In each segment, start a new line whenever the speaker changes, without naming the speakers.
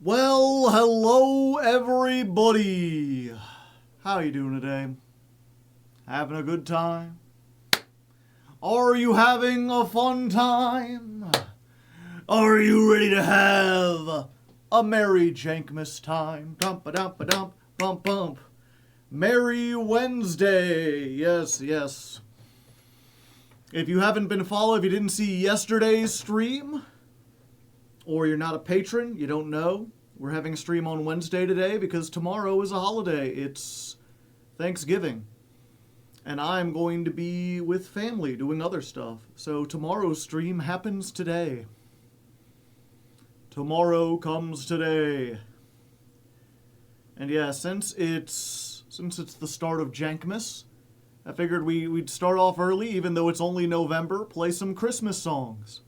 Well, hello everybody. How you doing today? Having a good time? Are you having a fun time? Are you ready to have a merry Jankmas time? Dump-a-dump-a-dump, bump-bump. Merry Wednesday. Yes, yes. If you haven't been following, if you didn't see yesterday's stream, or you're not a patron, you don't know, we're having a stream on Wednesday today because tomorrow is a holiday. It's Thanksgiving. And I'm going to be with family doing other stuff. So tomorrow's stream happens today. Tomorrow comes today. And yeah, since it's the start of Jankmas, I figured we'd start off early, even though it's only November, play some Christmas songs.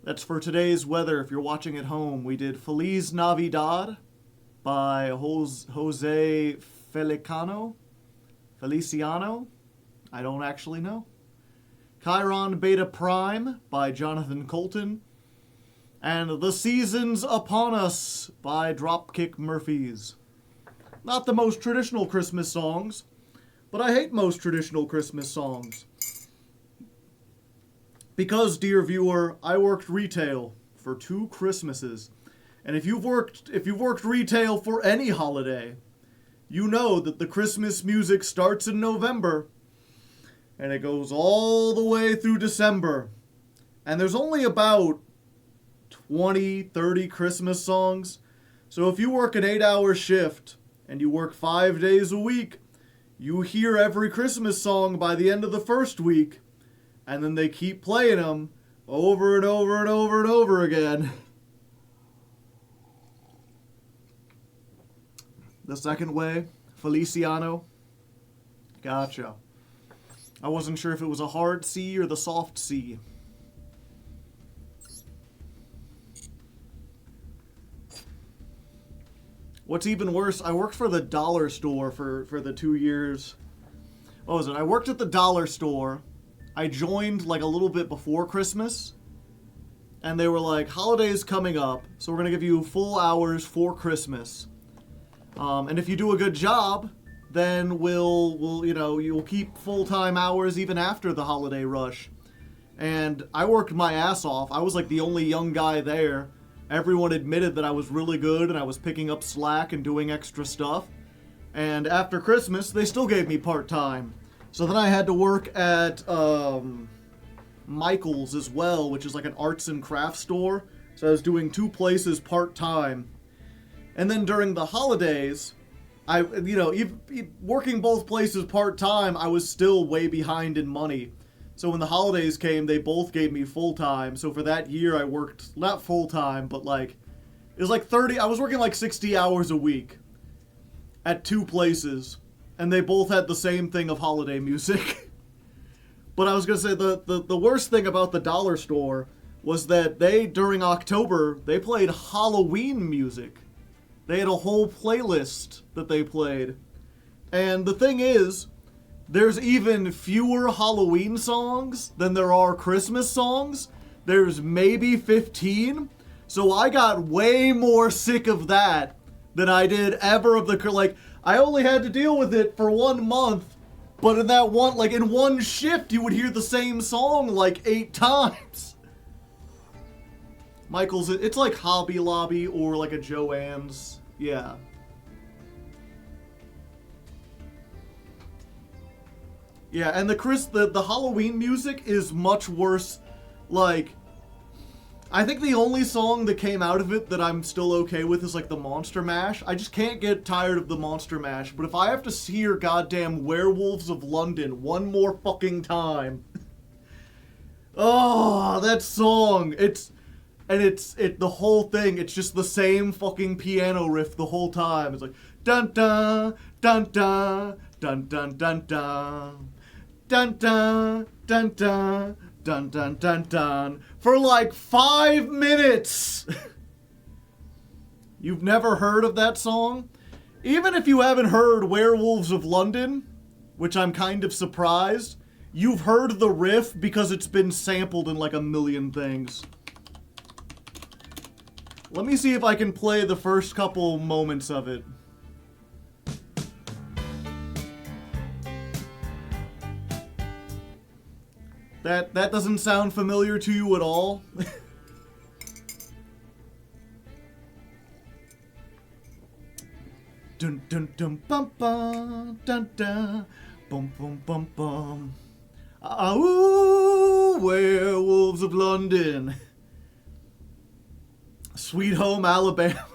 That's for today's weather. If you're watching at home, we did Feliz Navidad by Jose Feliciano. I don't actually know. Chiron Beta Prime by Jonathan Colton. And The Seasons Upon Us by Dropkick Murphys. Not the most traditional Christmas songs, but I hate most traditional Christmas songs. Because, dear viewer, I worked retail for 2 Christmases. And if you've worked retail for any holiday, you know that the Christmas music starts in November and it goes all the way through December. And there's only about 20, 30 Christmas songs. So if you work an 8-hour shift and you work 5 days a week, you hear every Christmas song by the end of the first week. And then they keep playing them over and over and over and over again. The second way, Feliciano. Gotcha. I wasn't sure if it was a hard C or the soft C. What's even worse, I worked for the dollar store for the 2 years. What was it? I worked at the dollar store. I joined like a little bit before Christmas, and they were like, holidays coming up, so we're going to give you full hours for Christmas. And if you do a good job, then you'll keep full-time hours even after the holiday rush. And I worked my ass off. I was like the only young guy there. Everyone admitted that I was really good and I was picking up slack and doing extra stuff. And after Christmas, they still gave me part-time. So then I had to work at Michael's as well, which is like an arts and crafts store. So I was doing 2 places part-time. And then during the holidays, working both places part-time, I was still way behind in money. So when the holidays came, they both gave me full-time. So for that year, I worked, not full-time, but it was like 30, I was working like 60 hours a week at 2 places. And they both had the same thing of holiday music. But I was going to say, the worst thing about the dollar store was that during October, they played Halloween music. They had a whole playlist that they played. And the thing is, there's even fewer Halloween songs than there are Christmas songs. There's maybe 15. So I got way more sick of that than I did ever of the, I only had to deal with it for 1 month, but in that in one shift, you would hear the same song 8 times. Michael's, it's like Hobby Lobby or like a Joann's. Yeah. Yeah, and the Halloween music is much worse. I think the only song that came out of it that I'm still okay with is the Monster Mash. I just can't get tired of the Monster Mash. But if I have to hear goddamn Werewolves of London one more fucking time. Oh, that song. The whole thing, it's just the same fucking piano riff the whole time. It's like dun dun dun dun dun dun dun dun dun dun dun dun. Dun dun dun dun, for 5 minutes. You've never heard of that song? Even if you haven't heard Werewolves of London, which I'm kind of surprised, you've heard the riff because it's been sampled in 1 million things. Let me see if I can play the first couple moments of it. That doesn't sound familiar to you at all? Dun dun dun bum bum dun dun bum bum bum bum. Ooh, werewolves of London. Sweet Home Alabama.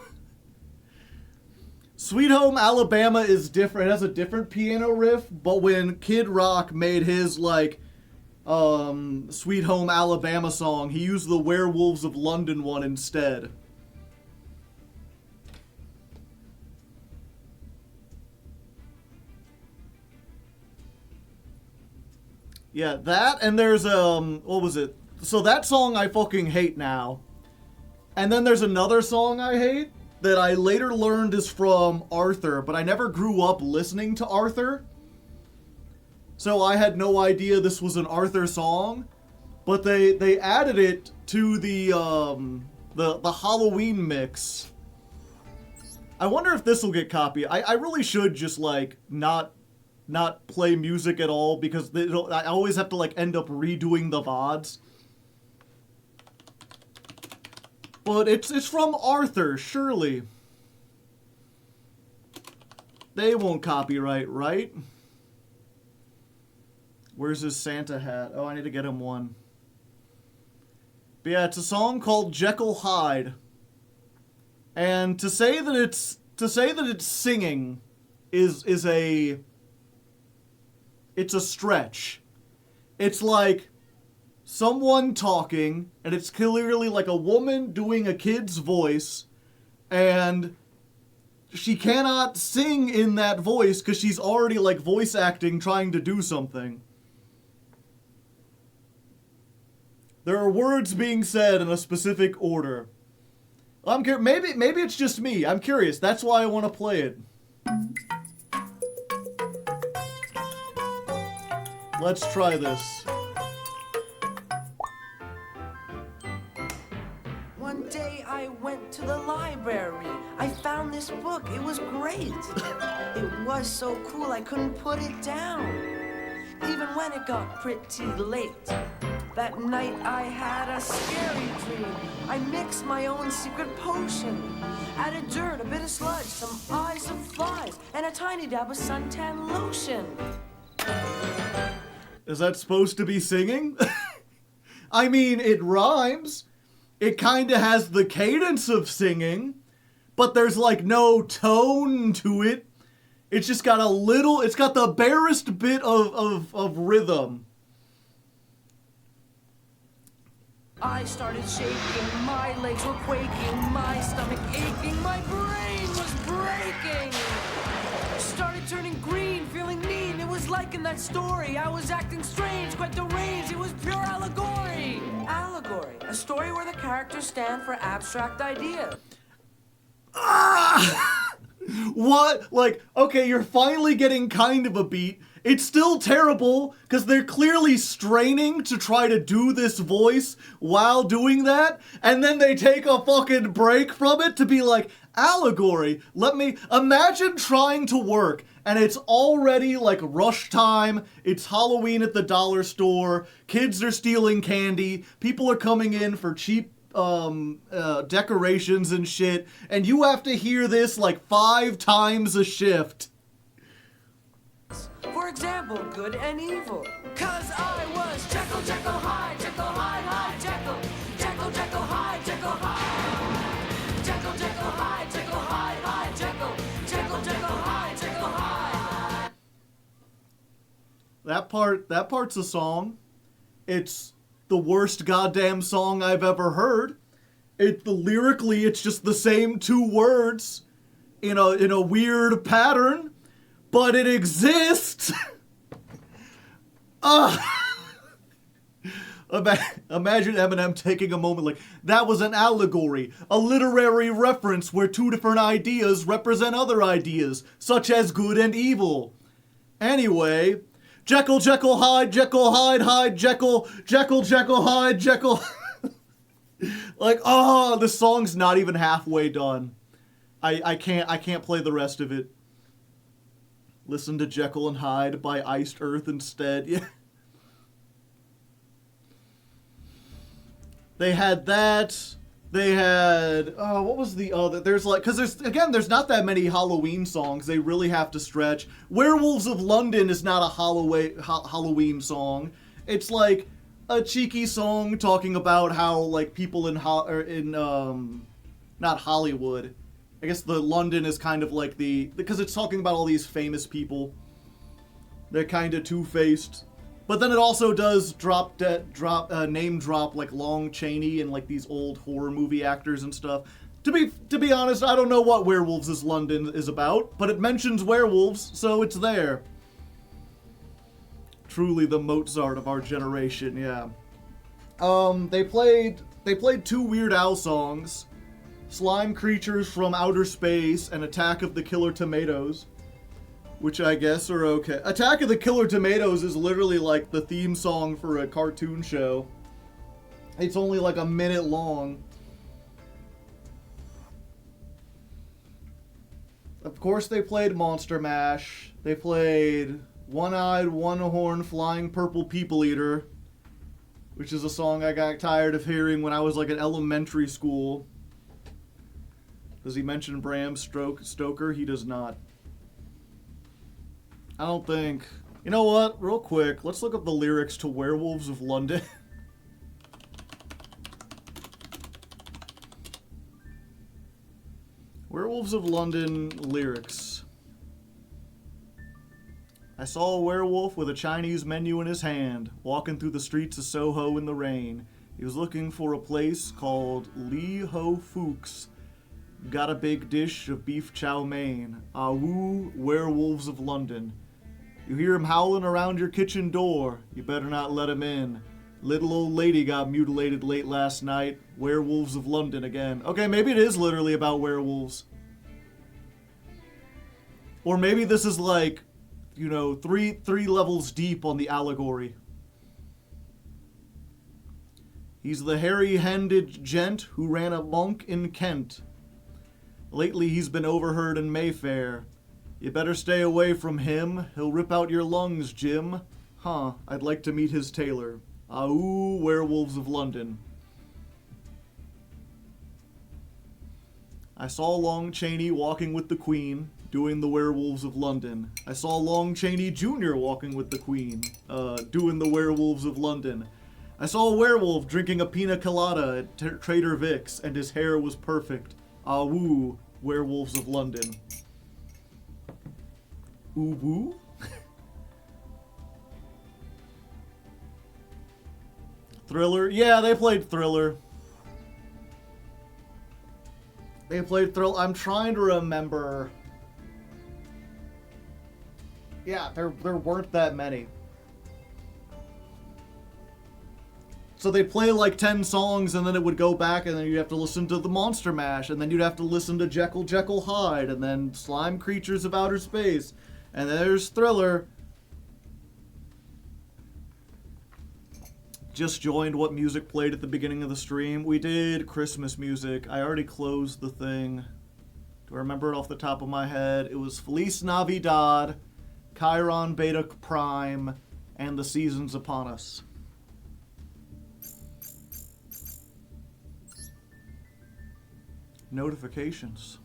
Sweet Home Alabama is different. It has a different piano riff, but when Kid Rock made his like Sweet Home Alabama song, he used the Werewolves of London one instead. Yeah, that, and there's, what was it? So that song I fucking hate now. And then there's another song I hate that I later learned is from Arthur, but I never grew up listening to Arthur. So I had no idea this was an Arthur song. But they added it to the Halloween mix. I wonder if this will get copied. I really should just, like, not play music at all, because I always have to like end up redoing the VODs. But it's from Arthur, surely. They won't copyright, right? Where's his Santa hat? Oh, I need to get him one. But yeah, it's a song called Jekyll Hyde. And to say that it's singing is it's a stretch. It's like someone talking, and it's clearly like a woman doing a kid's voice, and she cannot sing in that voice because she's already like voice acting trying to do something. There are words being said in a specific order. Maybe it's just me. I'm curious. That's why I want to play it. Let's try this.
One day I went to the library. I found this book. It was great. It was so cool I couldn't put it down. Even when it got pretty late. That night I had a scary dream. I mixed my own secret potion. Added dirt, a bit of sludge, some eyes of flies, and a tiny dab of suntan lotion.
Is that supposed to be singing? I mean, it rhymes. It kinda has the cadence of singing, but there's like no tone to it. It's just got it's got the barest bit of rhythm.
I started shaking, my legs were quaking, my stomach aching, my brain was breaking. Started turning green, feeling mean. It was like in that story. I was acting strange, quite deranged. It was pure allegory. Allegory, a story where the characters stand for abstract ideas.
What? Like, okay, you're finally getting kind of a beat. It's still terrible, because they're clearly straining to try to do this voice while doing that, and then they take a fucking break from it to be like, allegory, let me imagine trying to work, and it's already like rush time, it's Halloween at the dollar store, kids are stealing candy, people are coming in for cheap decorations and shit, and you have to hear this like 5 times a shift.
For example, good and evil. 'Cause I was Jekyll, Jekyll, Hyde, Jekyll, Hyde, Hyde, Jekyll. Jekyll, Jekyll, Hyde, Jekyll, Hyde. Jekyll, Jekyll, Hyde, Jekyll, Hyde, Hyde, Jekyll. Jekyll, Jekyll, Hyde, Jekyll, Hyde.
That part's a song. It's the worst goddamn song I've ever heard. Lyrically, it's just the same 2 words in a weird pattern. But it exists! Imagine Eminem taking a moment like, that was an allegory, a literary reference where 2 different ideas represent other ideas, such as good and evil. Anyway, Jekyll, Jekyll, Hyde, Jekyll, Hyde, Hyde, Jekyll, Jekyll, Jekyll, Hyde, Jekyll. Like, oh, the song's not even halfway done. I can't play the rest of it. Listen to Jekyll and Hyde by Iced Earth instead. Yeah. They had that. They had, oh, what was the other? There's like, because there's not that many Halloween songs. They really have to stretch. Werewolves of London is not a Halloween song. It's like a cheeky song talking about how like people not Hollywood. I guess the London is kind of like because it's talking about all these famous people. They're kind of two-faced. But then it also does name drop like Lon Chaney and like these old horror movie actors and stuff. To be honest, I don't know what Werewolves is London is about, but it mentions werewolves, so it's there. Truly the Mozart of our generation, yeah. They played 2 Weird Al songs, Slime Creatures from Outer Space and Attack of the Killer Tomatoes, which I guess are okay. Attack of the Killer Tomatoes is literally like the theme song for a cartoon show. It's only like a minute long. Of course they played Monster Mash. They played One-Eyed, One-Horn, Flying Purple People Eater, which is a song I got tired of hearing when I was like in elementary school. Does he mention Bram Stoker? He does not. I don't think. You know what? Real quick, let's look up the lyrics to Werewolves of London. Werewolves of London lyrics. I saw a werewolf with a Chinese menu in his hand, walking through the streets of Soho in the rain. He was looking for a place called Lee Ho Fook's. Got a big dish of beef chow mein. Ah woo, Werewolves of London. You hear him howling around your kitchen door. You better not let him in. Little old lady got mutilated late last night. Werewolves of London again. Okay, maybe it is literally about werewolves. Or maybe this is like, you know, three levels deep on the allegory. He's the hairy-handed gent who ran a monk in Kent. Lately he's been overheard in Mayfair. You better stay away from him. He'll rip out your lungs, Jim. Huh, I'd like to meet his tailor. Ooh, Werewolves of London. I saw Lon Chaney walking with the Queen, doing the Werewolves of London. I saw Lon Chaney Jr. walking with the Queen, doing the Werewolves of London. I saw a werewolf drinking a pina colada at Trader Vic's, and his hair was perfect. Woo, Werewolves of London. Ooh woo? Thriller? Yeah, they played Thriller. They played Thriller. I'm trying to remember. Yeah, there weren't that many. So they'd play like 10 songs and then it would go back and then you'd have to listen to the Monster Mash and then you'd have to listen to Jekyll Hyde and then Slime Creatures of Outer Space. And there's Thriller. Just joined what music played at the beginning of the stream. We did Christmas music. I already closed the thing. Do I remember it off the top of my head? It was Feliz Navidad, Chiron Beta Prime, and The Seasons Upon Us. Notifications.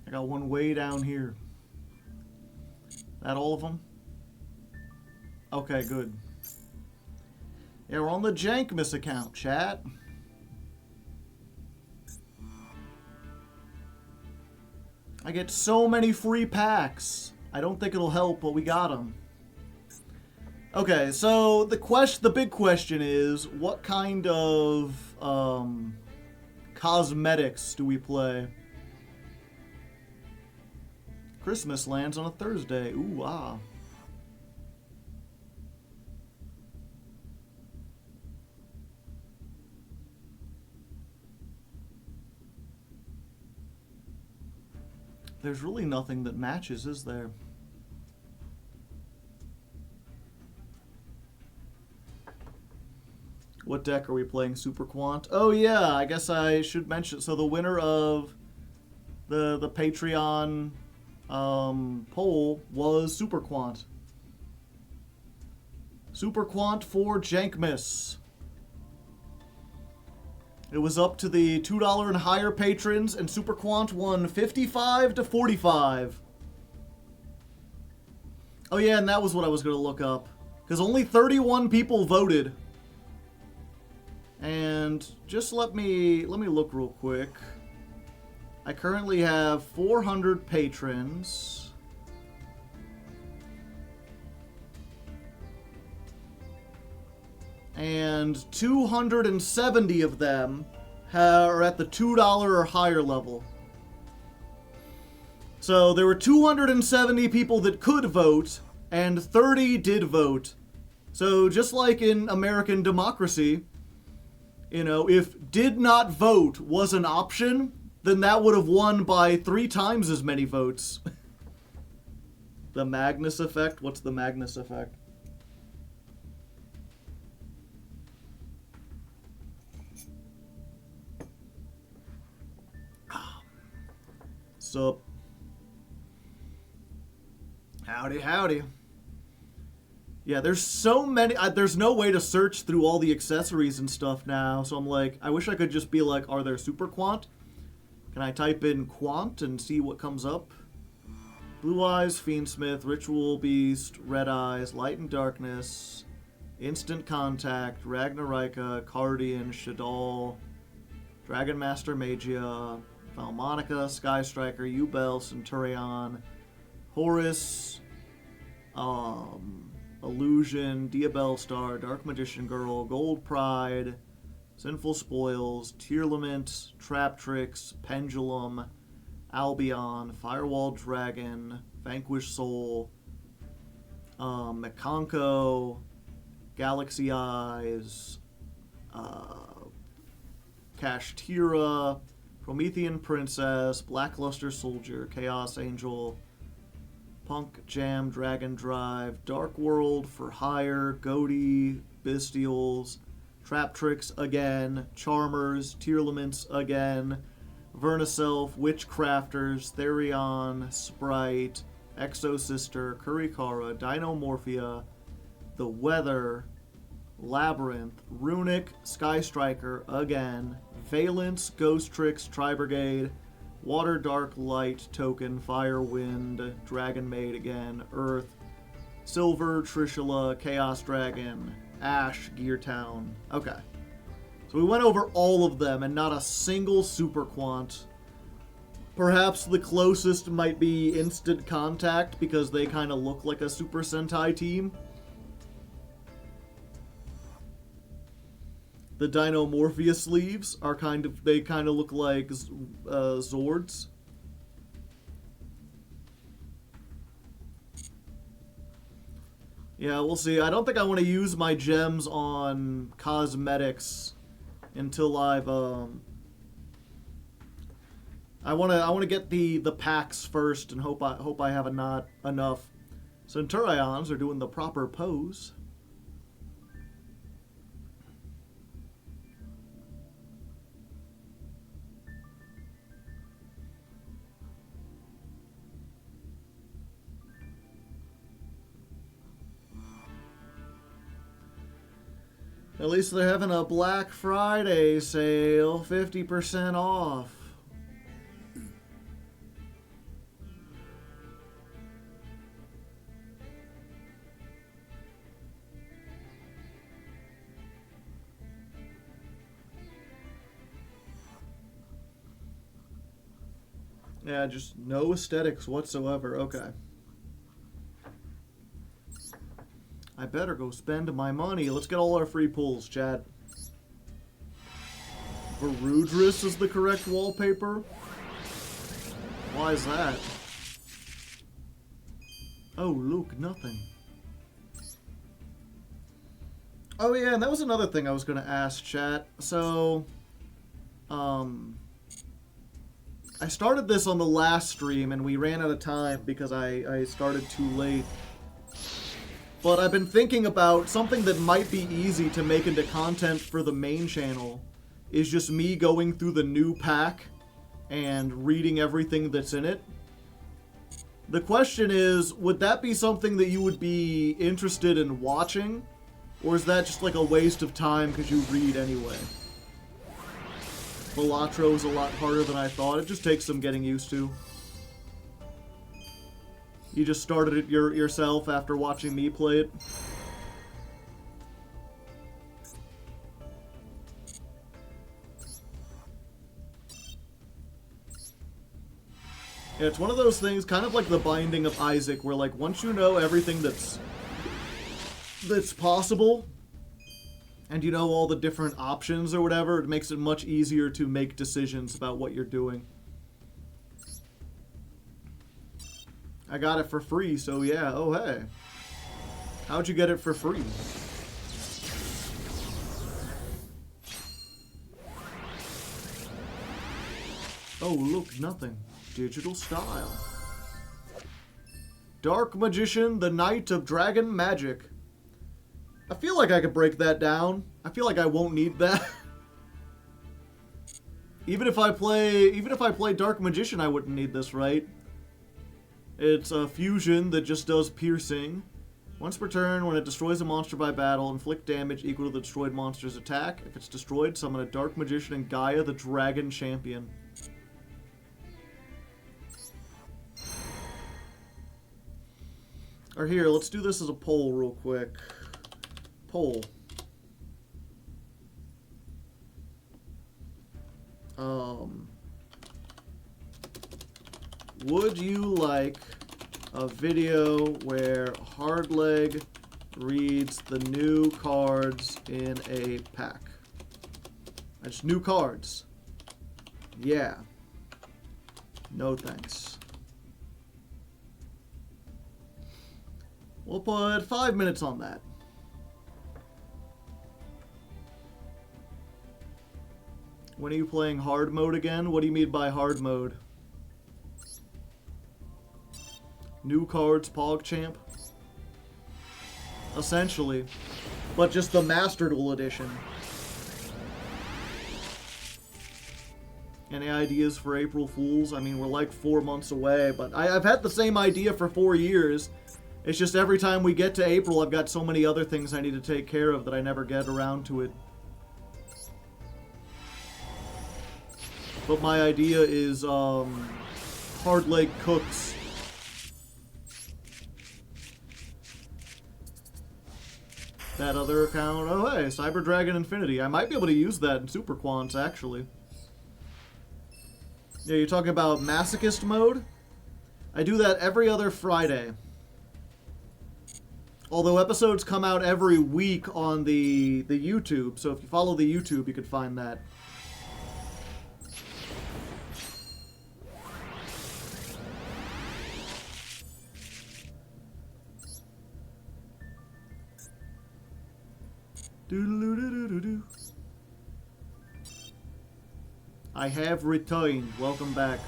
I got one way down here. That all of them? Okay, good. Yeah, we're on the Jankmas account, chat. I get so many free packs. I don't think it'll help, but we got them. Okay, so the big question is, what kind of cosmetics do we play? Christmas lands on a Thursday. Ooh, ah. There's really nothing that matches, is there? What deck are we playing? Super Quant? Oh yeah, I guess I should mention. So the winner of the Patreon poll was Super Quant. Super Quant for Jankmas. It was up to the $2 and higher patrons, and Super Quant won 55 to 45. Oh yeah, and that was what I was going to look up. Because only 31 people voted. And just let me look real quick. I currently have 400 patrons. And 270 of them are at the $2 or higher level. So there were 270 people that could vote, and 30 did vote. So just like in American democracy, you know, if did not vote was an option, then that would have won by 3 times as many votes. The Magnus effect? What's the Magnus effect? Sup? Howdy, howdy. Yeah, there's so many. There's no way to search through all the accessories and stuff now. So I'm like, I wish I could just be like, are there Super Quant? Can I type in Quant and see what comes up? Blue Eyes, Fiendsmith, Ritual Beast, Red Eyes, Light and Darkness, Instant Contact, Ragnarika, Cardian, Shadal, Dragon Master Magia, Valmonica, Sky Striker, Ubel, Centurion, Horus, Illusion, Diabell Star, Dark Magician Girl, Gold Pride, Sinful Spoils, Tearlament, Trap Tricks, Pendulum, Albion, Firewall Dragon, Vanquished Soul, Mekonko, Galaxy Eyes, Kashtira, Promethean Princess, Blackluster Soldier, Chaos Angel, Punk Jam, Dragon Drive, Dark World, For Hire, Goaty, Bestials, Trap Tricks again, Charmers, Tearlaments again, Verniself, Witchcrafters, Therion, Sprite, Exosister, Kurikara, Dinomorphia, The Weather, Labyrinth, Runic, Sky Striker again, Valence, Ghost Tricks, Tri-Brigade, Water, Dark, Light, Token, Fire, Wind, Dragon Maid again, Earth, Silver, Trishula, Chaos Dragon, Ash, Gear Town. Okay. So we went over all of them and not a single Super Quant. Perhaps the closest might be Instant Contact because they kind of look like a Super Sentai team. The Dinomorphia sleeves are they kind of look like Zords. Yeah, we'll see. I don't think I want to use my gems on cosmetics until I've I want to get the packs first and hope I have enough. Centurions are doing the proper pose. At least they're having a Black Friday sale, 50% off. Yeah, just no aesthetics whatsoever. Okay. I better go spend my money. Let's get all our free pulls, Chad. Varudris is the correct wallpaper? Why is that? Oh, look, nothing. Oh yeah, and that was another thing I was gonna ask, chat. So, I started this on the last stream and we ran out of time because I started too late. But I've been thinking about something that might be easy to make into content for the main channel is just me going through the new pack and reading everything that's in it. The question is, would that be something that you would be interested in watching? Or is that just like a waste of time because you read anyway? Balatro is a lot harder than I thought. It just takes some getting used to. You just started it yourself after watching me play it? Yeah, it's one of those things, kind of like the Binding of Isaac, where like once you know everything that's possible, and you know all the different options or whatever, it makes it much easier to make decisions about what you're doing. I got it for free, so yeah. Oh, hey. How'd you get it for free? Oh, look, nothing. Digital style. Dark Magician, the Knight of Dragon Magic. I feel like I could break that down. I feel like I won't need that. Even if I play Dark Magician, I wouldn't need this, right? It's a fusion that just does piercing. Once per turn, when it destroys a monster by battle, inflict damage equal to the destroyed monster's attack. If it's destroyed, summon a Dark Magician and Gaia, the Dragon Champion. Or here, let's do this as a poll real quick. Poll. Would you like a video where Hardleg reads the new cards in a pack? That's new cards. Yeah. No thanks. We'll put 5 minutes on that. When are you playing hard mode again? What do you mean by hard mode? New cards, PogChamp? Essentially. But just the Master Duel edition. Any ideas for April Fools? I mean, we're like 4 months away, but I've had the same idea for 4 years. It's just every time we get to April, I've got so many other things I need to take care of that I never get around to it. But my idea is, Hardleg Cooks. That other account, oh hey, Cyber Dragon Infinity. I might be able to use that in Super Quants, actually. Yeah, you're talking about Masochist mode? I do that every other Friday. Although episodes come out every week on the YouTube, so if you follow the YouTube, you could find that. Doo-doo-doo-doo-doo-doo. I have returned. Welcome back.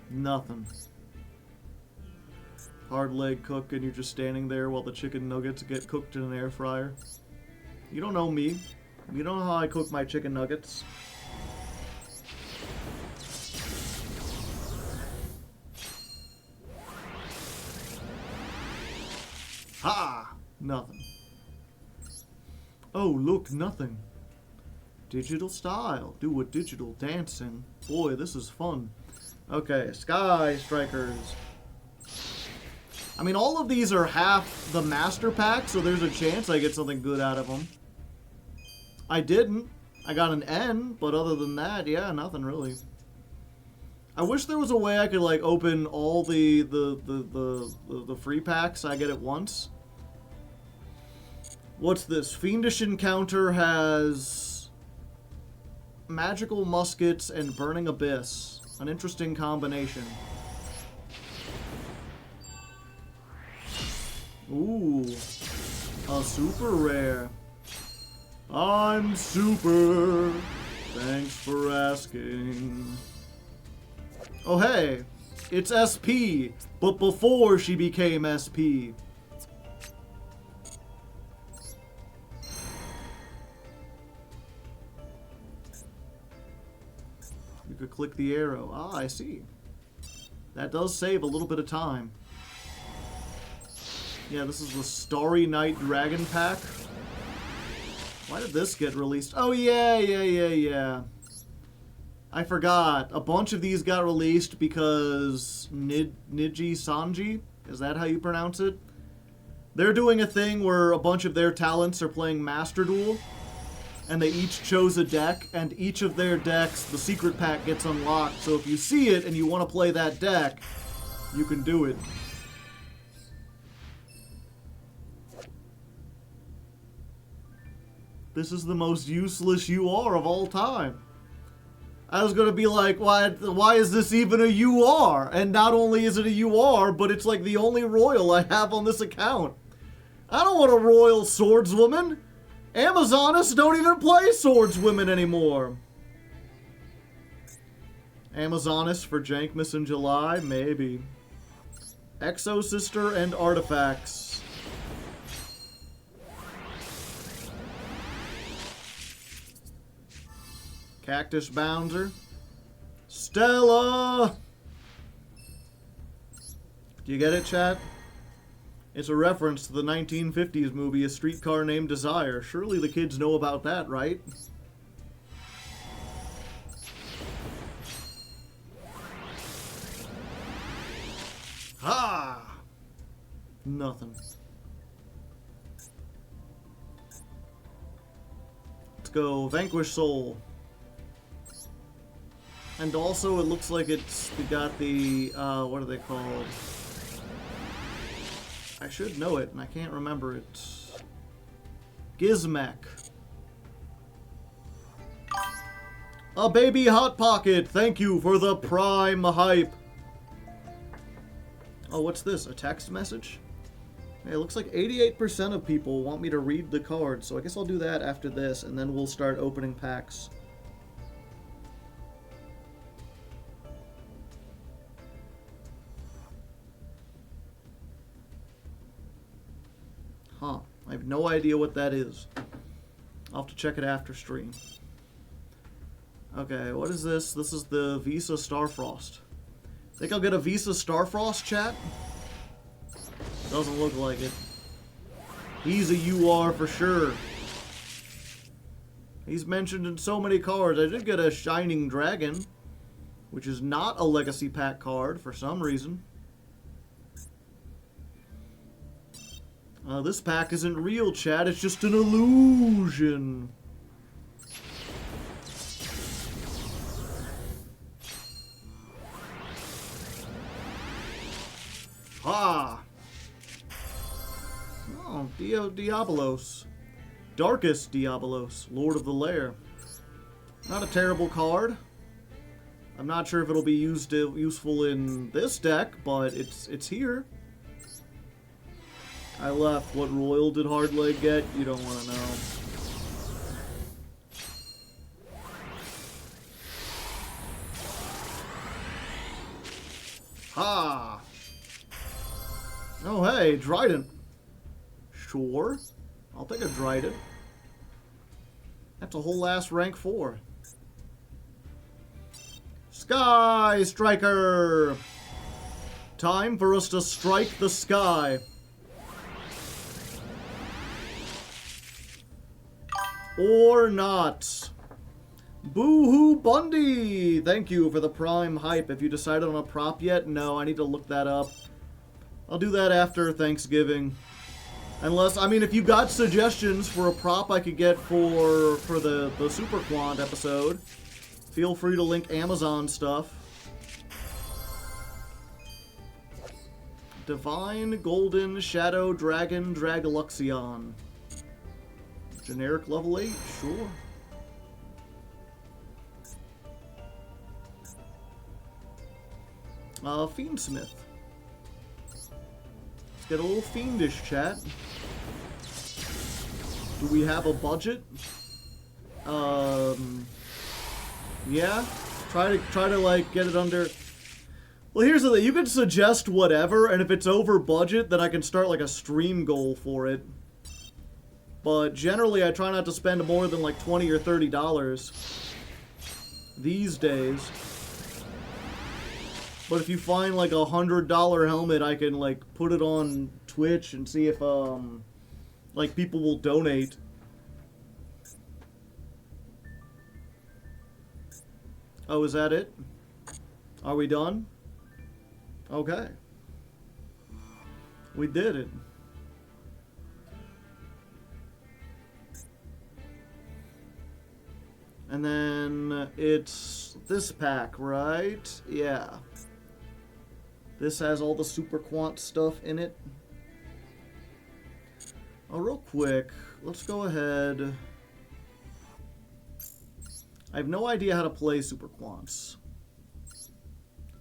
Nothing. Hardleg cook and you're just standing there while the chicken nuggets get cooked in an air fryer. You don't know me. You don't know how I cook my chicken nuggets. Ha! Nothing. Oh, look, nothing. Digital style. Do a digital dancing. Boy, this is fun. Okay, Sky Strikers. I mean, all of these are half the Master Pack, so there's a chance I get something good out of them. I didn't. I got an N, but other than that, yeah, nothing really. I wish there was a way I could, like, open all the free packs I get at once. What's this? Fiendish Encounter has Magical Muskets and Burning Abyss. An interesting combination. Ooh. A super rare. I'm super. Thanks for asking. Oh hey, it's SP, but before she became SP. You could click the arrow. Ah, I see. That does save a little bit of time. Yeah, this is the Starry Night Dragon Pack. Why did this get released? Oh, yeah. I forgot. A bunch of these got released because Niji Sanji, is that how you pronounce it? They're doing a thing where a bunch of their talents are playing Master Duel, and they each chose a deck, and each of their decks, the secret pack gets unlocked. So if you see it and you want to play that deck, you can do it. This is the most useless UR of all time. I was gonna be like, why is this even a UR? And not only is it a UR, but it's like the only royal I have on this account. I don't want a royal swordswoman. Amazonists don't even play swordswomen anymore. Amazonist for Jankmas in July? Maybe. Exo Sister and Artifacts. Cactus Bouncer. Stella! Do you get it, chat? It's a reference to the 1950s movie A Streetcar Named Desire. Surely the kids know about that, right? Ha! Nothing. Let's go Vanquish Soul. And also, it looks like we got the, what are they called? I should know it, and I can't remember it. Gizmek. A baby Hot Pocket, thank you for the prime hype. Oh, what's this? A text message? Hey, it looks like 88% of people want me to read the cards, so I guess I'll do that after this, and then we'll start opening packs. Huh. I have no idea what that is. I'll have to check it after stream. Okay, what is this? This is the Visa Starfrost. Think I'll get a Visa Starfrost, chat? Doesn't look like it. He's a UR for sure. He's mentioned in so many cards. I did get a Shining Dragon, which is not a Legacy Pack card for some reason. This pack isn't real, chat. It's just an illusion. Ah! Oh, Diabolos. Darkest Diabolos, Lord of the Lair. Not a terrible card. I'm not sure if it'll be useful in this deck, but it's here. I left. What royal did Hardleg get? You don't want to know. Ha! Oh, hey, Dryden. Sure. I'll take a Dryden. That's a whole ass rank 4. Sky Striker! Time for us to strike the sky. Or not. Boo-hoo Bundy! Thank you for the prime hype. Have you decided on a prop yet? No, I need to look that up. I'll do that after Thanksgiving. Unless, I mean, if you got suggestions for a prop I could get for the Super Quant episode, feel free to link Amazon stuff. Divine Golden Shadow Dragon Dragaluxion. Generic level 8, sure. Fiendsmith. Let's get a little fiendish, chat. Do we have a budget? Yeah. Try to like get it under. Well, here's the thing. You can suggest whatever, and if it's over budget, then I can start like a stream goal for it. But generally, I try not to spend more than like $20 or $30 these days. But if you find like $100 helmet, I can like put it on Twitch and see if like people will donate. Oh, is that it? Are we done? Okay. We did it. And then it's this pack, right? Yeah. This has all the Super Quant stuff in it. Oh, real quick, let's go ahead. I have no idea how to play Super Quants.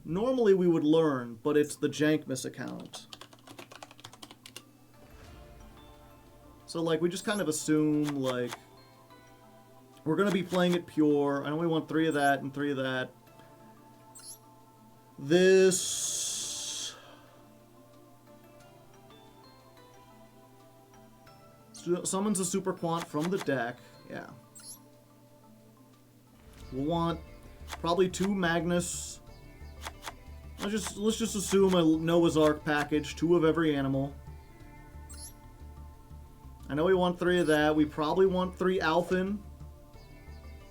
Normally we would learn, but it's the Jankmas account. So, like, we just kind of assume, like, we're going to be playing it pure. I only want 3 of that and 3 of that. This summons a Super Quant from the deck. Yeah. We'll want probably 2 Magnus. Let's just assume a Noah's Ark package, 2 of every animal. I know we want 3 of that. We probably want 3 Alphin.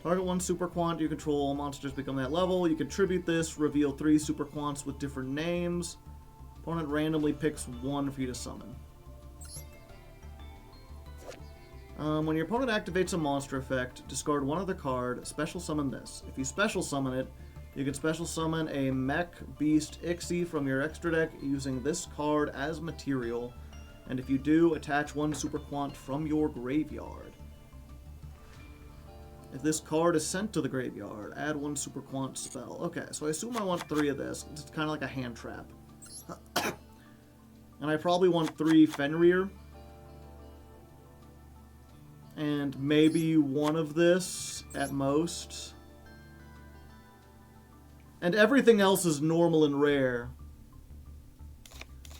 Target 1 Super Quant you control. All monsters become that level. You contribute this. Reveal 3 Super Quants with different names. Opponent randomly picks 1 for you to summon. When your opponent activates a monster effect, discard 1 other card. Special summon this. If you special summon it, you can special summon a Mech Beast Ixie from your extra deck using this card as material. And if you do, attach 1 Super Quant from your graveyard. If this card is sent to the graveyard, add 1 Super Quant spell. Okay, so I assume I want 3 of this. It's kind of like a hand trap. And I probably want 3 Fenrir. And maybe 1 of this at most. And everything else is normal and rare.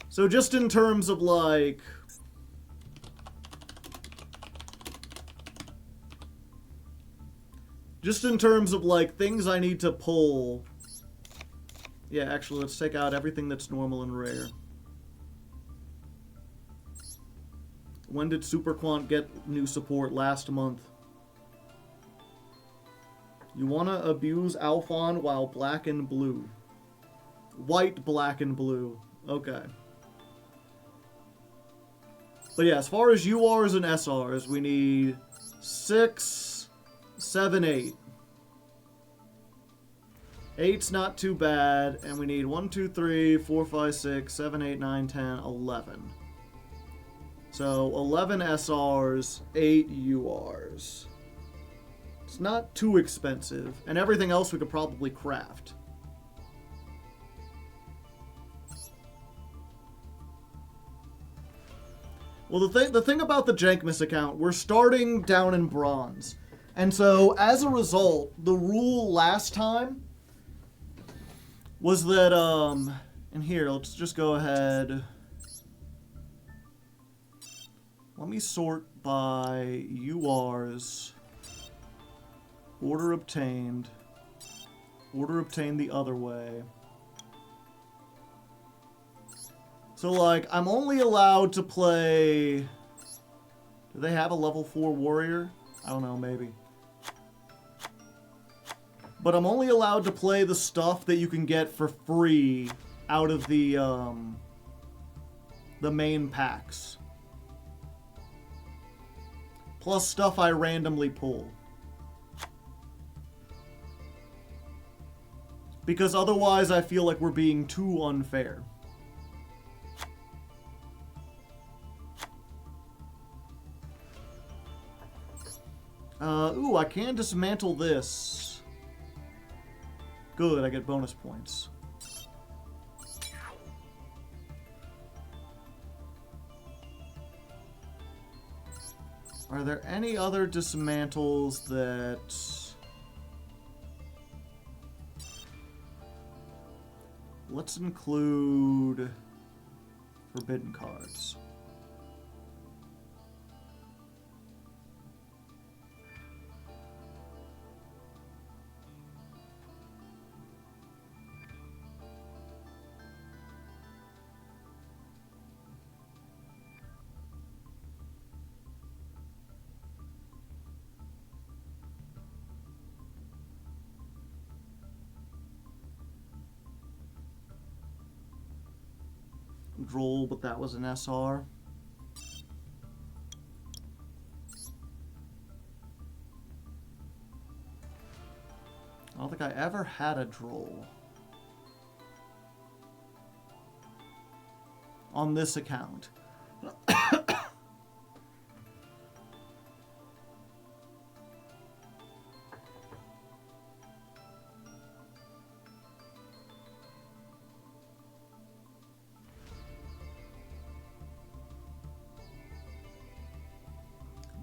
So just in terms of, like... Just in terms of, like, things I need to pull... Yeah, actually, let's take out everything that's normal and rare. When did Super Quant get new support? Last month. You want to abuse Alphon while black and blue. White, black, and blue. Okay. But yeah, as far as URs and SRs, we need 6, 7, 8. 8's not too bad, and we need 1, 2, 3, 4, 5, 6, 7, 8, 9, 10, 11. So 11 SRs, 8 URs. It's not too expensive, and everything else we could probably craft. Well, the thing about the Jankmas account, we're starting down in bronze. And so, as a result, the rule last time was that, and here, let's just go ahead. Let me sort by URs. Order obtained. Order obtained the other way. So, like, I'm only allowed to play... Do they have a level 4 warrior? I don't know, maybe. But I'm only allowed to play the stuff that you can get for free out of the main packs. Plus stuff I randomly pull. Because otherwise I feel like we're being too unfair. Ooh, I can dismantle this. Good, I get bonus points. Are there any other dismantles that... let's include forbidden cards. Droll, but that was an SR. I don't think I ever had a Droll on this account.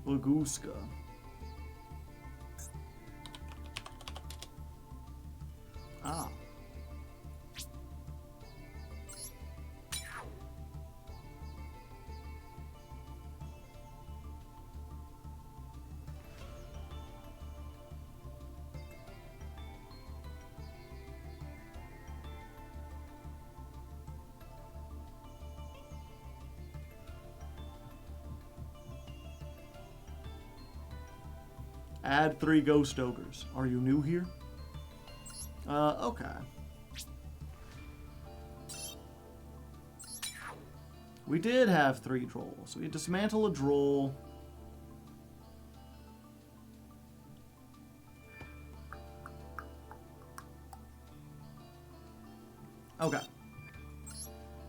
Baguska. Ah. Add 3 Ghost Ogres. Are you new here? Okay. We did have 3 Drolls. We dismantle a Droll. Okay.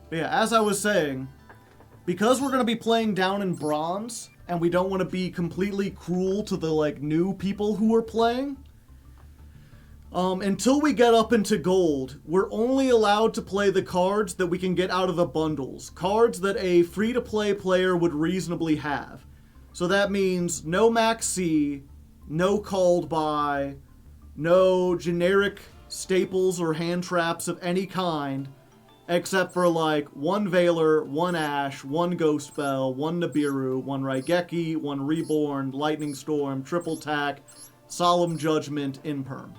But yeah, as I was saying, because we're going to be playing down in bronze, and we don't want to be completely cruel to the, like, new people who are playing, until we get up into gold, we're only allowed to play the cards that we can get out of the bundles. Cards that a free-to-play player would reasonably have. So that means no Max C, no Called By, no generic staples or hand traps of any kind, except for, like, 1 Veiler, 1 Ash, 1 Ghost Bell, 1 Nibiru, 1 Raigeki, 1 Reborn, Lightning Storm, Triple Tack, Solemn Judgment, Imperm.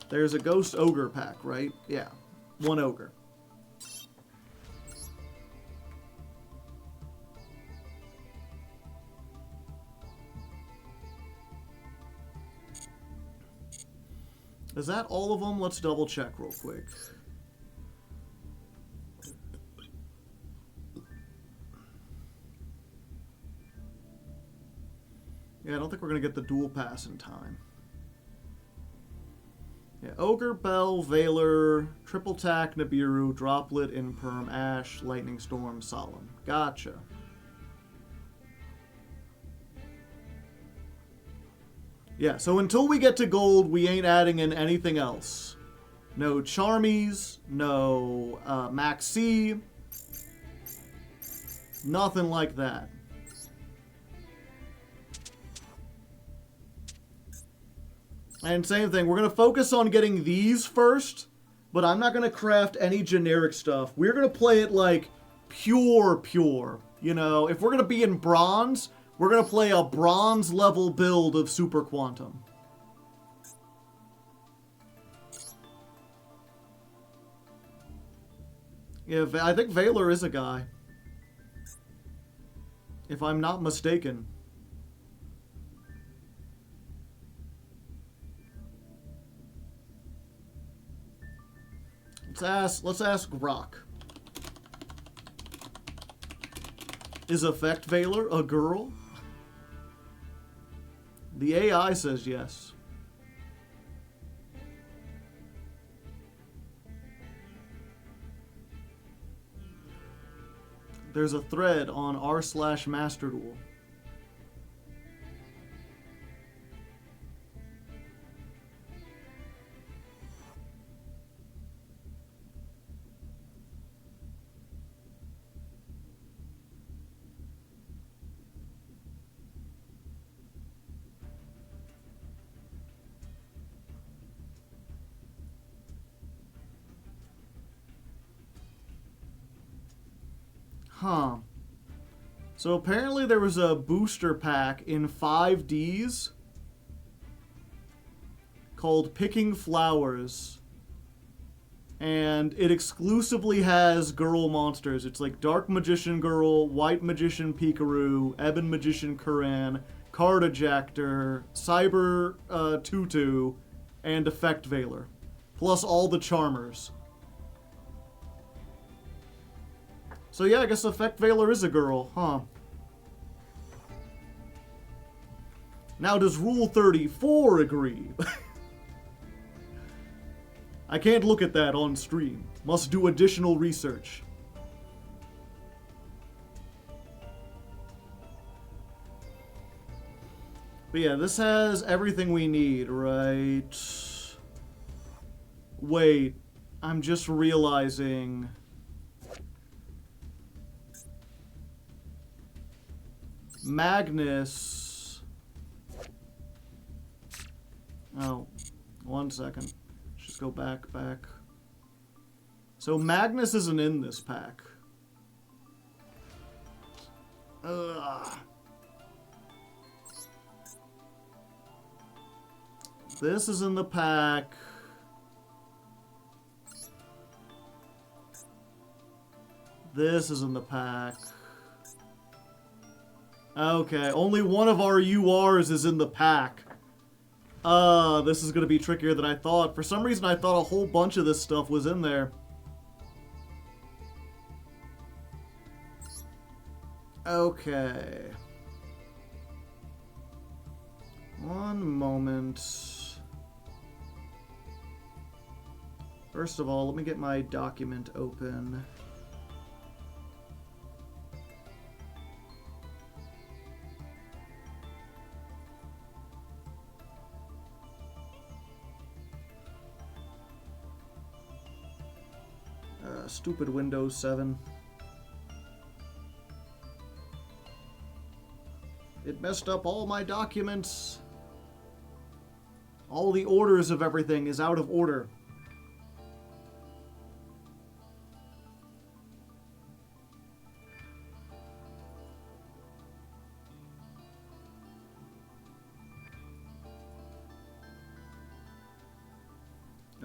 There's a Ghost Ogre pack, right? Yeah. 1 Ogre. Is that all of them? Let's double check real quick. Yeah, I don't think we're going to get the dual pass in time. Yeah, Ogre, Bell, Veiler, Triple Tack, Nibiru, Droplet, Imperm, Ash, Lightning Storm, Solemn. Gotcha. Yeah, so until we get to gold, we ain't adding in anything else. No Charmies, no Max C, nothing like that. And same thing, we're going to focus on getting these first, but I'm not going to craft any generic stuff. We're going to play it like pure. You know, if we're going to be in bronze, we're going to play a bronze level build of Super Quantum. Yeah, I think Veiler is a guy. If I'm not mistaken. Let's ask Rock. Is Effect Veiler a girl? The AI says yes. There's a thread on r/masterduel. Huh. So apparently there was a booster pack in 5Ds called Picking Flowers. And it exclusively has girl monsters. It's like Dark Magician Girl, White Magician Pikaru, Ebon Magician Kuran, Cardajactor, Cyber Tutu, and Effect Veiler. Plus all the Charmers. So yeah, I guess Effect Veiler is a girl, huh? Now does Rule 34 agree? I can't look at that on stream. Must do additional research. But yeah, this has everything we need, right? Wait, I'm just realizing... Magnus... Oh, 1 second. Just go back. So Magnus isn't in this pack. Ugh. This is in the pack. This is in the pack. Okay, only one of our URs is in the pack. This is gonna be trickier than I thought. For some reason, I thought a whole bunch of this stuff was in there. Okay. One moment. First of all, let me get my document open. Stupid Windows 7. It messed up all my documents. All the orders of everything is out of order.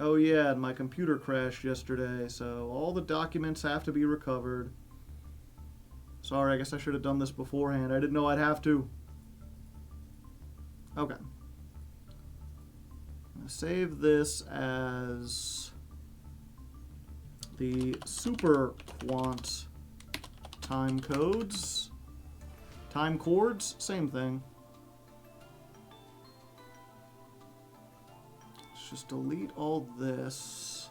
Oh yeah, and my computer crashed yesterday, so all the documents have to be recovered. Sorry, I guess I should have done this beforehand. I didn't know I'd have to. Okay. I'm gonna save this as the super quant time codes. Time chords, same thing. Just delete all this.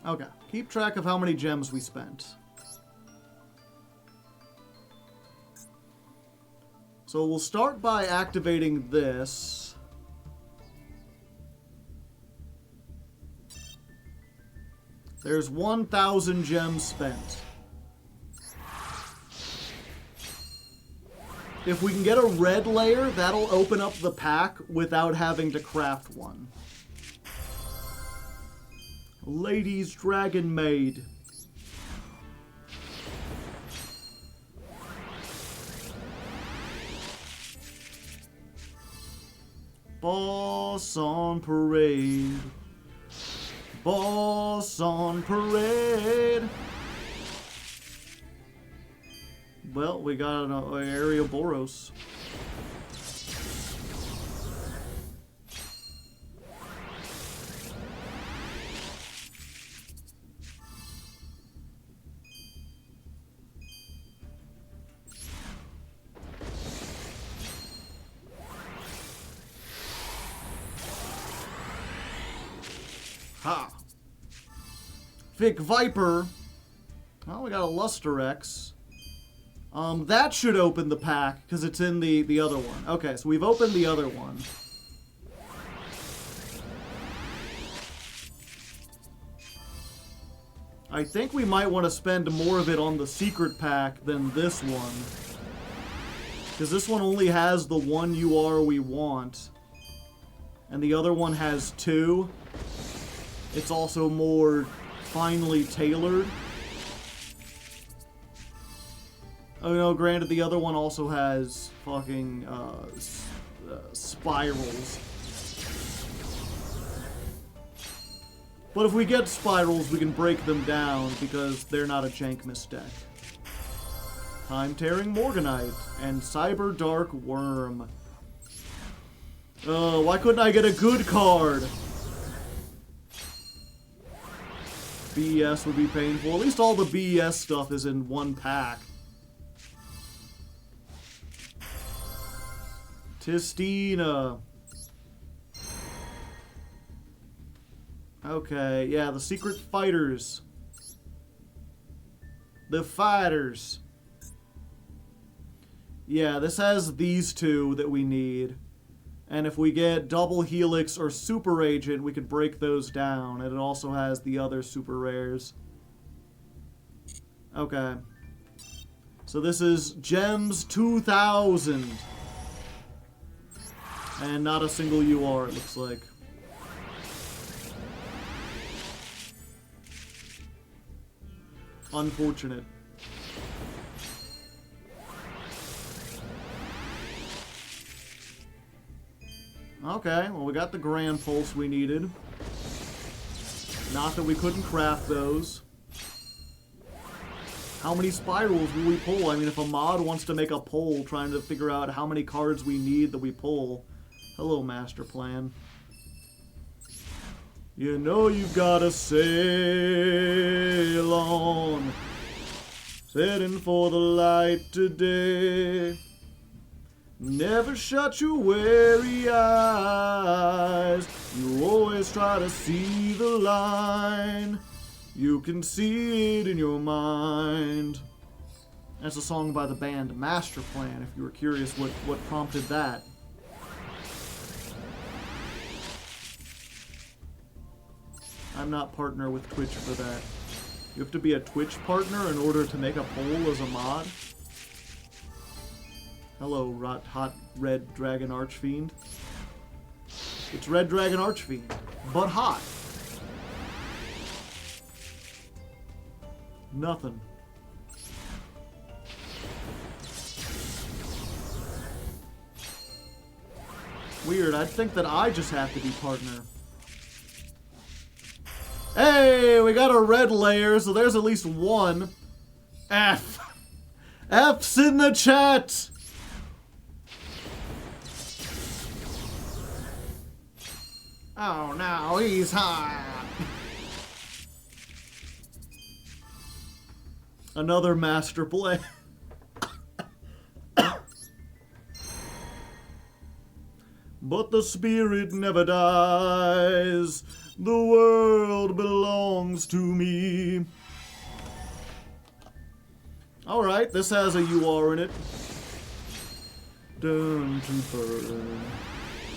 Okay, keep track of how many gems we spent. So we'll start by activating this. There's 1,000 gems spent. If we can get a red layer, that'll open up the pack without having to craft one. Ladies Dragon Maid. Boss on parade. Boss on parade. Well, we got an area Boros. Ha! Vic Viper. Oh, we got a Luster X. That should open the pack, because it's in the other one. Okay, so we've opened the other one. I think we might want to spend more of it on the secret pack than this one. Because this one only has the one UR we want. And the other one has 2. it's also more finely tailored. Oh no, granted, the other one also has fucking spirals. But if we get spirals, we can break them down because they're not a Jankmas deck. Time-Tearing Morganite and Cyber Dark Worm. Why couldn't I get a good card? BS would be painful. At least all the BS stuff is in one pack. Tistina. Okay, yeah, the Secret Fighters. The Fighters. Yeah, this has these two that we need. And if we get Double Helix or Super Agent, we could break those down. And it also has the other super rares. Okay. So this is Gems 2000. And not a single UR, it looks like. Unfortunate. Okay, well we got the Grand Pulse we needed. Not that we couldn't craft those. How many spirals will we pull? I mean, if a mod wants to make a poll trying to figure out how many cards we need that we pull. Hello, Master Plan. You know you've gotta sail on. Setting for the light today. Never shut your weary eyes. You always try to see the line. You can see it in your mind. That's a song by the band Master Plan, if you were curious what prompted that. I'm not partner with Twitch for that. You have to be a Twitch partner in order to make a poll as a mod. Hello, hot Red Dragon Archfiend. It's Red Dragon Archfiend, but hot. Nothing. Weird, I'd think that I just have to be partner. Hey, we got a red layer, so there's at least one. F. F's in the chat! Oh no, he's hot! Another master play. But the spirit never dies. The world belongs to me. Alright, this has a UR in it. Done to burn.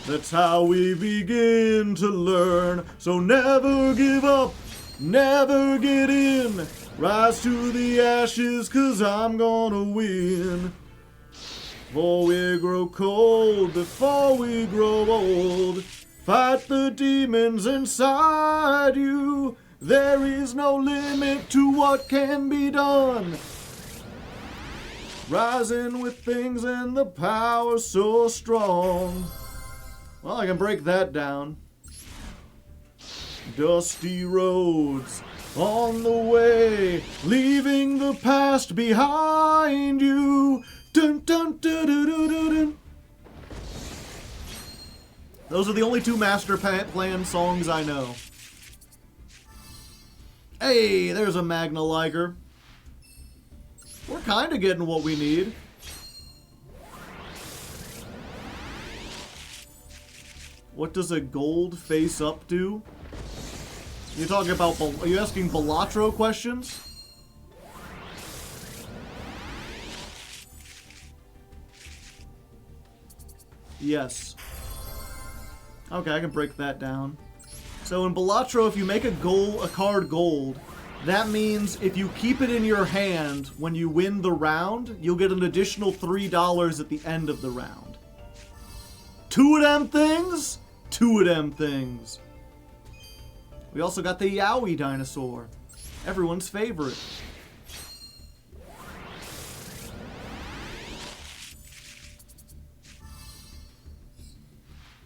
That's how we begin to learn. So never give up, never get in. Rise to the ashes, 'cause I'm gonna win. Before we grow cold, before we grow old, fight the demons inside you. There is no limit to what can be done. Rising with things and the power so strong. Well, I can break that down. Dusty roads on the way, leaving the past behind you. Dun, dun, dun, dun, dun, dun, dun. Those are the only two Master Plan songs I know. Hey, there's a Magna Liger. We're kind of getting what we need. What does a gold face up do? You're talking about, are you asking Balatro questions? Yes. Okay, I can break that down. So in Balatro, if you make a card gold, that means if you keep it in your hand when you win the round, you'll get an additional $3 at the end of the round. Two of them things? Two of them things. We also got the Yowie dinosaur. Everyone's favorite.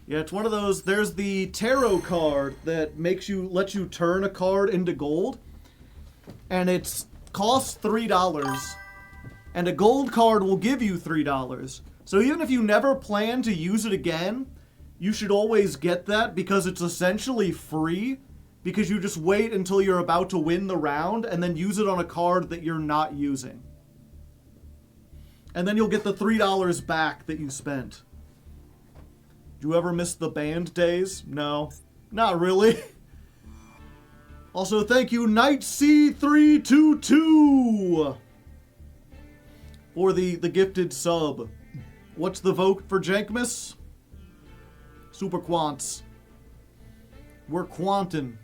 Yeah, it's one of those. There's the tarot card that lets you turn a card into gold. And it costs $3. And a gold card will give you $3. So even if you never plan to use it again, you should always get that because it's essentially free. Because you just wait until you're about to win the round and then use it on a card that you're not using. And then you'll get the $3 back that you spent. Did you ever miss the band days? No, not really. Also, thank you, Knight C322 for the gifted sub. What's the vote for Jankmas? Super Quants. We're Quantin'.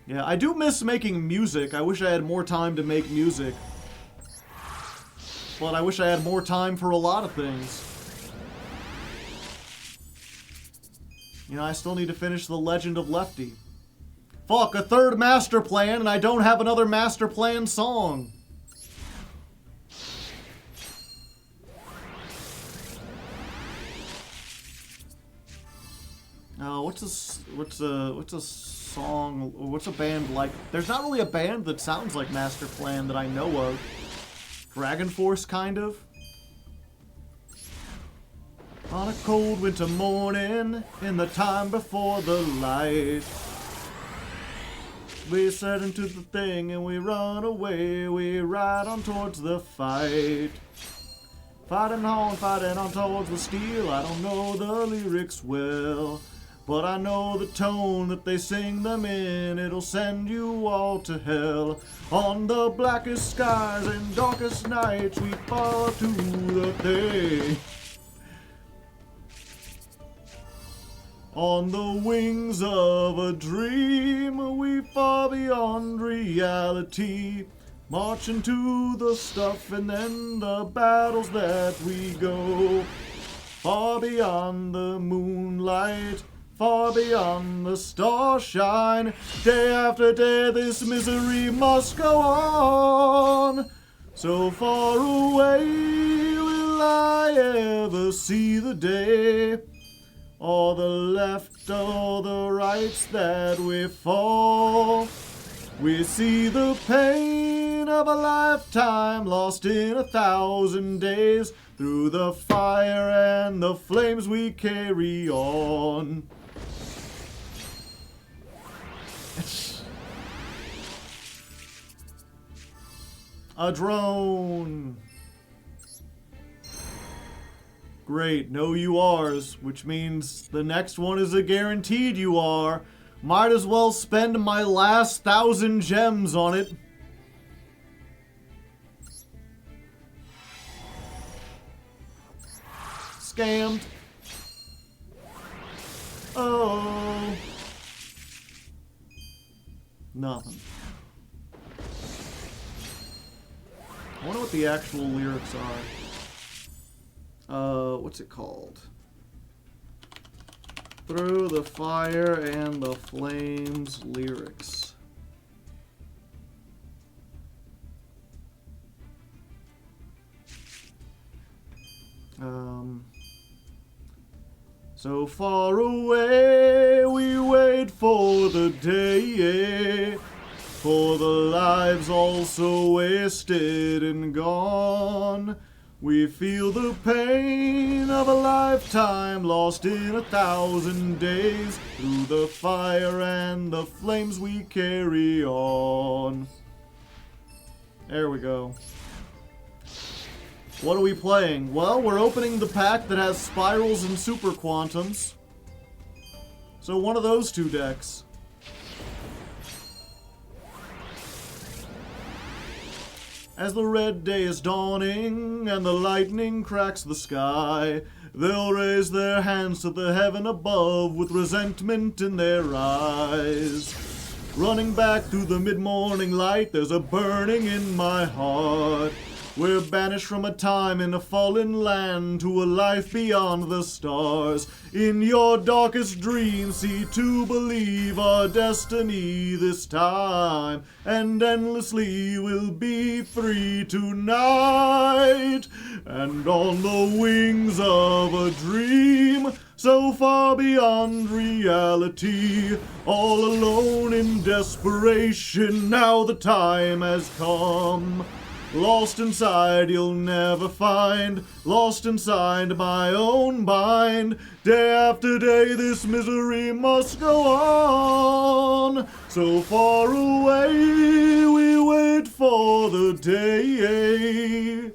Yeah, I do miss making music. I wish I had more time to make music. But I wish I had more time for a lot of things. You know, I still need to finish The Legend of Lefty. Fuck, a third master plan, and I don't have another master plan song. What's a song? What's a band like? There's not really a band that sounds like Master Plan that I know of. Dragon Force, kind of. On a cold winter morning, in the time before the light, we set into the thing and we run away. We ride on towards the fight. Fighting on towards the steel. I don't know the lyrics well, but I know the tone that they sing them in. It'll send you all to hell. On the blackest skies and darkest nights, we fall to the day. On the wings of a dream, we far beyond reality. Marching to the stuff and then the battles that we go. Far beyond the moonlight, far beyond the starshine. Day after day this misery must go on. So far away will I ever see the day, or the left or the rights that we fall. We see the pain of a lifetime lost in 1,000 days. Through the fire and the flames we carry on. A drone. Great, no URs, which means the next one is a guaranteed UR. Might as well spend my last 1,000 gems on it. Scammed. Oh. Nothing. I wonder what the actual lyrics are. What's it called? Through the fire and the flames lyrics. So far away we wait for the day, for the lives all so wasted and gone. We feel the pain of a lifetime lost in 1,000 days. Through the fire and the flames we carry on. There we go. What are we playing? Well, we're opening the pack that has spirals and super quantums. So one of those two decks. As the red day is dawning and the lightning cracks the sky, they'll raise their hands to the heaven above with resentment in their eyes. Running back through the mid-morning light, there's a burning in my heart. We're banished from a time in a fallen land to a life beyond the stars. In your darkest dreams, see to believe our destiny this time, and endlessly we'll be free tonight. And on the wings of a dream, so far beyond reality, all alone in desperation, now the time has come. Lost inside, you'll never find. Lost inside my own mind. Day after day, this misery must go on. So far away, we wait for the day.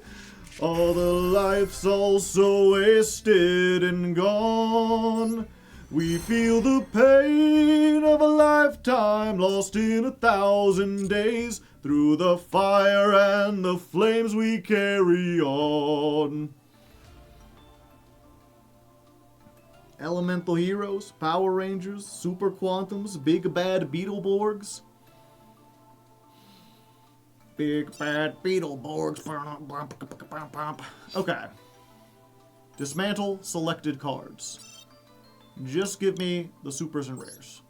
All the life's also wasted and gone. We feel the pain of a lifetime lost in 1,000 days. Through the fire and the flames we carry on. Elemental heroes, Power Rangers, Super Quantums, Big Bad Beetleborgs. Big Bad Beetleborgs. Okay. Dismantle selected cards. Just give me the supers and rares.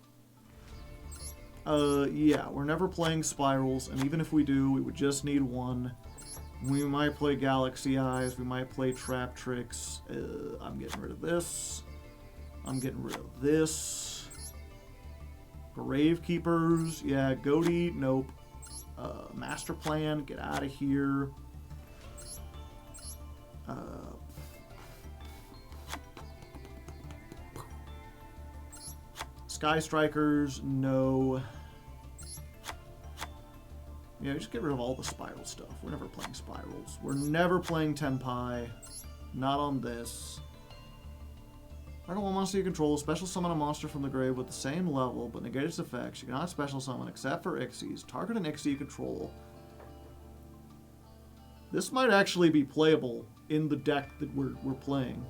Yeah, we're never playing Spirals, and even if we do, we would just need one. We might play Galaxy Eyes, we might play Trap Tricks. I'm getting rid of this. I'm getting rid of this. Gravekeepers, yeah, Goatee, nope. Master Plan, get out of here. Sky Strikers, no. Yeah, just get rid of all the Spiral stuff. We're never playing Spirals. We're never playing Tenpai. Not on this. I don't want monster you control. Special summon a monster from the grave with the same level, but negate its effects. You cannot special summon except for Ixies. Target an Ixie you control. This might actually be playable in the deck that we're playing.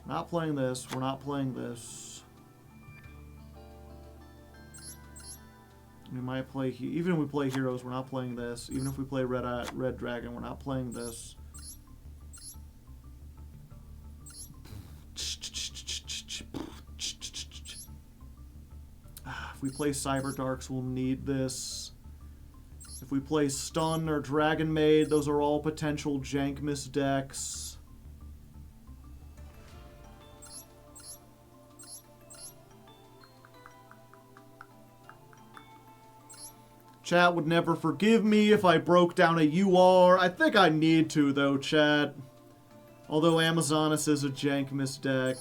Not playing this. We're not playing this. We might play, even if we play Heroes, we're not playing this. Even if we play Red Dragon, we're not playing this. If we play Cyber Darks, we'll need this. If we play Stun or Dragon Maid, those are all potential Jankmas decks. Chat would never forgive me if I broke down a UR. I think I need to, though, chat. Although Amazonas is a Jankmas deck.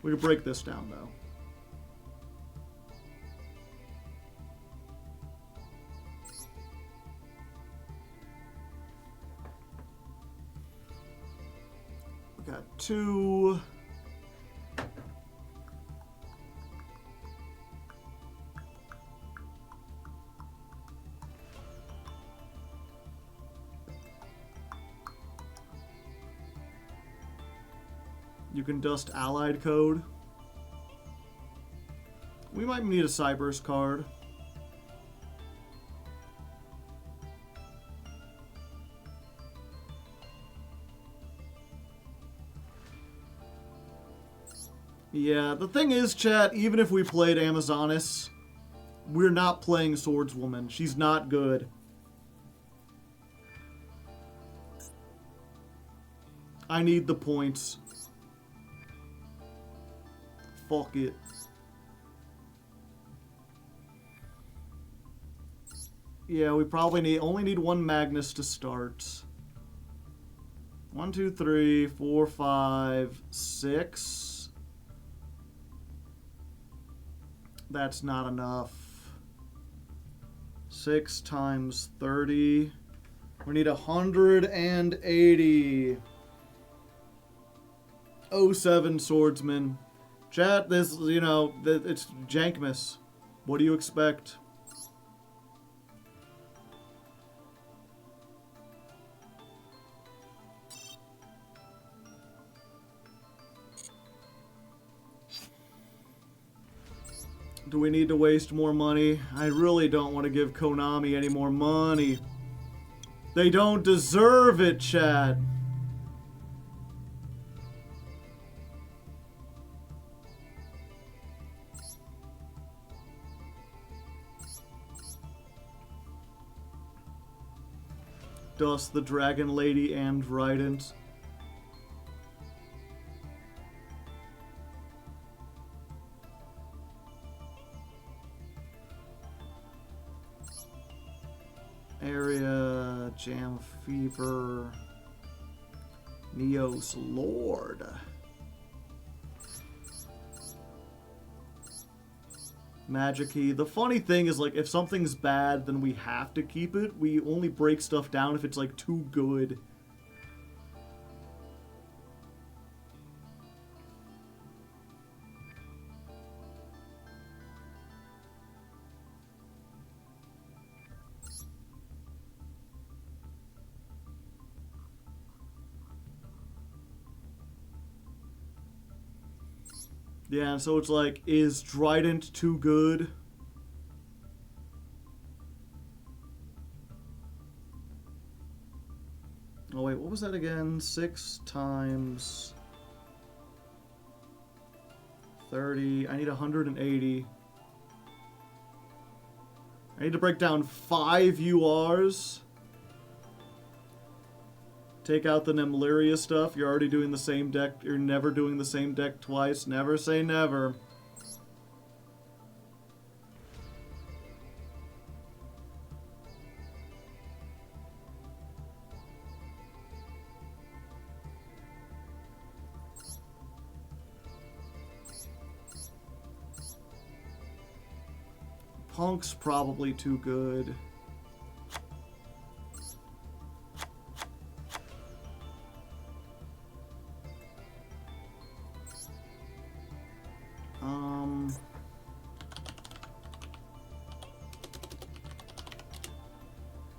We could break this down, though. We got two... You can dust Allied Code. We might need a Cyberse card. Yeah, the thing is, chat, even if we played Amazonas, we're not playing Swordswoman. She's not good. I need the points. Fuck it. Yeah, we probably only need one Magnus to start. 1, 2, 3, 4, 5, 6. That's not enough. 6 times 30. We need 180. 07 Swordsman. Chat, this, you know, it's Jankmas. What do you expect? Do we need to waste more money? I really don't want to give Konami any more money. They don't deserve it, Chad. Dust the Dragon Lady and Rident. Area, Jam Fever, Neos Lord. Magic Key. The funny thing is, like, if something's bad, then we have to keep it. We only break stuff down if it's, like, too good. Yeah, so it's like, is Trident too good? Oh wait, what was that again? 6 times 30. I need 180. I need to break down 5 URs. Take out the Nemlyria stuff. You're already doing the same deck. You're never doing the same deck twice. Never say never. Punk's probably too good.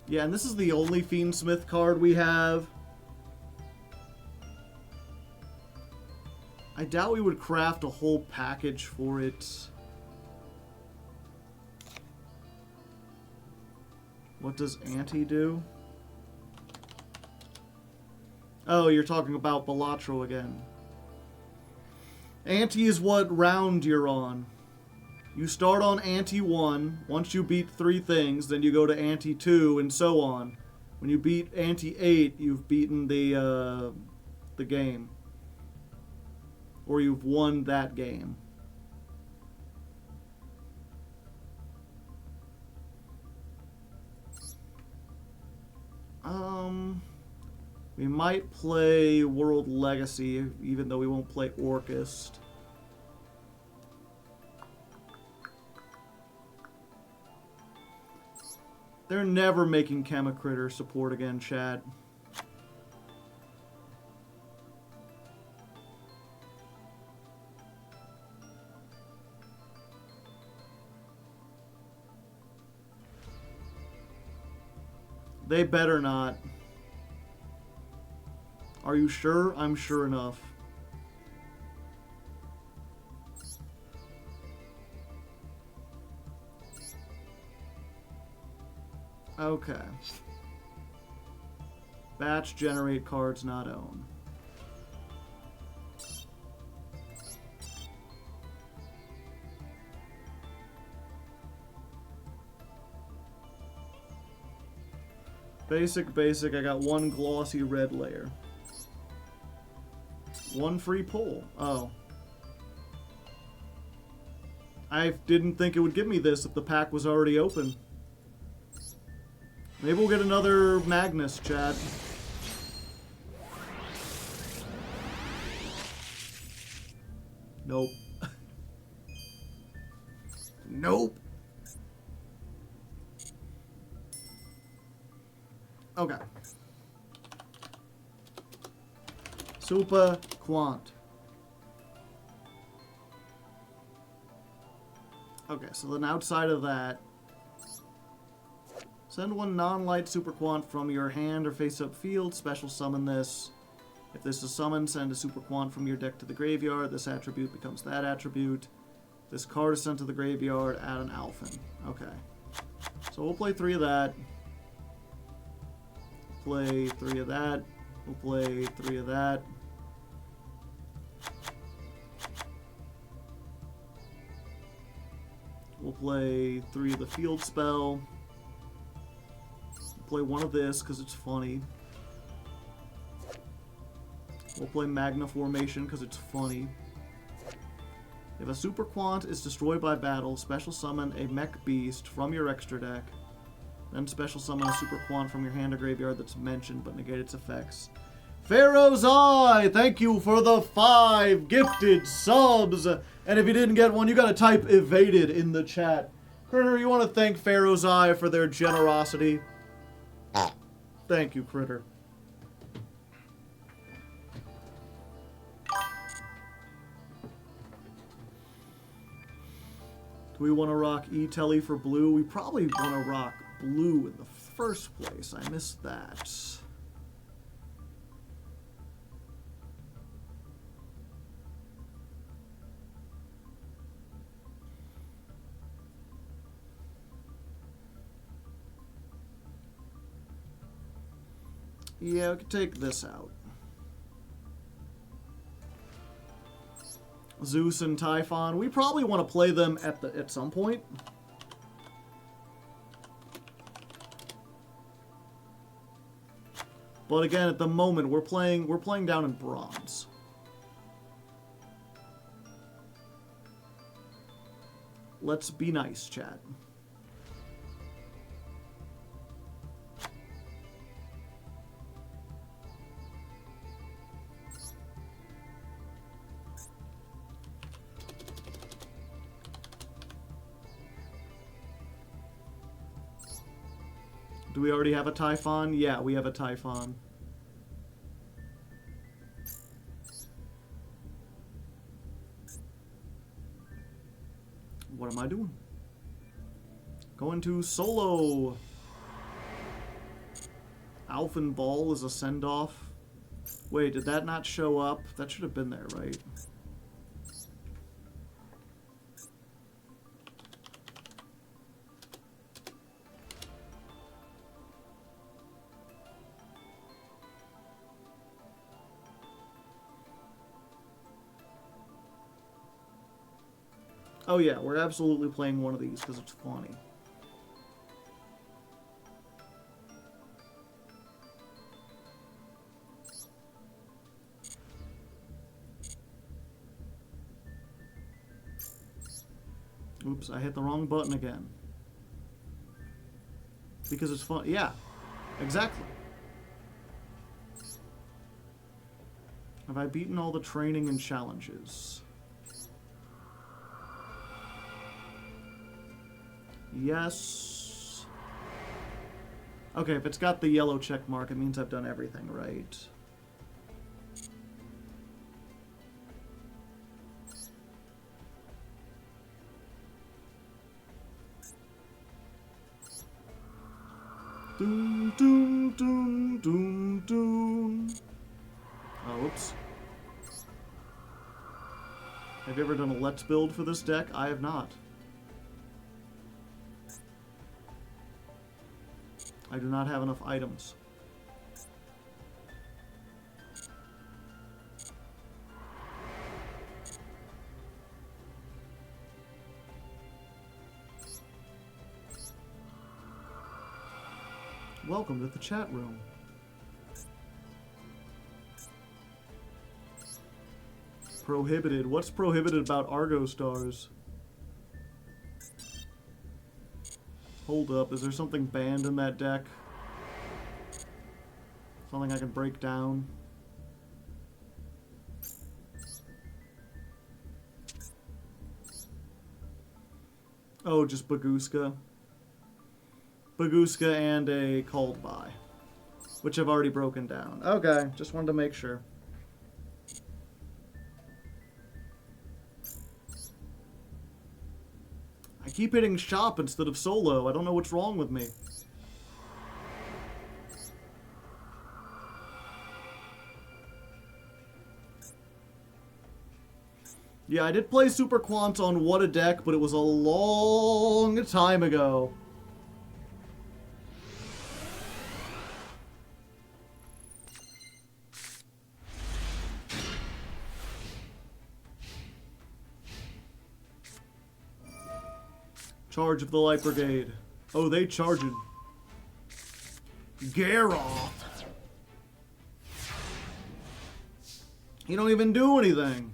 Yeah, and this is the only Fiendsmith card we have. I doubt we would craft a whole package for it. What does Anti do? Oh, you're talking about Balatro again. Anti is what round you're on. You start on Ante 1. Once you beat 3 things, then you go to Ante 2, and so on. When you beat Ante 8, you've beaten the game. Or you've won that game. We might play World Legacy, even though we won't play Orcust. They're never making Chemicritter support again, Chad. They better not. Are you sure? I'm sure enough. Okay. Batch generate cards not own. Basic, I got 1 glossy red layer. 1 free pull. Oh. I didn't think it would give me this if the pack was already open. Maybe we'll get another Magnus, Chad. Nope. Nope. Okay. Super Quant. Okay, so then outside of that, send 1 non-light Super Quant from your hand or face-up field. Special summon this. If this is summoned, send a Super Quant from your deck to the graveyard. This attribute becomes that attribute. This card is sent to the graveyard, add an Alphen. Okay. So we'll play 3 of that. Play 3 of that. We'll play 3 of that. We'll play 3 of the field spell. We'll play 1 of this because it's funny. We'll play Magna Formation because it's funny. If a Super Quant is destroyed by battle, special summon a Mech Beast from your extra deck. Then special summon a Super Quant from your hand or graveyard that's mentioned but negate its effects. Pharaoh's Eye, thank you for the 5 gifted subs. And if you didn't get one, you gotta type evaded in the chat. Critter, you want to thank Pharaoh's Eye for their generosity? Thank you, Critter. Do we want to rock E-Telly for blue? We probably want to rock blue in the first place. I missed that. Yeah, we could take this out. Zeus and Typhon. We probably want to play them at some point. But again, at the moment, we're playing down in bronze. Let's be nice, chat. Do we already have a Typhon? Yeah, we have a Typhon. What am I doing? Going to solo. Alphen Ball is a send-off. Wait, did that not show up? That should have been there, right? Oh yeah, we're absolutely playing one of these because it's funny. Oops, I hit the wrong button again. Because it's fun. Yeah, exactly. Have I beaten all the training and challenges? Yes. Okay, if it's got the yellow check mark, it means I've done everything right. Doom, doom, doom, doom, doom. Oh, oops. Have you ever done a let's build for this deck? I have not. I do not have enough items. Welcome to the chat room. Prohibited. What's prohibited about Argo Stars? Hold up, is there something banned in that deck? Something I can break down? Oh, just Baguska. Baguska and a Called By, which I've already broken down. Okay, just wanted to make sure. I keep hitting shop instead of solo. I don't know what's wrong with me. Yeah, I did play Super Quant on What a Deck, but it was a long time ago. Charge of the Light Brigade. Oh, they charging. Garroth. You don't even do anything.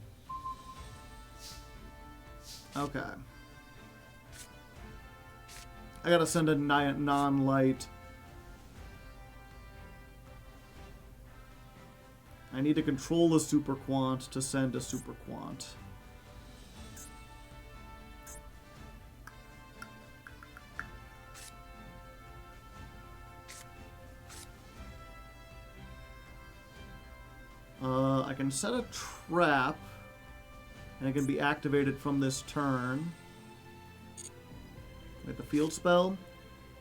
Okay. I gotta send a non-light. I need to control a Super Quant to send a Super Quant. I can set a trap, and it can be activated from this turn. Like the field spell.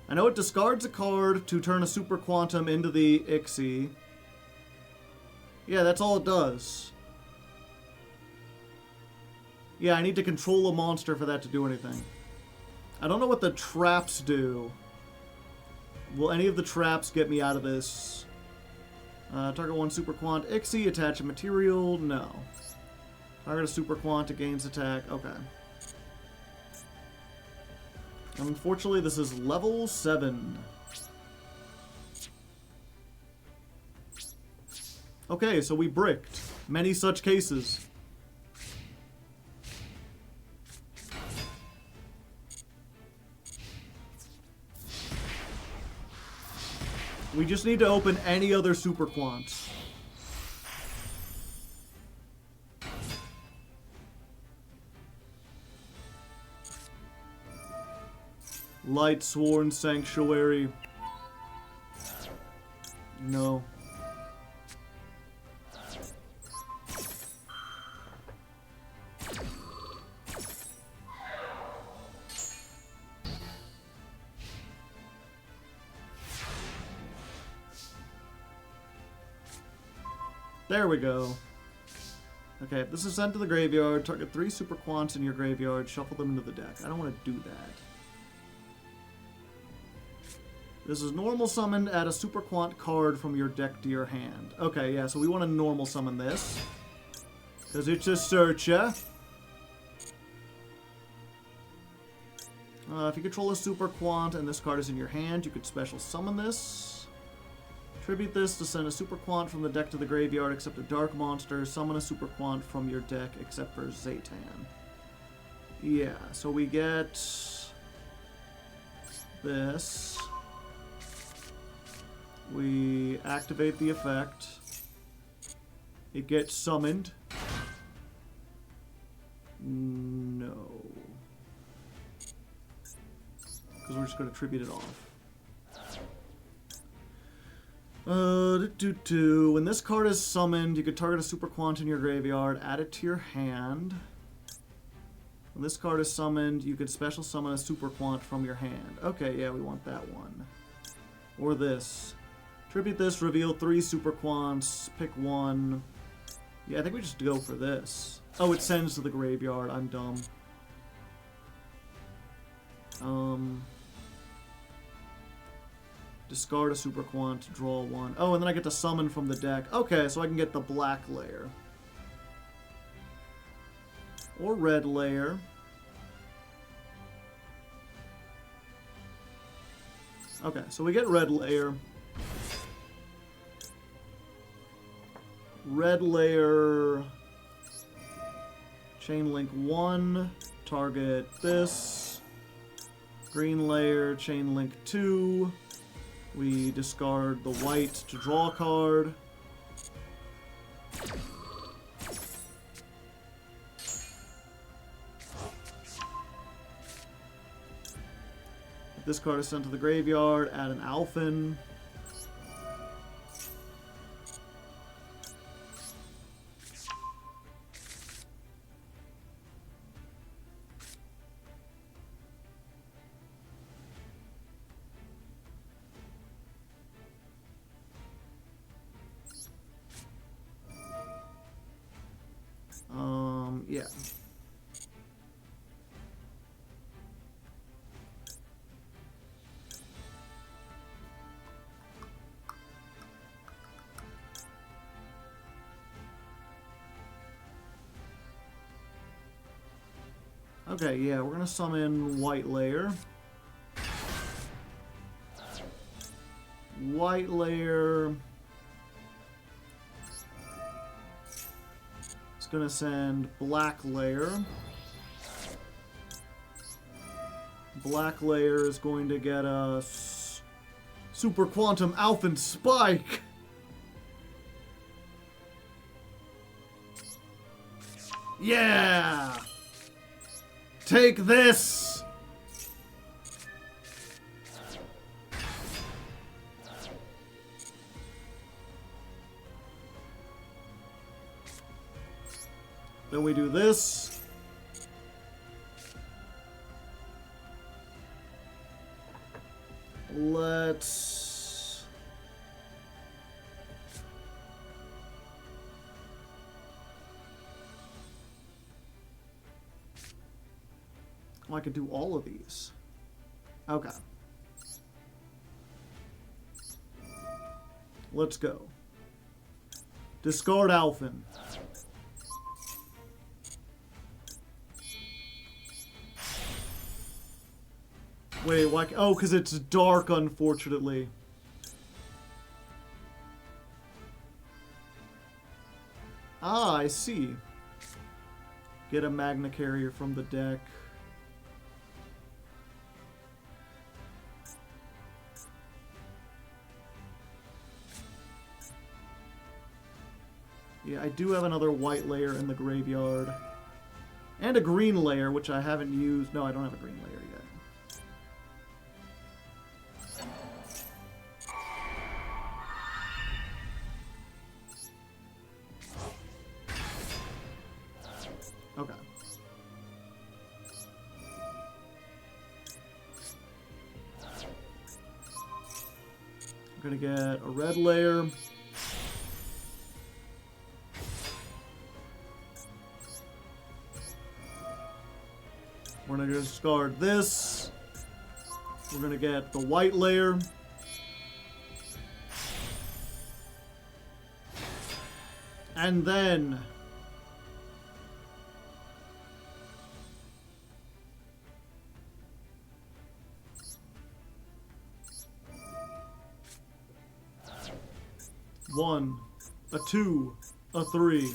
I know it discards a card to turn a Super Quantum into the Ixie. Yeah, that's all it does. Yeah, I need to control a monster for that to do anything. I don't know what the traps do. Will any of the traps get me out of this? Target one Super Quant Ixie, attach a material, no. Target a Super Quant, it gains attack, okay. Unfortunately, this is level 7. Okay, so we bricked. Many such cases. We just need to open any other Super Quants. Light Sworn Sanctuary. No. There we go. Okay, if this is sent to the graveyard, target 3 Super Quants in your graveyard, shuffle them into the deck. I don't want to do that. This is normal summoned, add a Super Quant card from your deck to your hand. Okay, yeah, so we want to normal summon this. Because it's a searcher. If you control a Super Quant and this card is in your hand, you could special summon this. Tribute this to send a Super Quant from the deck to the graveyard except a dark monster. Summon a Super Quant from your deck except for Zatan. Yeah, so we get this. We activate the effect. It gets summoned. No. Because we're just going to tribute it off. When this card is summoned, you can target a Super Quant in your graveyard, add it to your hand. When this card is summoned, you can special summon a Super Quant from your hand. Okay, yeah, we want that one. Or this. Tribute this, reveal 3 Super Quants, pick one. Yeah, I think we just go for this. Oh, it sends to the graveyard. I'm dumb. Discard a Super Quant, draw one. Oh, and then I get to summon from the deck. Okay, so I can get the black layer. Or red layer. Okay, so we get red layer. Red layer. Chain link 1. Target this. Green layer, chain link 2. We discard the white to draw a card. If this card is sent to the graveyard, add an Alphen. Yeah. Okay, yeah, we're gonna summon White Layer. White Layer. It's gonna send Black Layer. Black Layer is going to get us Super Quantum Alpha Spike. Yeah! Take this! Then we do this. Let's... Oh, I could do all of these. Okay. Let's go. Discard Alphen. Wait, why? Oh, because it's dark, unfortunately. Ah, I see. Get a Magna Carrier from the deck. Yeah, I do have another white layer in the graveyard. And a green layer, which I haven't used. No, I don't have a green layer yet. Okay. I'm gonna get a red layer. We're gonna discard this. We're gonna get the white layer. And then one, a two, a three.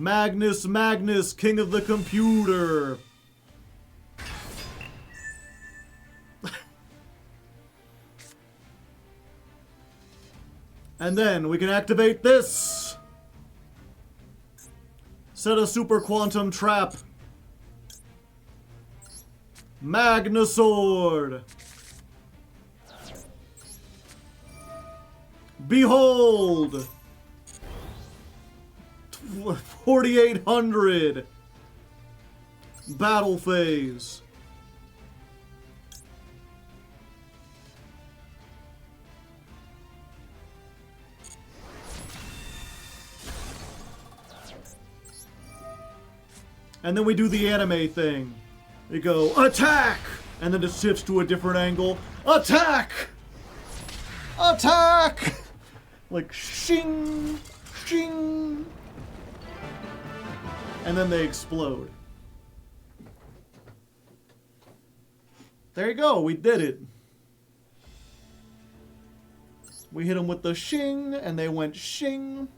Magnus, Magnus, king of the computer. And then we can activate this. Set a super quantum trap. Magnusword. Behold. 4800. Battle phase. And then we do the anime thing. We go, attack! And then it shifts to a different angle. Attack! Attack! Like, shing! Shing! And then they explode. There you go, we did it. We hit them with the shing, and they went shing.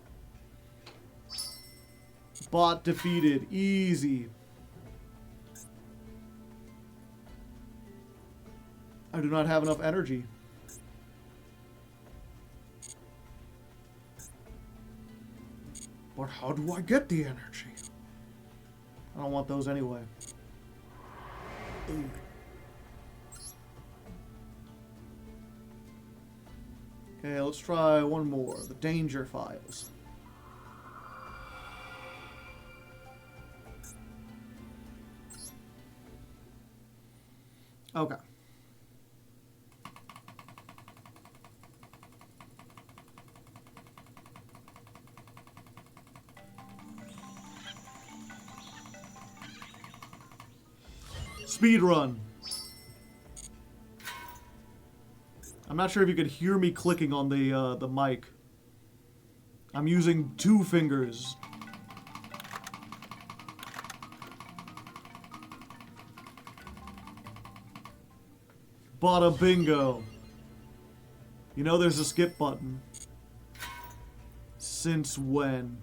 Bot defeated. Easy. I do not have enough energy. But how do I get the energy? I don't want those anyway. Ooh. Okay, let's try one more. The Danger Files. Okay. Speed run. I'm not sure if you could hear me clicking on the mic. I'm using 2 fingers. Bada bingo. You know there's a skip button. Since when?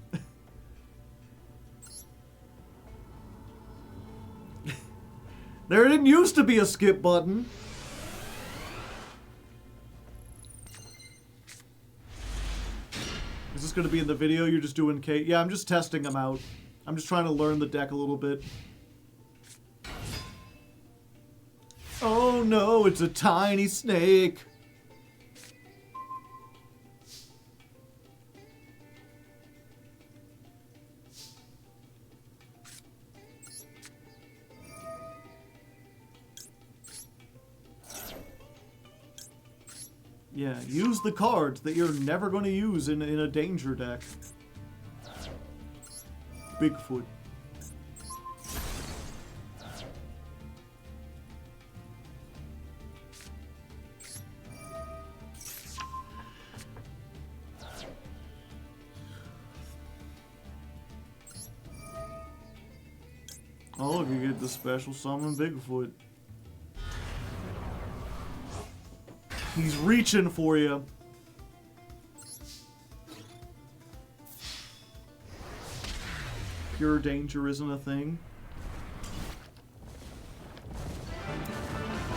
There didn't used to be a skip button. Is this going to be in the video? You're just doing Yeah, I'm just testing them out. I'm just trying to learn the deck a little bit. Oh no, it's a tiny snake. Yeah, use the cards that you're never going to use in a danger deck. Bigfoot. Oh, look, you get the special summon Bigfoot. He's reaching for you. Pure danger isn't a thing.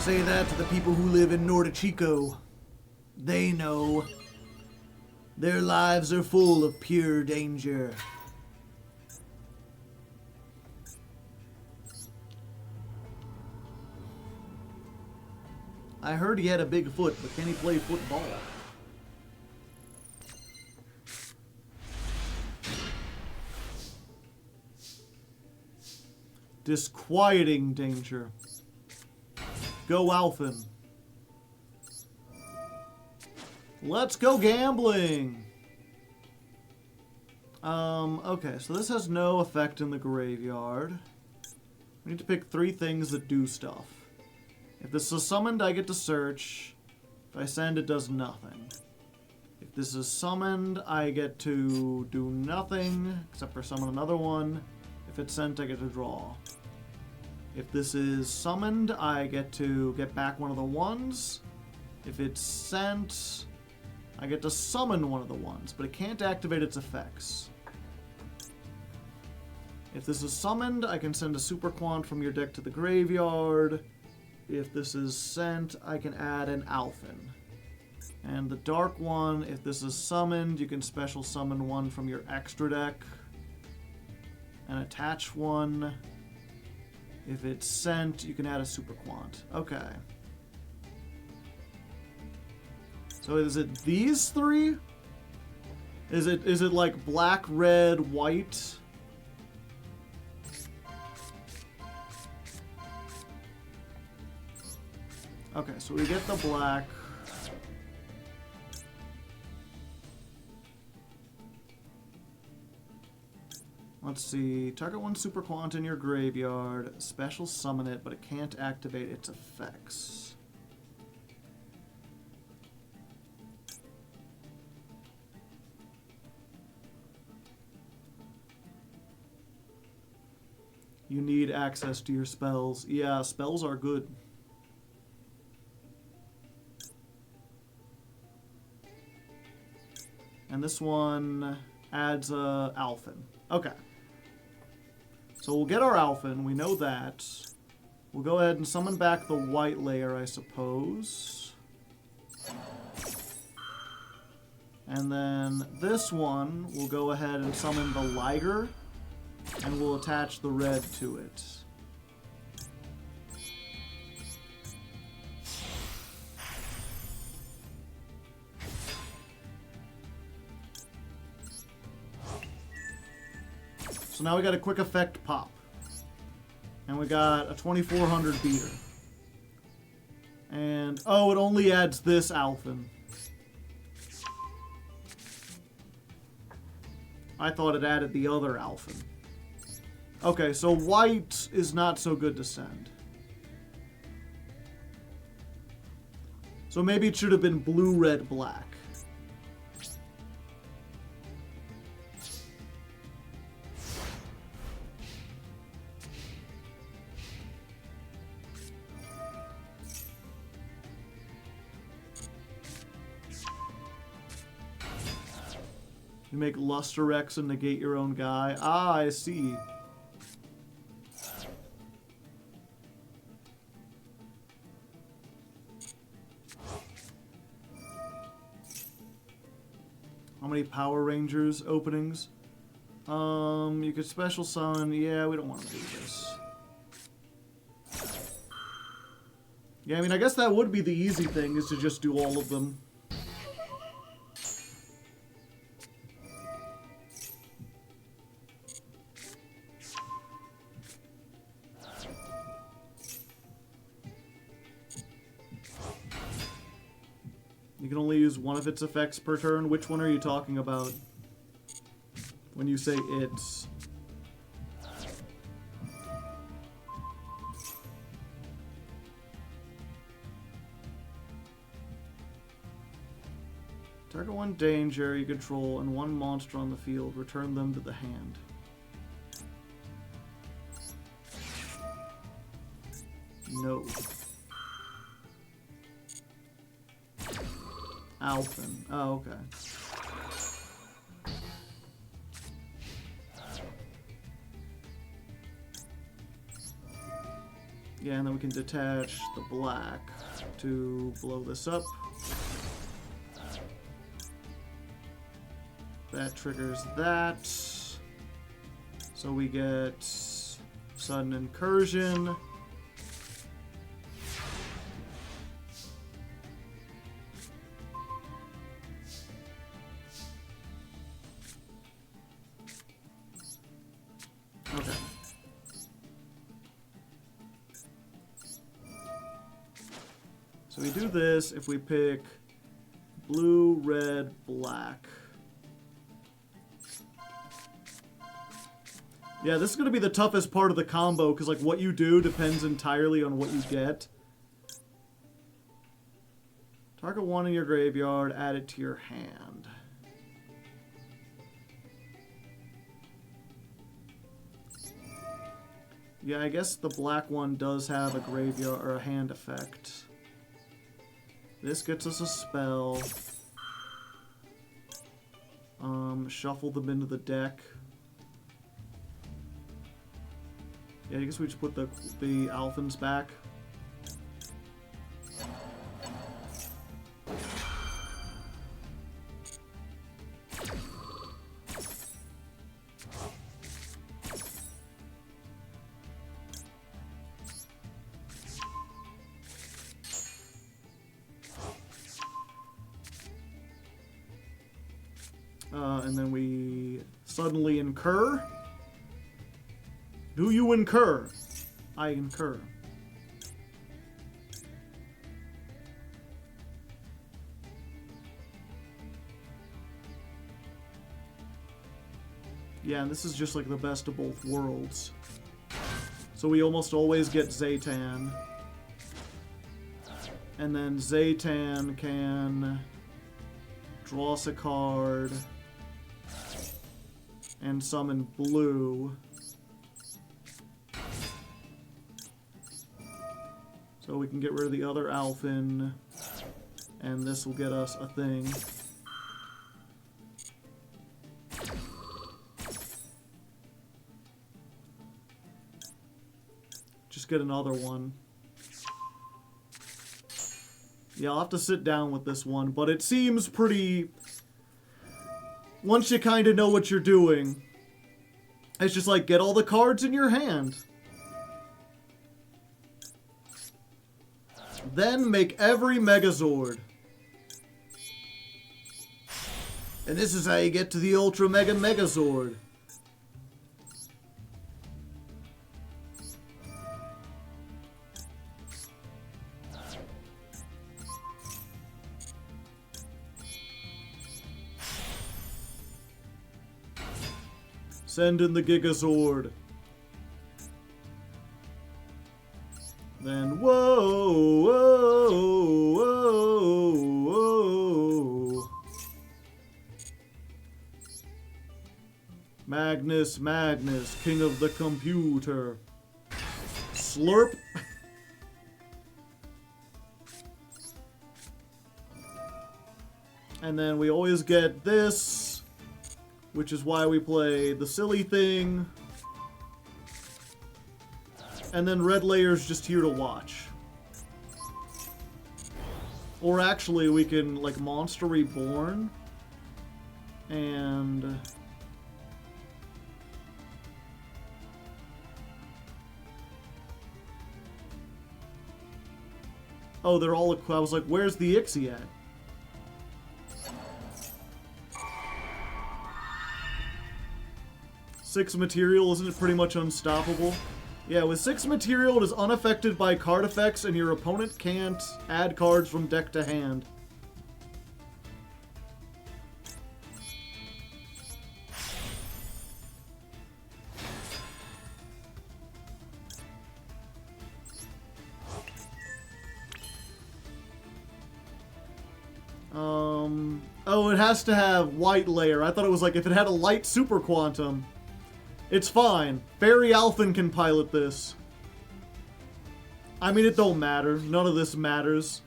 Say that to the people who live in Nordichico. They know. Their lives are full of pure danger. I heard he had a big foot, but can he play football? Disquieting danger. Go Alphen. Let's go gambling! Okay, so this has no effect in the graveyard. We need to pick 3 things that do stuff. If this is summoned, I get to search. If I send, it does nothing. If this is summoned, I get to do nothing, except for summon another one. If it's sent, I get to draw. If this is summoned, I get to get back one of the ones. If it's sent, I get to summon one of the ones, but it can't activate its effects. If this is summoned, I can send a Super Quant from your deck to the graveyard. If this is sent, I can add an Alphen. And the dark one, if this is summoned, you can special summon one from your extra deck and attach one. If it's sent, you can add a Super Quant. Okay. So is it these 3? Is it like black, red, white? Okay, so we get the black. Let's see. Target 1 Super Quant in your graveyard. Special summon it, but it can't activate its effects. You need access to your spells. Yeah, spells are good. And this one adds a Alphen. Okay. So we'll get our Alphen. We know that. We'll go ahead and summon back the white layer, I suppose. And then this one, we'll go ahead and summon the Liger. And we'll attach the red to it. So now we got a quick effect pop. And we got a 2400 beater. And, oh, it only adds this Alphen. I thought it added the other Alphen. Okay, so white is not so good to send. So maybe it should have been blue, red, black. You make Luster X and negate your own guy. Ah, I see. How many Power Rangers openings? You could special summon. Yeah, we don't want to do this. Yeah, I mean, I guess that would be the easy thing, is to just do all of them. You can only use one of its effects per turn. Which one are you talking about when you say it's? Target one danger you control and one monster on the field. Return them to the hand. No. Alphen. Oh, okay. Yeah, and then we can detach the black to blow this up. That triggers that. So we get sudden incursion. Okay. So we do this if we pick blue, red, black. Yeah, this is going to be the toughest part of the combo, because like what you do depends entirely on what you get. Target one in your graveyard, add it to your hand. Yeah, I guess the black one does have a graveyard or a hand effect. This gets us a spell. Shuffle them into the deck. Yeah, I guess we just put the Alphans back. And then we suddenly incur. Do you incur? I incur. Yeah, and this is just like the best of both worlds. So we almost always get Zaytan. And then Zaytan can draw us a card and summon blue. So we can get rid of the other Alphen, and this will get us a thing. Just get another one. Yeah, I'll have to sit down with this one, but it seems pretty... Once you kind of know what you're doing, it's just like, get all the cards in your hand. Then make every Megazord. And this is how you get to the Ultra Mega Megazord. Send in the Gigazord. Then, whoa, whoa, whoa, whoa. Magnus, Magnus, king of the computer. Slurp. And then we always get this. which is why we play the silly thing. And then red layer's just here to watch. Or actually, we can, like, Monster Reborn. And... oh, they're all... I was like, where's the Ixie at? Six material, isn't it pretty much unstoppable? Yeah, with 6 material, it is unaffected by card effects, and your opponent can't add cards from deck to hand. Oh, it has to have white layer. I thought it was like if it had a light super quantum. It's fine. Barry Alphen can pilot this. I mean, it don't matter. None of this matters.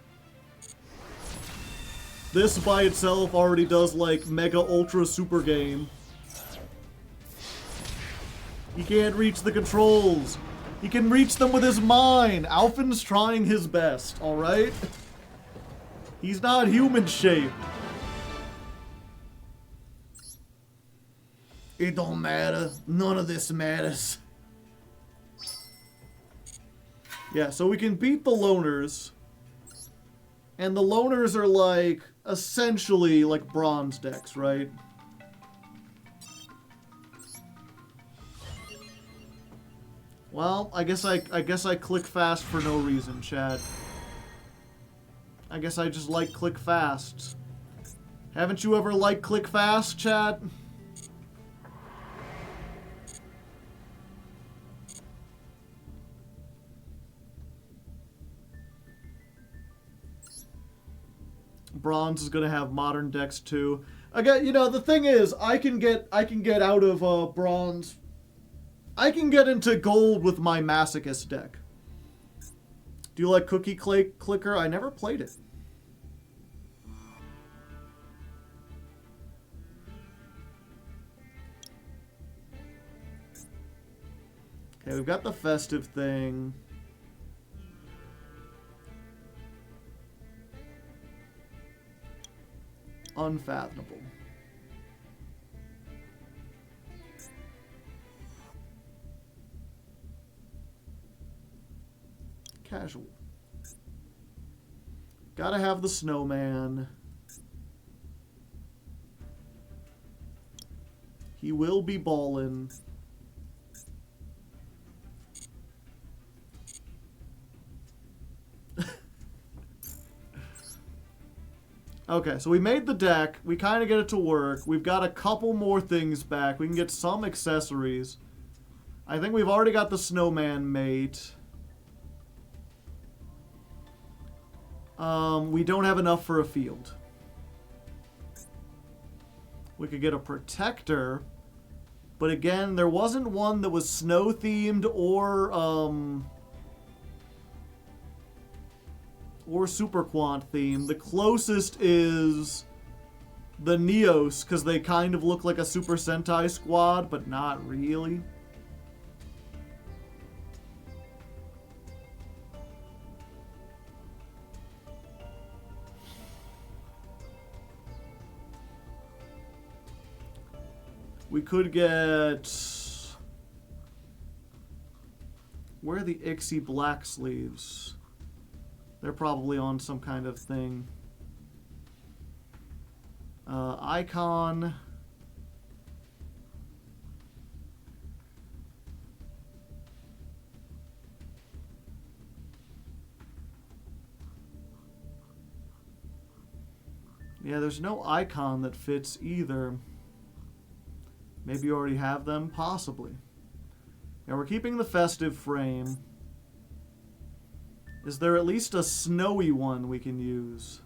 This by itself already does, like, mega ultra super game. He can't reach the controls. He can reach them with his mind. Alphen's trying his best, alright? He's not human shaped. It don't matter. None of this matters. Yeah, so we can beat the loners. And the loners are like, essentially like bronze decks, right? Well, I guess I click fast for no reason, Chad. I guess I just like click fast. Haven't you ever liked click fast, Chad? Bronze is gonna have modern decks too. Again, you know, the thing is, I can get out of bronze. I can get into gold with my Masochist deck. Do you like Cookie Clicker? I never played it. Okay, we've got the festive thing. Unfathomable. Casual. Gotta have the snowman. He will be ballin'. Okay, so we made the deck. We kind of get it to work. We've got a couple more things back. We can get some accessories. I think we've already got the snowman mate. We don't have enough for a field. We could get a protector. But again, there wasn't one that was snow-themed or Super Quant theme. The closest is the Neos, because they kind of look like a Super Sentai squad, but not really. We could get... where are the Ixie Black Sleeves? They're probably on some kind of thing. Icon. Yeah, there's no icon that fits either. Maybe you already have them? Possibly. Yeah, we're keeping the festive frame. Is there at least a snowy one we can use?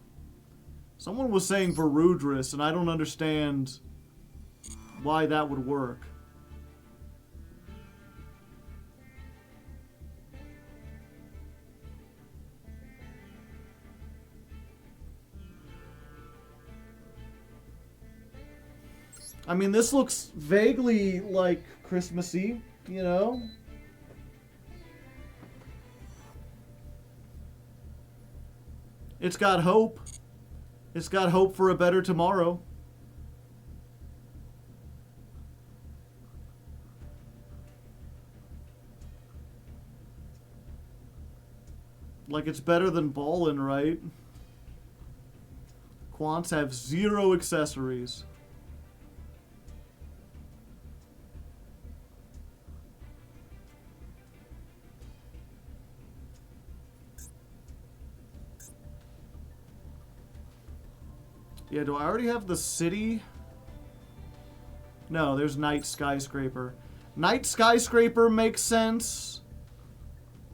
Someone was saying Varudris, and I don't understand why that would work. I mean, this looks vaguely like Christmassy, you know? It's got hope. It's got hope for a better tomorrow. Like, it's better than ballin', right? Quants have 0 accessories. Yeah, do I already have the city? No, there's Night Skyscraper. Night Skyscraper makes sense.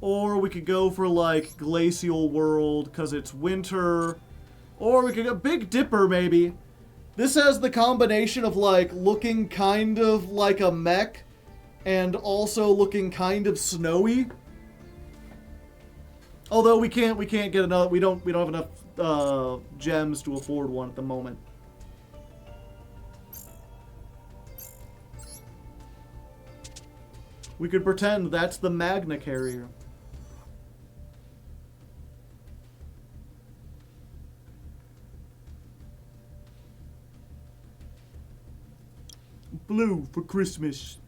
Or we could go for, like, Glacial World, because it's winter. Or we could go Big Dipper, maybe. This has the combination of, like, looking kind of like a mech, and also looking kind of snowy. Although we can't get another. We don't have enough gems to afford one at the moment. We could pretend that's the Magna Carrier. Blue for Christmas.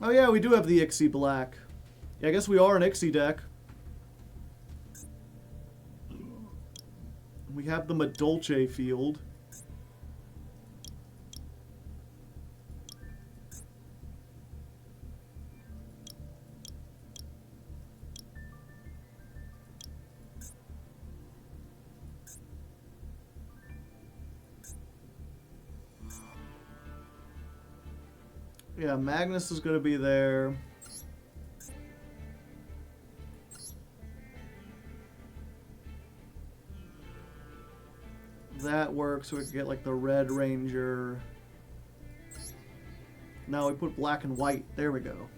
Oh yeah, we do have the Ixie Black. Yeah, I guess we are an Ixie deck. We have the Madolche field. Yeah, Magnus is going to be there. That works, so we can get like the Red Ranger. No, we put black and white. There we go.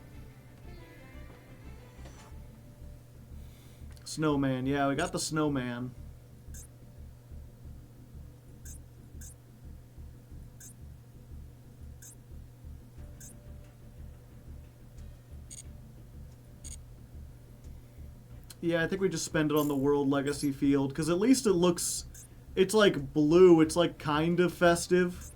Snowman. Yeah, we got the Snowman. Yeah, I think we just spend it on the World Legacy field, because at least it looks... It's like blue, it's like kind of festive.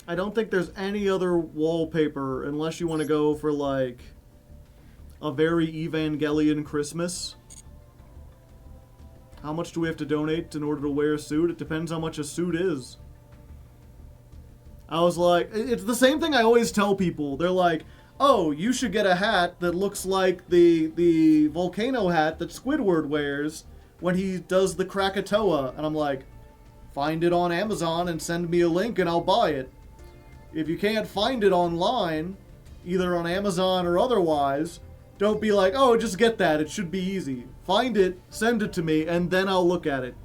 I don't think there's any other wallpaper, unless you want to go for like a very Evangelion Christmas. How much do we have to donate in order to wear a suit? It depends how much a suit is. I was like, it's the same thing I always tell people. They're like, oh, you should get a hat that looks like the volcano hat that Squidward wears when he does the Krakatoa. And I'm like, find it on Amazon and send me a link and I'll buy it. If you can't find it online, either on Amazon or otherwise, don't be like, oh, just get that. It should be easy. Find it, send it to me, and then I'll look at it.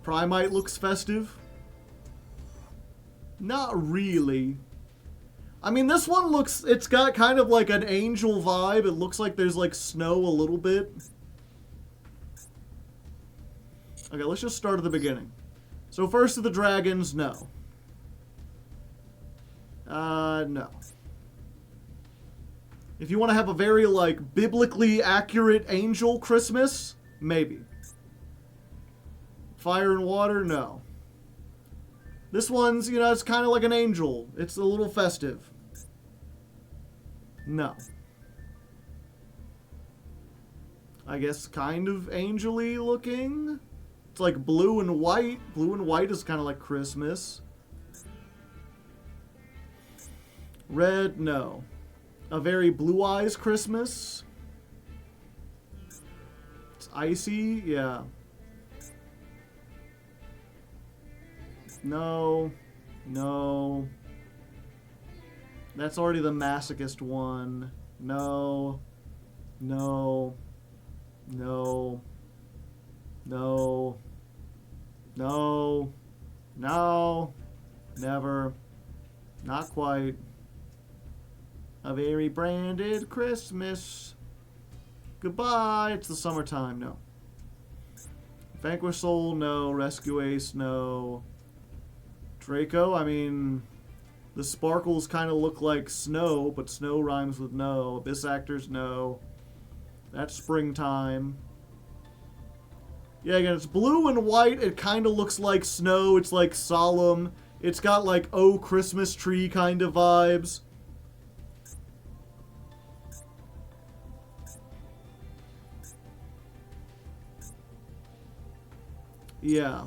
Primite looks festive. Not really. I mean, this one looks... It's got kind of like an angel vibe. It looks like there's like snow a little bit. Okay, let's just start at the beginning. So first of the dragons, no. No. If you want to have a very, like, biblically accurate angel Christmas, maybe. Fire and water, no. This one's, you know, it's kind of like an angel. It's a little festive. No. I guess kind of angel-y looking. It's like blue and white. Blue and white is kind of like Christmas. Red, no. A very Blue Eyes Christmas. It's icy, yeah. No. No. That's already the masochist one. No. No. No. No. No. No. Never. Not quite. A very branded Christmas. Goodbye. It's the summertime. No. Vanquish Soul, no. Rescue Ace, no. Draco, I mean, the sparkles kind of look like snow, but snow rhymes with no. Abyss Actors, no. That's springtime. Yeah, again, it's blue and white. It kind of looks like snow. It's like solemn. It's got like, oh, Christmas tree kind of vibes. Yeah.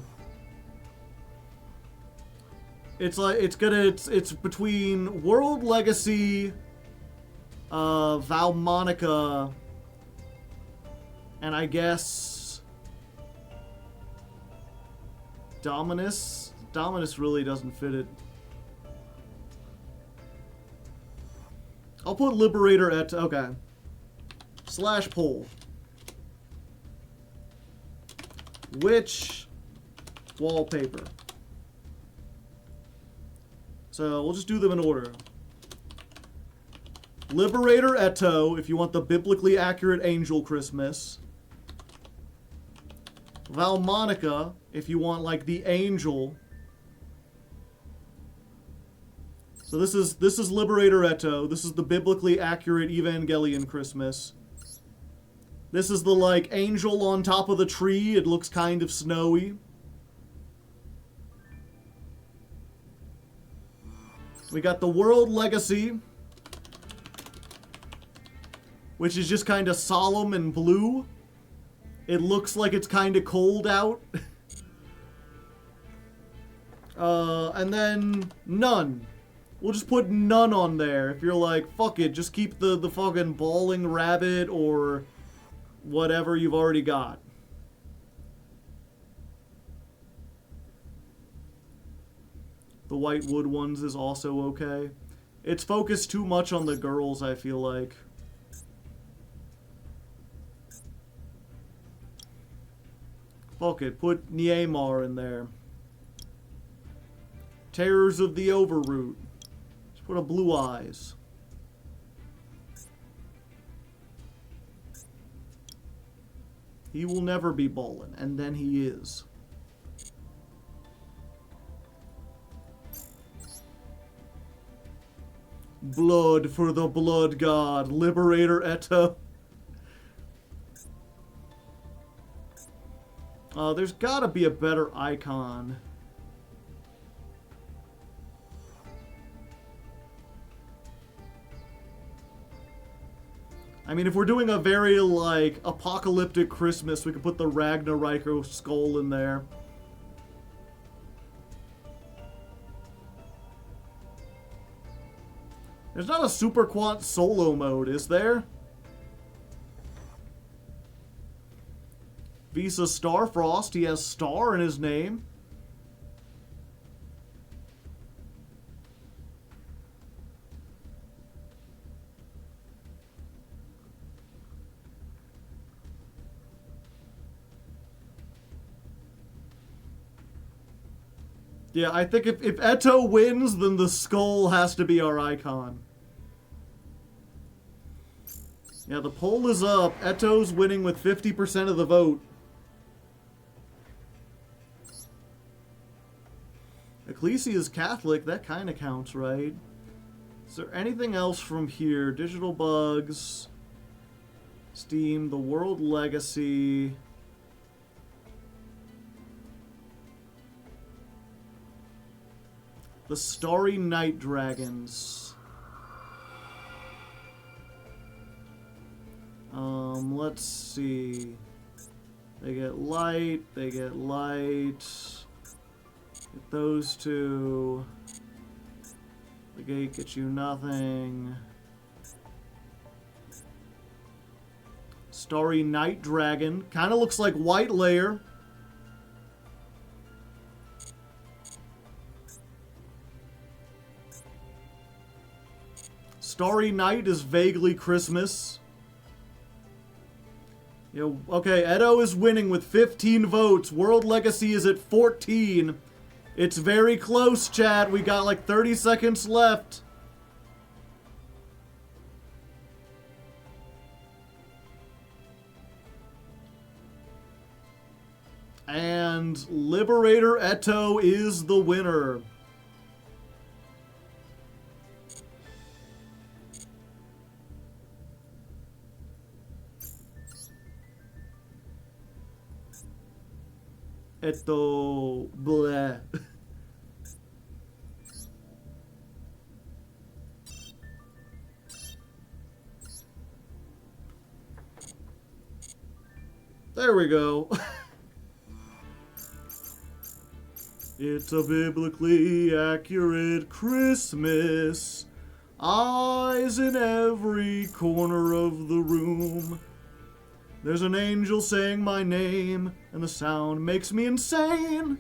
It's like, it's between World Legacy, Valmonica, and I guess Dominus. Dominus really doesn't fit it. I'll put Liberator at, okay. Slash poll. Which wallpaper? So we'll just do them in order. Liberator Eto, if you want the biblically accurate angel Christmas. Valmonica, if you want like the angel. So this is Liberator Eto. This is the biblically accurate Evangelion Christmas. This is the like angel on top of the tree. It looks kind of snowy. We got the World Legacy, which is just kind of solemn and blue. It looks like it's kind of cold out. And then none. We'll just put none on there. If you're like, fuck it, just keep the fucking bawling rabbit or whatever you've already got. The white wood ones is also okay. It's focused too much on the girls, I feel like. Fuck it, put Niemar in there. Terrors of the Overroot. Just put a blue eyes. He will never be ballin', and then he is. Blood for the blood god, Liberator Eto. There's gotta be a better icon. I mean, if we're doing a very, like, apocalyptic Christmas, we could put the Ragnarok skull in there. There's not a Super Quant solo mode, is there? Visa Starfrost, he has Star in his name. Yeah, I think if Eto wins, then the skull has to be our icon. Yeah, the poll is up. Eto's winning with 50% of the vote. Ecclesi is Catholic. That kind of counts, right? Is there anything else from here? Digital Bugs, Steam, the World Legacy. The Starry Night Dragons. Let's see. They get light, they get light. Get those two. The gate gets you nothing. Starry Night Dragon. Kind of looks like White Layer. Starry Night is vaguely Christmas. You know, okay, Edo is winning with 15 votes. World Legacy is at 14. It's very close, chat. We got like 30 seconds left. And Liberator Eto is the winner. Eto, bleh. There we go. It's a biblically accurate Christmas. Eyes in every corner of the room. There's an angel saying my name, and the sound makes me insane.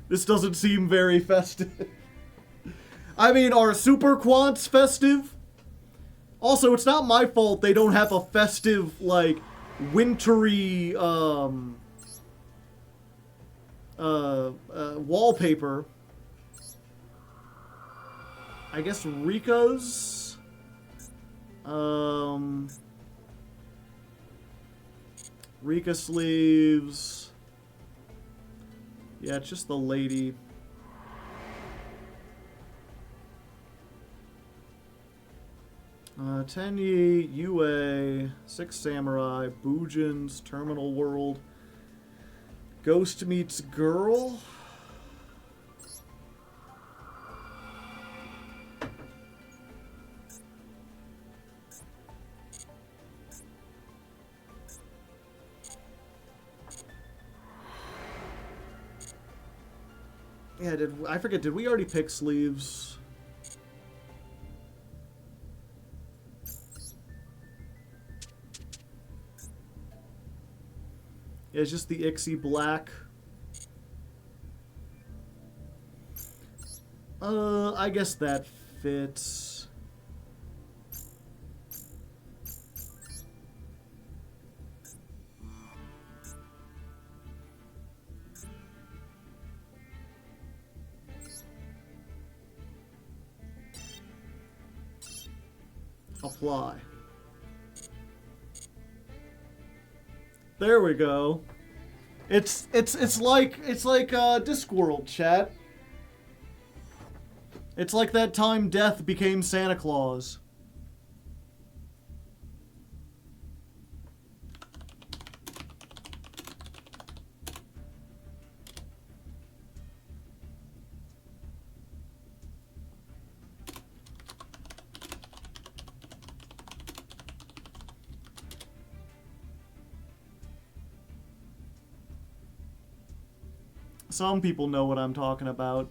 This doesn't seem very festive. I mean, are Super Quants festive? Also, it's not my fault they don't have a festive, like, wintry, wallpaper. I guess Rika's? Rika sleeves. Yeah, it's just the lady. Tenyi, UA, Six Samurai, Bujin's, Terminal World, Ghost Meets Girl. Yeah, I forget, did we already pick sleeves? Yeah, it's just the Ixie black. I guess that fits. Apply. There we go. It's like Discworld, chat. It's like that time Death became Santa Claus. Some people know what I'm talking about.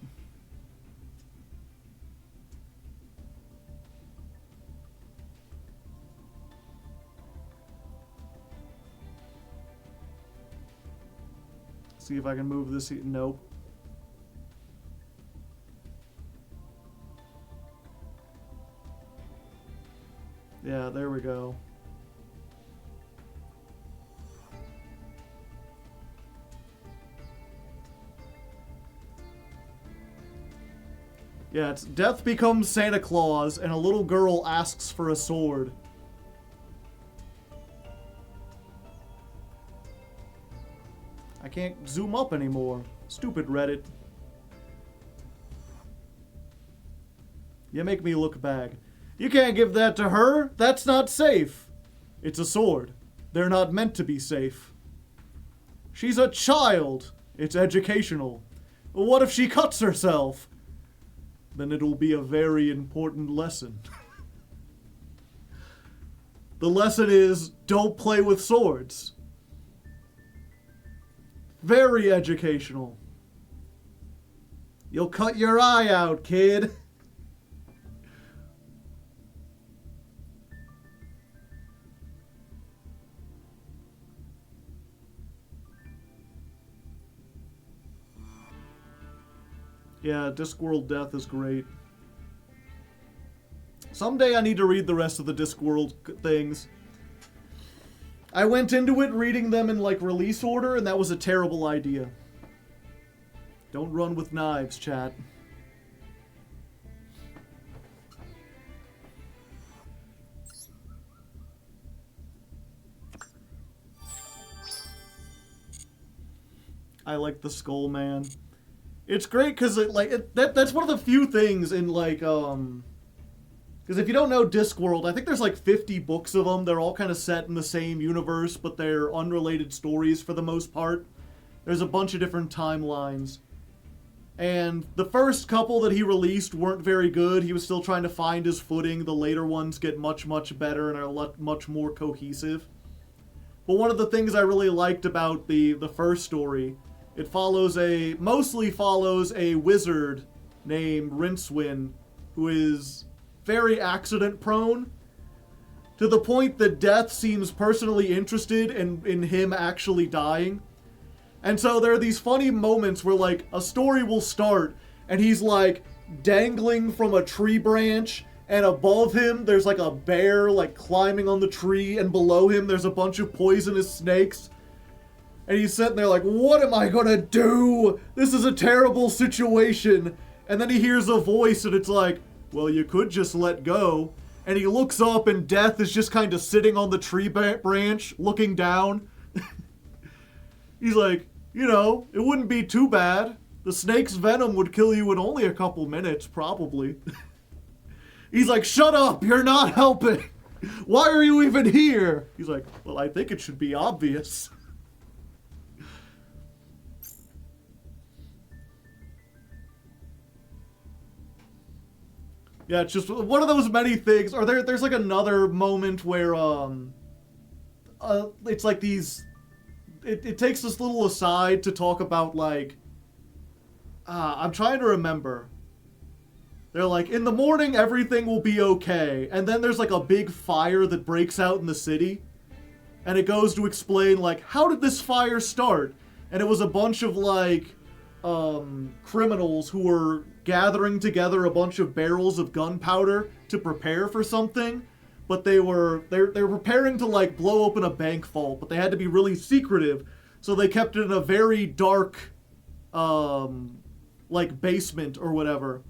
See if I can move this. Nope. Yeah, there we go. Yeah, it's Death becomes Santa Claus, and a little girl asks for a sword. I can't zoom up anymore. Stupid Reddit. You make me look bad. You can't give that to her. That's not safe. It's a sword. They're not meant to be safe. She's a child. It's educational. What if she cuts herself? Then it'll be a very important lesson. The lesson is, don't play with swords. Very educational. You'll cut your eye out, kid. Yeah, Discworld Death is great. Someday I need to read the rest of the Discworld things. I went into it reading them in, like, release order, and that was a terrible idea. Don't run with knives, chat. I like the Skull Man. It's great because that's one of the few things in like because if you don't know Discworld, I think there's like 50 books of them. They're all kind of set in the same universe, but they're unrelated stories for the most part. There's a bunch of different timelines. And the first couple that he released weren't very good. He was still trying to find his footing. The later ones get much, much better and are much more cohesive. But one of the things I really liked about the first story, it mostly follows a wizard named Rincewind, who is very accident prone, to the point that Death seems personally interested in him actually dying. And so there are these funny moments where, like, a story will start, and he's, like, dangling from a tree branch, and above him there's, like, a bear, like, climbing on the tree, and below him there's a bunch of poisonous snakes. And he's sitting there like, what am I gonna do? This is a terrible situation. And then he hears a voice, and it's like, well, you could just let go. And he looks up, and Death is just kind of sitting on the tree branch, looking down. He's like, you know, it wouldn't be too bad. The snake's venom would kill you in only a couple minutes, probably. He's like, shut up, you're not helping. Why are you even here? He's like, well, I think it should be obvious. Yeah, it's just one of those many things. Or there's like another moment where, it's like these... It takes this little aside to talk about, like... I'm trying to remember. They're like, in the morning, everything will be okay. And then there's, like, a big fire that breaks out in the city. And it goes to explain, like, how did this fire start? And it was a bunch of, like, criminals who were gathering together a bunch of barrels of gunpowder to prepare for something. But they were preparing to, like, blow open a bank vault, but they had to be really secretive, so they kept it in a very dark, like, basement or whatever.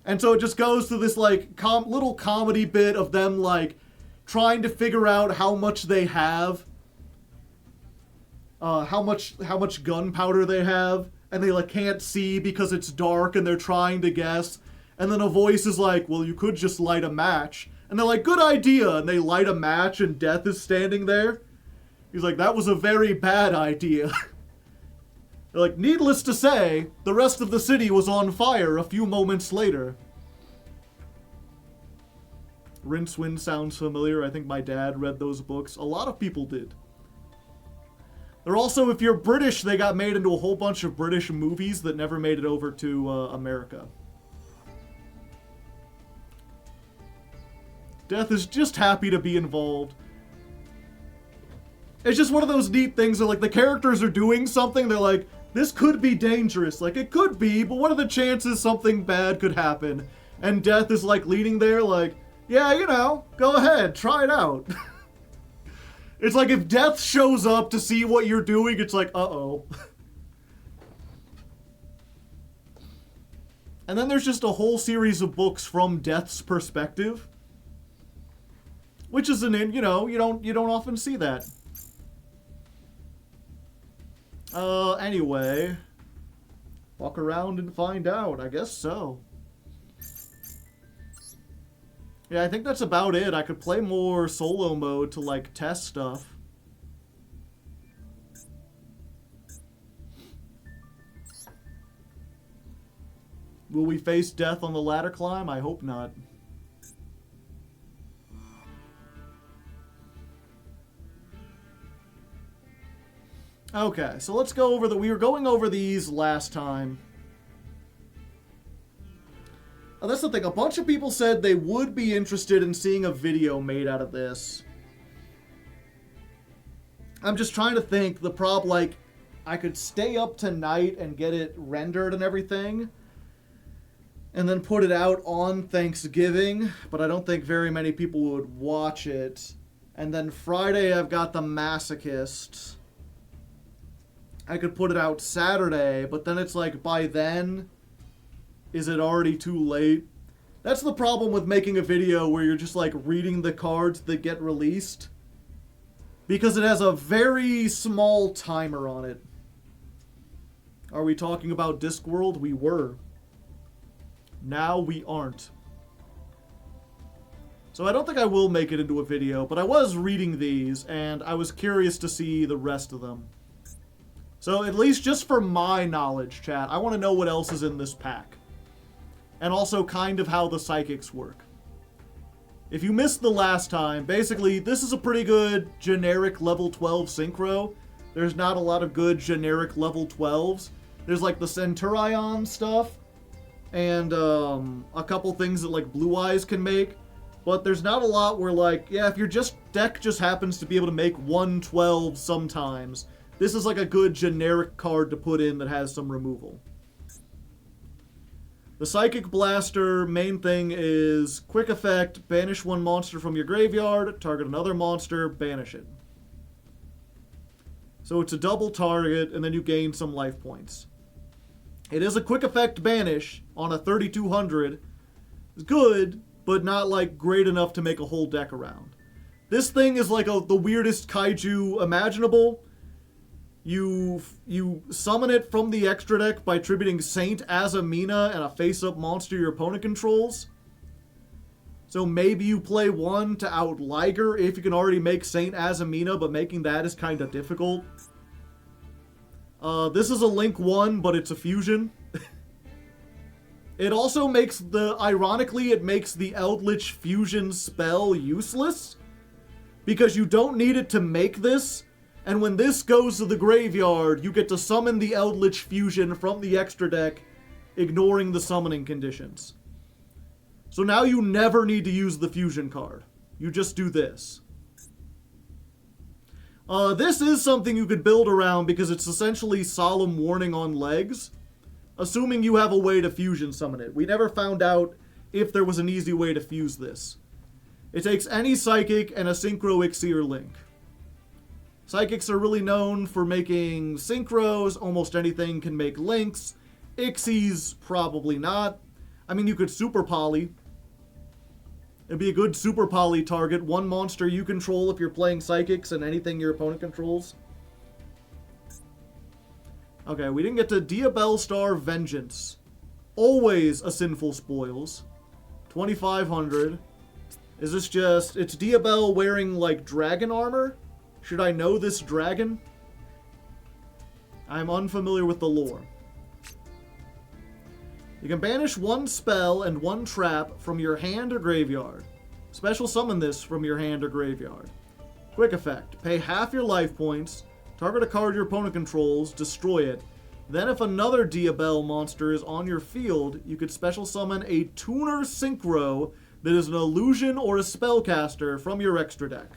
And so it just goes to this, like, little comedy bit of them, like, trying to figure out how much they have, how much gunpowder they have, and they, like, can't see because it's dark, and they're trying to guess, and then a voice is like, well, you could just light a match. And they're like, good idea. And they light a match and Death is standing there. He's like, that was a very bad idea. They're like, needless to say, the rest of the city was on fire a few moments later. Rincewind sounds familiar. I think my dad read those books. A lot of people did. They're also, if you're British, they got made into a whole bunch of British movies that never made it over to America. Death is just happy to be involved. It's just one of those neat things that, like, the characters are doing something, they're like, this could be dangerous. Like, it could be, but what are the chances something bad could happen? And Death is, like, leaning there like, yeah, you know, go ahead, try it out. It's like if Death shows up to see what you're doing, it's like, uh-oh. And then there's just a whole series of books from Death's perspective. Which is you don't often see that. Anyway. Walk around and find out. I guess so. Yeah, I think that's about it. I could play more solo mode to, like, test stuff. Will we face Death on the ladder climb? I hope not. Okay, so let's go over we were going over these last time. Oh, that's the thing. A bunch of people said they would be interested in seeing a video made out of this. I'm just trying to think. Like, I could stay up tonight and get it rendered and everything, and then put it out on Thanksgiving, but I don't think very many people would watch it. And then Friday, I've got The Masochist. I could put it out Saturday, but then it's like, by then, is it already too late? That's the problem with making a video where you're just, like, reading the cards that get released. Because it has a very small timer on it. Are we talking about Discworld? We were. Now we aren't. So I don't think I will make it into a video, but I was reading these, and I was curious to see the rest of them. So at least just for my knowledge, chat, I want to know what else is in this pack. And also kind of how the psychics work. If you missed the last time, basically, this is a pretty good generic level 12 synchro. There's not a lot of good generic level 12s. There's like the Centurion stuff, and a couple things that like Blue Eyes can make. But there's not a lot where, like, yeah, if your deck just happens to be able to make 112 sometimes, this is like a good generic card to put in that has some removal. The Psychic Blaster, main thing is quick effect, banish one monster from your graveyard, target another monster, banish it. So it's a double target, and then you gain some life points. It is a quick effect banish on a 3200. It's good, but not like great enough to make a whole deck around. This thing is like the weirdest kaiju imaginable. You summon it from the extra deck by tributing Saint Azamina and a face-up monster your opponent controls. So maybe you play one to out Liger if you can already make Saint Azamina, but making that is kind of difficult. This is a Link 1, but it's a fusion. It also makes ironically, it makes the Eldritch Fusion spell useless, because you don't need it to make this, and when this goes to the graveyard, you get to summon the Eldritch Fusion from the extra deck, ignoring the summoning conditions. So now you never need to use the fusion card. You just do this. This is something you could build around because it's essentially Solemn Warning on legs, assuming you have a way to fusion summon it. We never found out if there was an easy way to fuse this. It takes any Psychic and a Synchro Ixir Link. Psychics are really known for making Synchros, almost anything can make Links. Ixies, probably not. I mean, you could Super Poly. It'd be a good Super Poly target. One monster you control if you're playing Psychics and anything your opponent controls. Okay, we didn't get to Diabellstar Vengeance. Always a Sinful Spoils. 2,500. Is this just... It's Diabell wearing, like, dragon armor? Should I know this dragon? I'm unfamiliar with the lore. You can banish one spell and one trap from your hand or graveyard. Special summon this from your hand or graveyard. Quick effect. Pay half your life points, target a card your opponent controls, destroy it. Then if another Diabell monster is on your field, you could special summon a Tuner Synchro that is an illusion or a spellcaster from your extra deck.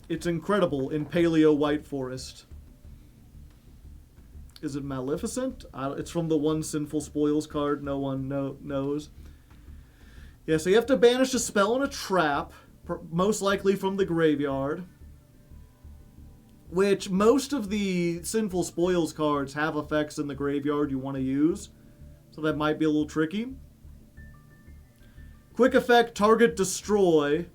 It's incredible in Paleo White Forest. Is it Maleficent? It's from the one Sinful Spoils card no one knows. Yeah, so you have to banish a spell and a trap, most likely from the graveyard. Which most of the Sinful Spoils cards have effects in the graveyard you want to use. So that might be a little tricky. Quick effect, target, destroy.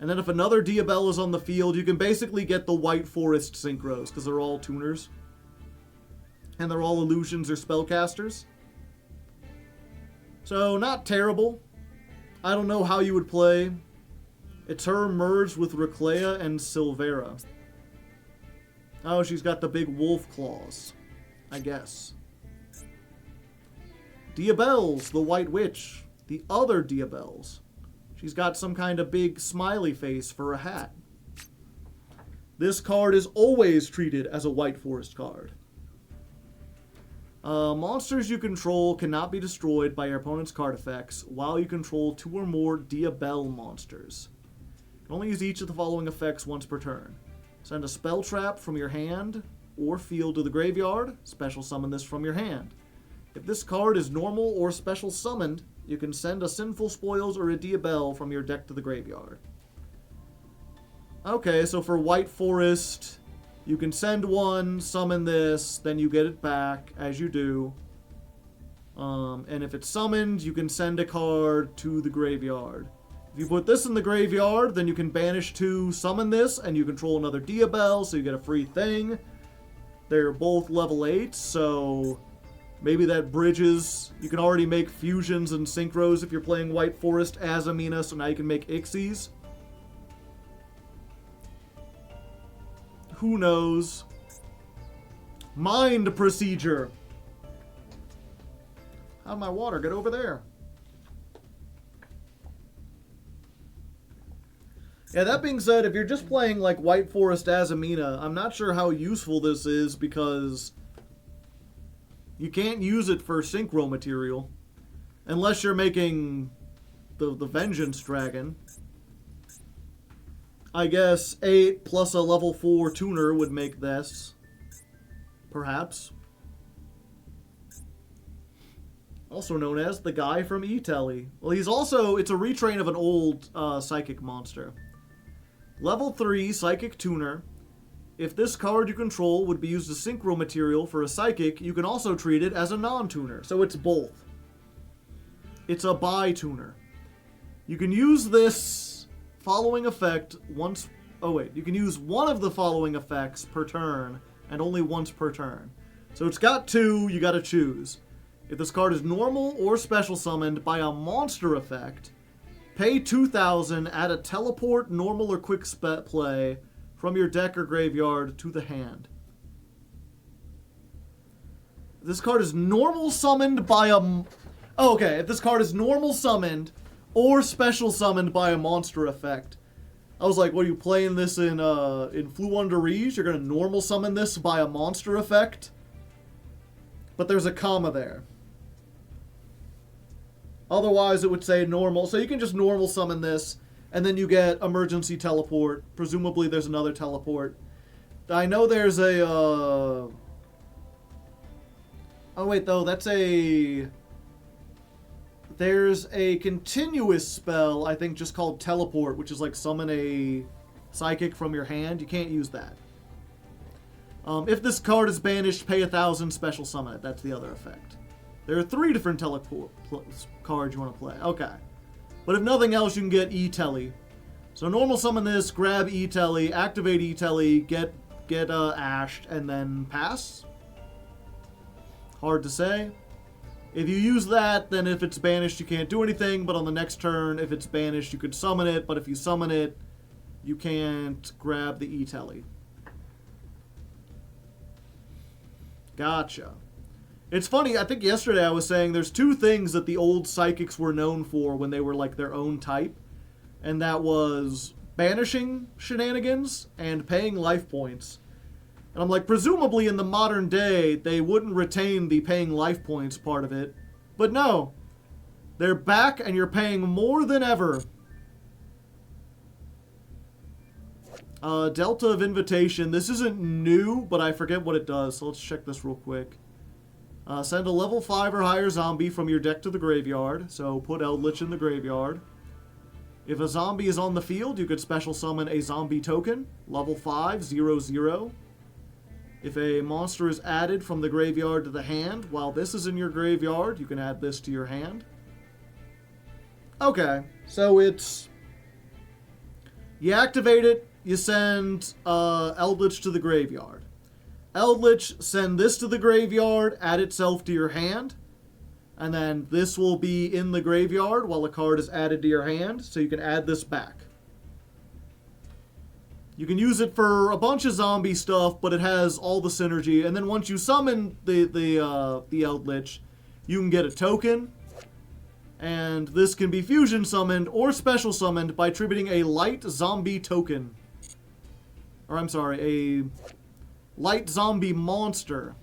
And then if another Diabell is on the field, you can basically get the White Forest Synchros, because they're all tuners. And they're all illusions or spellcasters. So, not terrible. I don't know how you would play. It's her merged with Reclea and Silvera. Oh, she's got the big wolf claws, I guess. Diabells, the White Witch. The other Diabells. She's got some kind of big smiley face for a hat. This card is always treated as a White Forest card. Monsters you control cannot be destroyed by your opponent's card effects while you control 2 or more Diabell monsters. You can only use each of the following effects once per turn. Send a spell trap from your hand or field to the graveyard. Special summon this from your hand. If this card is normal or special summoned, you can send a Sinful Spoils or a Diabell from your deck to the graveyard. Okay, so for White Forest, you can send one, summon this, then you get it back, as you do. And if it's summoned, you can send a card to the graveyard. If you put this in the graveyard, then you can banish 2, summon this, and you control another Diabell, so you get a free thing. They're both level 8, so maybe that bridges. You can already make fusions and synchros if you're playing White Forest as Amina, so now you can make Ixies. Who knows? Mind procedure. How'd my water get over there? Yeah, that being said, if you're just playing like White Forest as Amina, I'm not sure how useful this is because you can't use it for synchro material unless you're making the Vengeance Dragon. I guess 8 plus a level 4 tuner would make this. Perhaps. Also known as the guy from E-Telly. Well, he's also, it's a retrain of an old psychic monster. Level 3 Psychic Tuner. If this card you control would be used as synchro material for a psychic, you can also treat it as a non-tuner. So it's both. It's a bi-tuner. You can use this following effect once... Oh wait, you can use one of the following effects per turn, and only once per turn. So it's got 2, you gotta choose. If this card is normal or special summoned by a monster effect, pay 2,000, add a teleport, normal, or quick play from your deck or graveyard to the hand. If this card is normal summoned by a... Oh, okay. If this card is normal summoned or special summoned by a monster effect. I was like, what, are you playing this in Fluon de Rige? You're going to normal summon this by a monster effect? But there's a comma there. Otherwise, it would say normal. So you can just normal summon this, and then you get emergency teleport. Presumably, there's another teleport. I know there's a... Oh, wait, though. That's a... There's a continuous spell, I think, just called teleport, which is like summon a psychic from your hand. You can't use that. If this card is banished, pay 1,000, special summon it. That's the other effect. There are 3 different teleport cards you want to play. Okay. But if nothing else, you can get E-Telly. So normal summon this, grab E-Telly, activate E-Telly, get ashed, and then pass. Hard to say. If you use that, then if it's banished, you can't do anything. But on the next turn, if it's banished, you could summon it. But if you summon it, you can't grab the E-Telly. Gotcha. It's funny, I think yesterday I was saying there's 2 things that the old psychics were known for when they were like their own type. And that was banishing shenanigans and paying life points. And I'm like, presumably in the modern day, they wouldn't retain the paying life points part of it. But no. They're back and you're paying more than ever. Delta of Invitation. This isn't new, but I forget what it does. So let's check this real quick. Send a level 5 or higher zombie from your deck to the graveyard. So put Eldritch in the graveyard. If a zombie is on the field, you could special summon a zombie token. Level 5, 0/0. If a monster is added from the graveyard to the hand, while this is in your graveyard, you can add this to your hand. Okay, so it's... You activate it, you send Eldritch to the graveyard. Eldritch, send this to the graveyard, add itself to your hand, and then this will be in the graveyard while a card is added to your hand, so you can add this back. You can use it for a bunch of zombie stuff, but it has all the synergy. And then once you summon the Eldritch, you can get a token. And this can be fusion summoned or special summoned by tributing a light zombie token. Or I'm sorry, a light zombie monster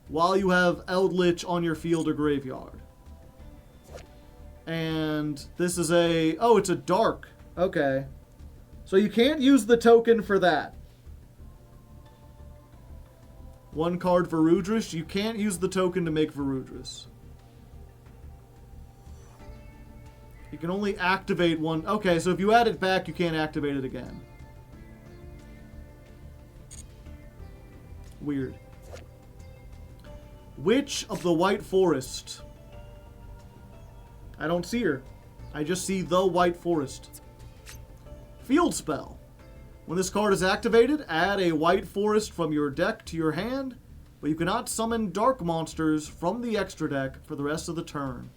while you have Eldritch on your field or graveyard. And this is a... Oh, it's a dark. Okay. So you can't use the token for that. 1 card for Rudris. You can't use the token to make Varudris. You can only activate 1. Okay, so if you add it back, you can't activate it again. Weird. Witch of the White Forest. I don't see her. I just see the White Forest. Field Spell. When this card is activated, add a White Forest from your deck to your hand, but you cannot summon dark monsters from the extra deck for the rest of the turn.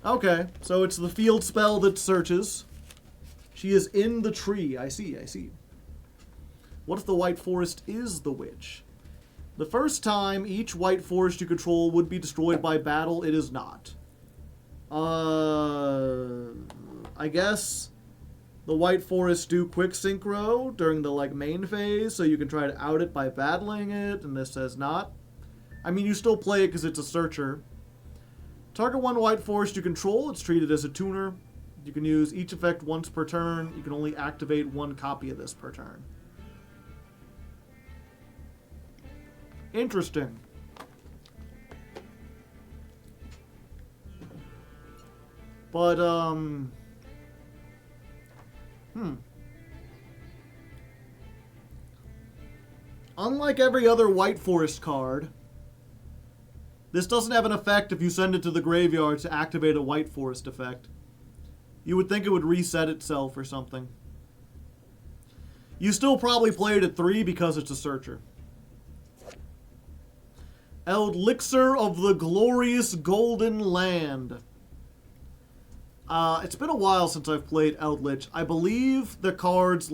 Okay, so it's the Field Spell that searches. She is in the tree. I see. What if the White Forest is the witch? The first time each White Forest you control would be destroyed by battle, it is not. I guess the White Forests do quick synchro during the main phase, so you can try to out it by battling it, and this says not. I mean, you still play it because it's a searcher. Target one White Forest you control, it's treated as a tuner. You can use each effect once per turn. You can only activate one copy of this per turn. Interesting. But, unlike every other White Forest card, this doesn't have an effect if you send it to the graveyard to activate a White Forest effect. You would think it would reset itself or something. You still probably play it at 3 because it's a searcher. Elixir of the Glorious Golden Land. It's been a while since I've played Eldritch. I believe the cards,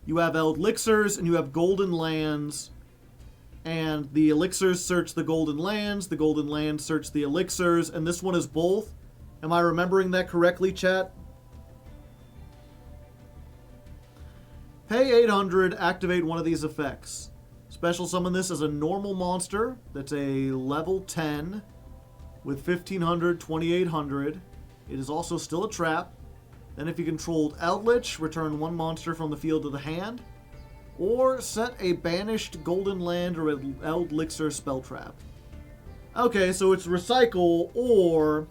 you have Elixirs and you have Golden Lands, and the Elixirs search the Golden Lands search the Elixirs, and this one is both. Am I remembering that correctly, chat? Pay 800, activate one of these effects. Special summon this as a normal monster that's a level 10 with 1500, 2800. It is also still a trap. Then if you controlled Eldritch, return one monster from the field to the hand. Or set a banished Golden Land or Elixir spell trap. Okay, so it's recycle, or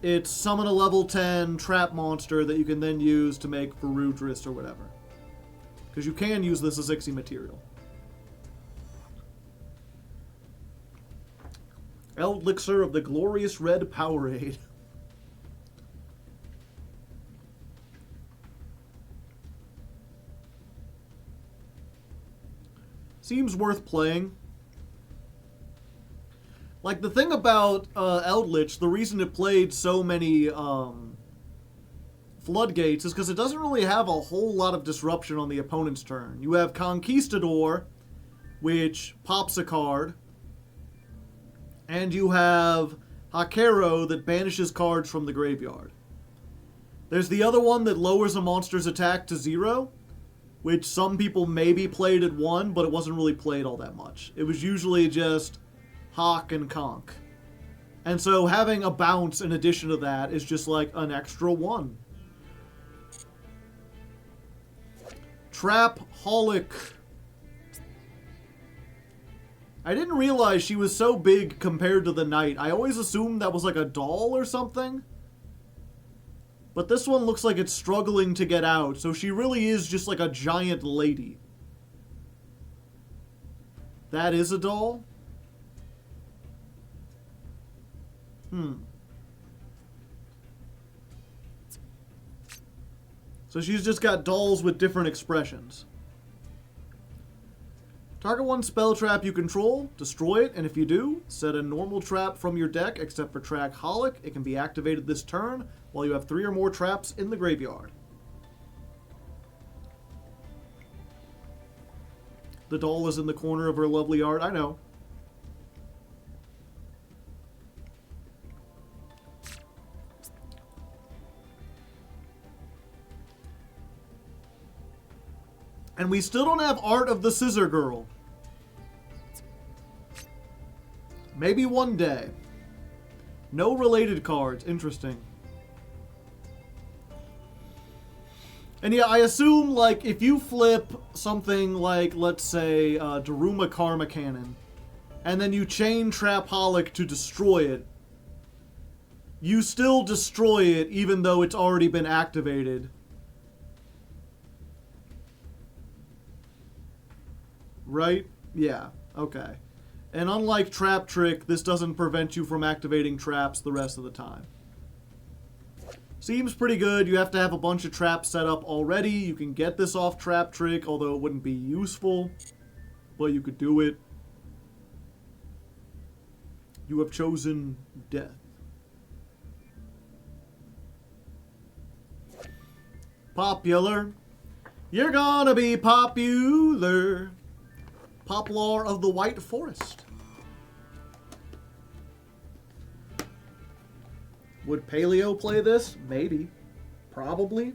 it's summon a level 10 trap monster that you can then use to make Ferudris or whatever. Because you can use this as Ixie material. Elixir of the Glorious Red Powerade. Seems worth playing. The thing about Eldritch, the reason it played so many floodgates is because it doesn't really have a whole lot of disruption on the opponent's turn. You have Conquistador, which pops a card, and you have Hakero that banishes cards from the graveyard. There's the other one that lowers a monster's attack to 0, which some people maybe played at 1, but it wasn't really played all that much. It was usually just Hawk and Conk. And so having a bounce in addition to that is just an extra 1. Trap-holic. I didn't realize she was so big compared to the knight. I always assumed that was a doll or something. But this one looks like it's struggling to get out, so she really is just a giant lady. That is a doll? So she's just got dolls with different expressions. Target one spell trap you control, destroy it, and if you do, set a normal trap from your deck, except for Trap-holic. It can be activated this turn while you have 3 or more traps in the graveyard. The doll is in the corner of her lovely art, I know. And we still don't have art of the Scissor Girl. Maybe one day. No related cards. Interesting. And yeah, I assume, if you flip something let's say, Daruma Karma Cannon, and then you chain Trap-holic to destroy it, you still destroy it even though it's already been activated. Right? Yeah. Okay. And unlike Trap Trick, this doesn't prevent you from activating traps the rest of the time. Seems pretty good. You have to have a bunch of traps set up already. You can get this off trap trick, although it wouldn't be useful. But you could do it. You have chosen death. Popular. You're gonna be popular. Poplar of the White Forest. Would Paleo play this? Maybe. Probably.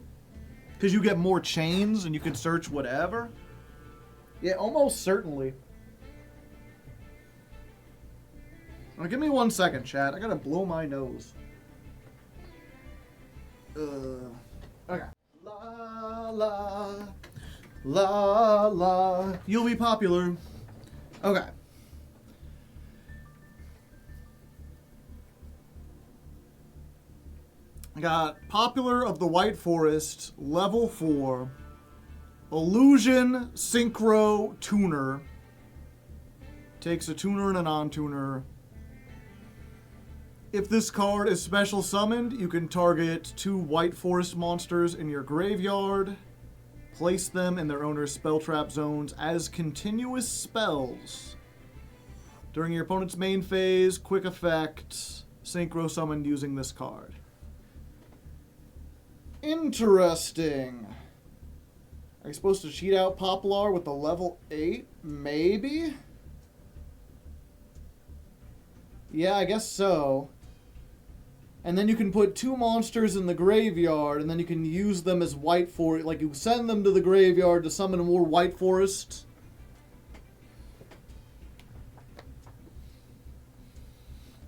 Because you get more chains and you can search whatever. Yeah, almost certainly. Now, give me 1 second, chat. I gotta blow my nose. Okay. La la. La la. You'll be popular. Okay. I got Popular of the White Forest, level 4, Illusion Synchro Tuner. Takes a tuner and a non-tuner. If this card is special summoned, you can target 2 White Forest monsters in your graveyard. Place them in their owner's spell trap zones as continuous spells. During your opponent's main phase, quick effect, synchro summoned using this card. Interesting. Are you supposed to cheat out Poplar with the level 8? Maybe? Yeah, I guess so. And then you can put 2 monsters in the graveyard, and then you can use them as White Forest. Like, you send them to the graveyard to summon more White Forest.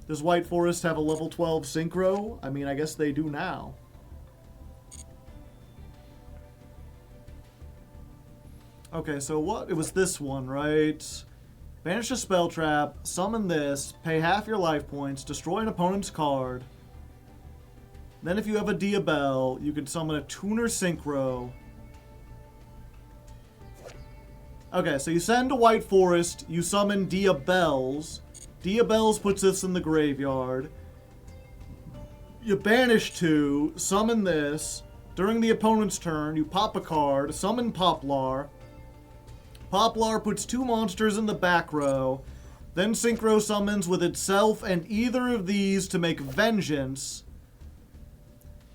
Does White Forest have a level 12 synchro? I mean, I guess they do now. Okay, so what? It was this one, right? Banish a spell trap, summon this, pay half your life points, destroy an opponent's card. Then if you have a Diabell, you can summon a Tuner Synchro. Okay, so you send to White Forest, you summon Diabells. Diabells puts this in the graveyard. You banish 2, summon this. During the opponent's turn, you pop a card, summon Poplar. Poplar puts 2 monsters in the back row, then synchro summons with itself and either of these to make Vengeance.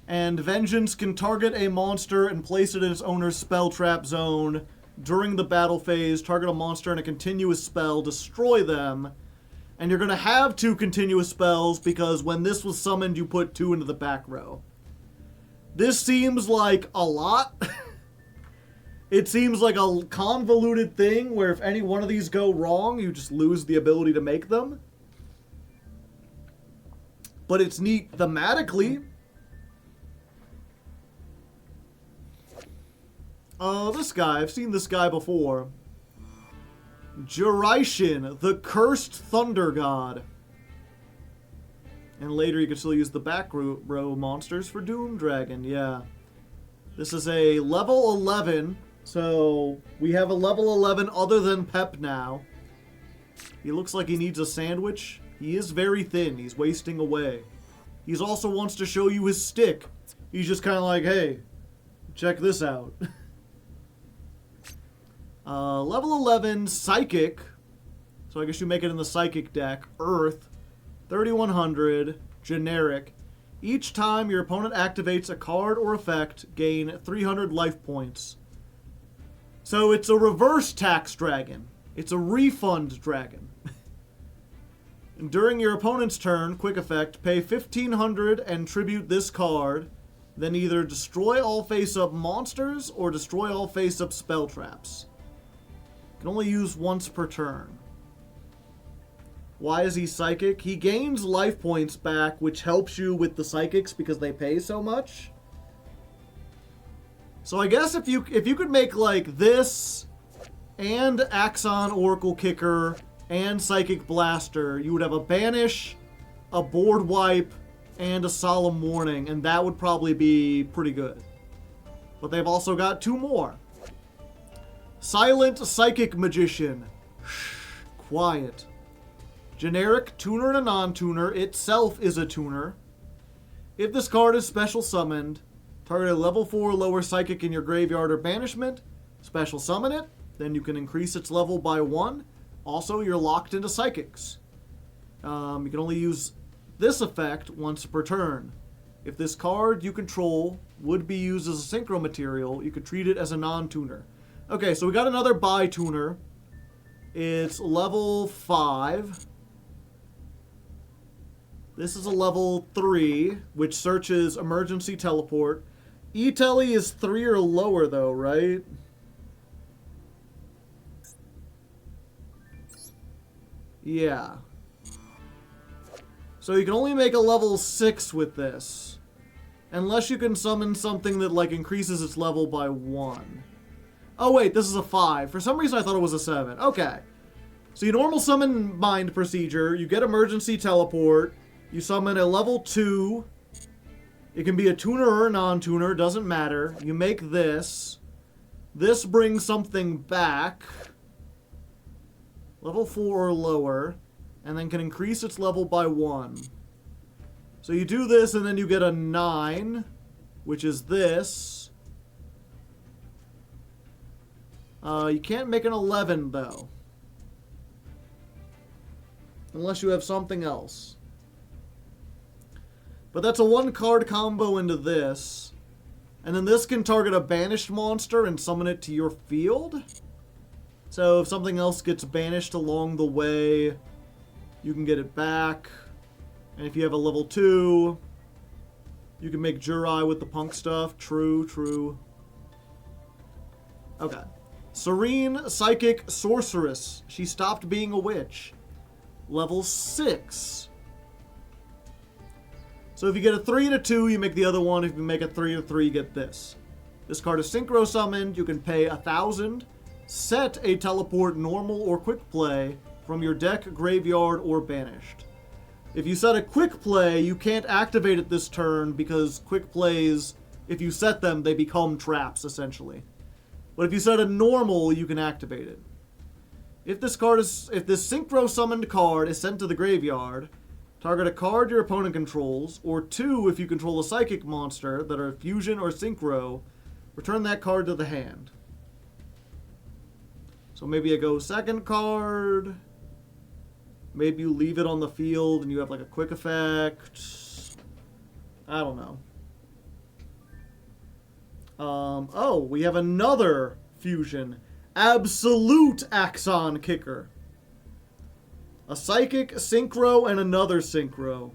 And Vengeance can target a monster and place it in its owner's spell trap zone. During the battle phase, target a monster and a continuous spell, destroy them. And you're going to have 2 continuous spells because when this was summoned, you put 2 into the back row. This seems like a lot. It seems like a convoluted thing where if any one of these go wrong, you just lose the ability to make them. But it's neat thematically. This guy, I've seen this guy before. Juraishin, the Cursed Thunder God. And later you can still use the back row monsters for Doom Dragon, yeah. This is a level 11, so we have a level 11 other than Pep now. He looks like he needs a sandwich. He is very thin, he's wasting away. He also wants to show you his stick. He's just kind of like, hey, check this out. Level 11, Psychic. So I guess you make it in the Psychic deck. Earth. 3100. Generic. Each time your opponent activates a card or effect, gain 300 life points. So it's a reverse tax dragon. It's a refund dragon. And during your opponent's turn, quick effect, pay 1500 and tribute this card. Then either destroy all face-up monsters or destroy all face-up spell traps. Can only use once per turn. Why is he Psychic? He gains life points back, which helps you with the Psychics because they pay so much. So I guess if you could make like this and Axon Oracle Kicker and Psychic Blaster, you would have a Banish, a Board Wipe, and a Solemn Warning, and that would probably be pretty good. But they've also got 2 more. Silent Psychic Magician. Shh, quiet. Generic tuner and a non-tuner. Itself is a tuner. If this card is special summoned, target a level 4 or lower psychic in your graveyard or banishment, special summon it, then you can increase its level by 1. Also, you're locked into psychics. You can only use this effect once per turn. If this card you control would be used as a synchro material, you could treat it as a non-tuner. Okay, so we got another bi-tuner. It's level 5. This is a level 3, which searches emergency teleport. E-Tele is 3 or lower though, right? Yeah. So you can only make a level 6 with this. Unless you can summon something that, like, increases its level by 1. Oh, wait, this is a 5. For some reason, I thought it was a 7. Okay. So you normal summon Mind Procedure. You get Emergency Teleport. You summon a level 2. It can be a tuner or a non-tuner. Doesn't matter. You make this. This brings something back. Level 4 or lower. And then can increase its level by 1. So you do this, and then you get a 9, which is this. You can't make an 11, though. Unless you have something else. But that's a 1-card combo into this. And then this can target a banished monster and summon it to your field. So if something else gets banished along the way, you can get it back. And if you have a level 2, you can make Jurai with the punk stuff. True, true. Okay. Serene Psychic Sorceress. She stopped being a witch. Level 6. So if you get a 3 and a 2, you make the other one. If you make a 3 and a 3, you get this. This card is synchro summoned. You can pay 1,000. Set a teleport normal or quick play from your deck, graveyard, or banished. If you set a quick play, you can't activate it this turn because quick plays, if you set them, they become traps, essentially. But if you set a normal, you can activate it. If this synchro summoned card is sent to the graveyard, target a card your opponent controls, or 2 if you control a psychic monster that are fusion or synchro, return that card to the hand. So maybe I go second card. Maybe you leave it on the field and you have like a quick effect. I don't know. Oh, we have another fusion. Absolute Axon Kicker. A psychic, synchro, and another synchro.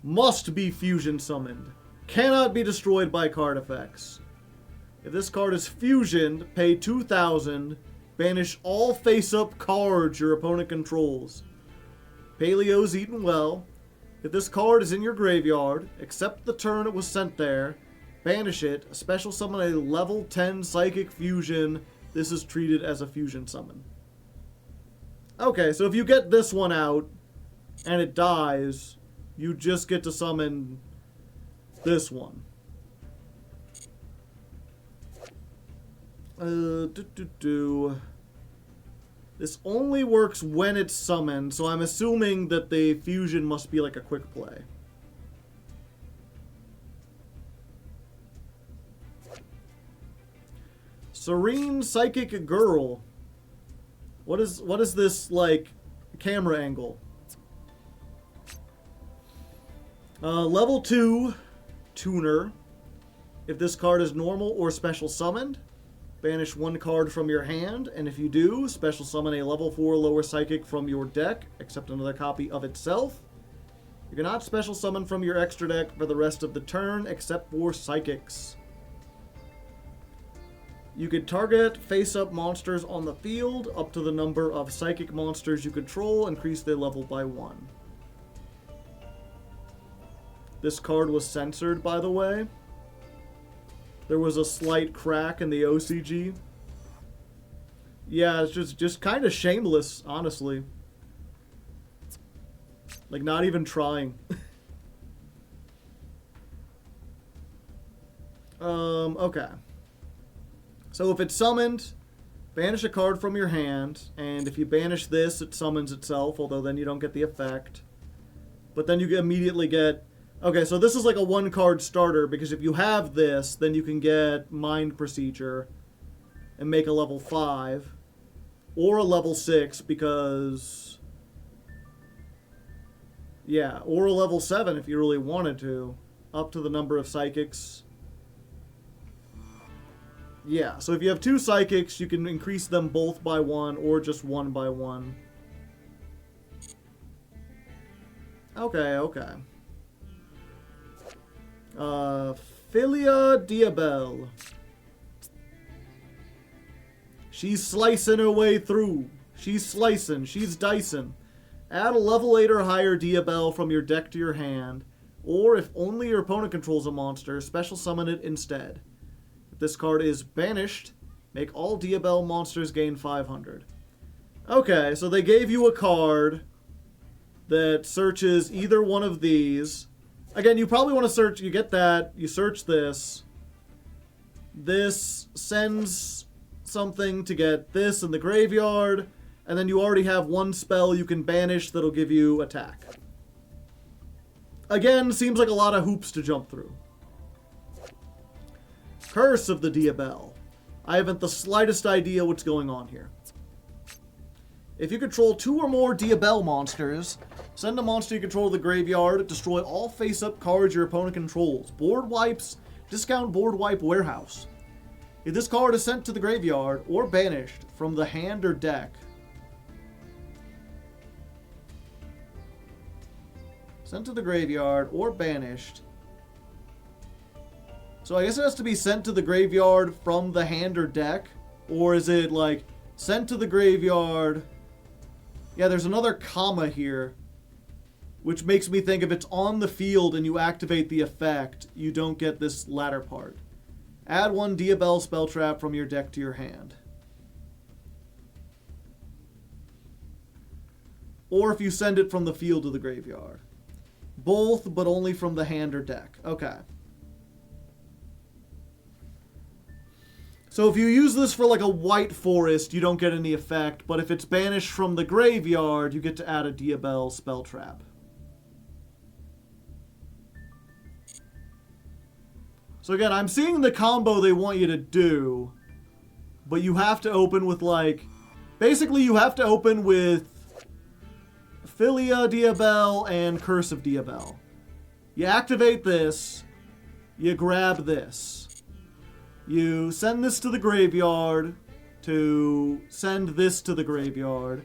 Must be fusion summoned. Cannot be destroyed by card effects. If this card is fusioned, pay 2,000. Banish all face-up cards your opponent controls. Paleo's eaten well. If this card is in your graveyard, except the turn it was sent there, banish it, special summon a level 10 Psychic Fusion. This is treated as a fusion summon. Okay, so if you get this one out, and it dies, you just get to summon this one. This only works when it's summoned, so I'm assuming that the fusion must be like a quick play. Serene Psychic Girl. What is this, like, camera angle? Level 2 tuner. If this card is normal or special summoned, banish 1 card from your hand, and if you do, special summon a level 4 lower psychic from your deck, except another copy of itself. You cannot special summon from your extra deck for the rest of the turn, except for psychics. You could target face-up monsters on the field, up to the number of psychic monsters you control, increase their level by 1. This card was censored, by the way. There was a slight crack in the OCG. Yeah, it's just kind of shameless, honestly. Like, not even trying. Okay. So if it's summoned, banish a card from your hand, and if you banish this, it summons itself, although then you don't get the effect. But then you immediately get Okay, so this is like a one-card starter, because if you have this, then you can get Mind Procedure and make a level 5. Or a level 6, because... Yeah, or a level 7 if you really wanted to. Up to the number of psychics. Yeah, so if you have 2 psychics, you can increase them both by 1, or just 1 by 1. Okay. Philia Diabelle. She's slicing her way through. She's slicing. She's dicing. Add a level 8 or higher Diabelle from your deck to your hand. Or if only your opponent controls a monster, special summon it instead. If this card is banished, make all Diabelle monsters gain 500. Okay, so they gave you a card that searches either one of these. Again, you probably want to search, you get that, you search this. This sends something to get this in the graveyard, and then you already have one spell you can banish that'll give you attack. Again, seems like a lot of hoops to jump through. Curse of the Diabelle. I haven't the slightest idea what's going on here. If you control 2 or more Diabelle monsters, send a monster you control to the graveyard, destroy all face-up cards your opponent controls. Board wipes, discount board wipe warehouse. If this card is sent to the graveyard or banished from the hand or deck, sent to the graveyard or banished. So I guess it has to be sent to the graveyard from the hand or deck, or is it like sent to the graveyard? Yeah, there's another comma here, which makes me think if it's on the field and you activate the effect, you don't get this latter part. Add 1 Diabelle spell trap from your deck to your hand. Or if you send it from the field to the graveyard. Both, but only from the hand or deck. Okay. So if you use this for like a white forest, you don't get any effect, but if it's banished from the graveyard, you get to add a Diabelle spell trap. So again, I'm seeing the combo they want you to do, but you have to open with like... Basically, you have to open with Philia Diabelle and Curse of Diabelle. You activate this, you grab this. You send this to the graveyard to send this to the graveyard.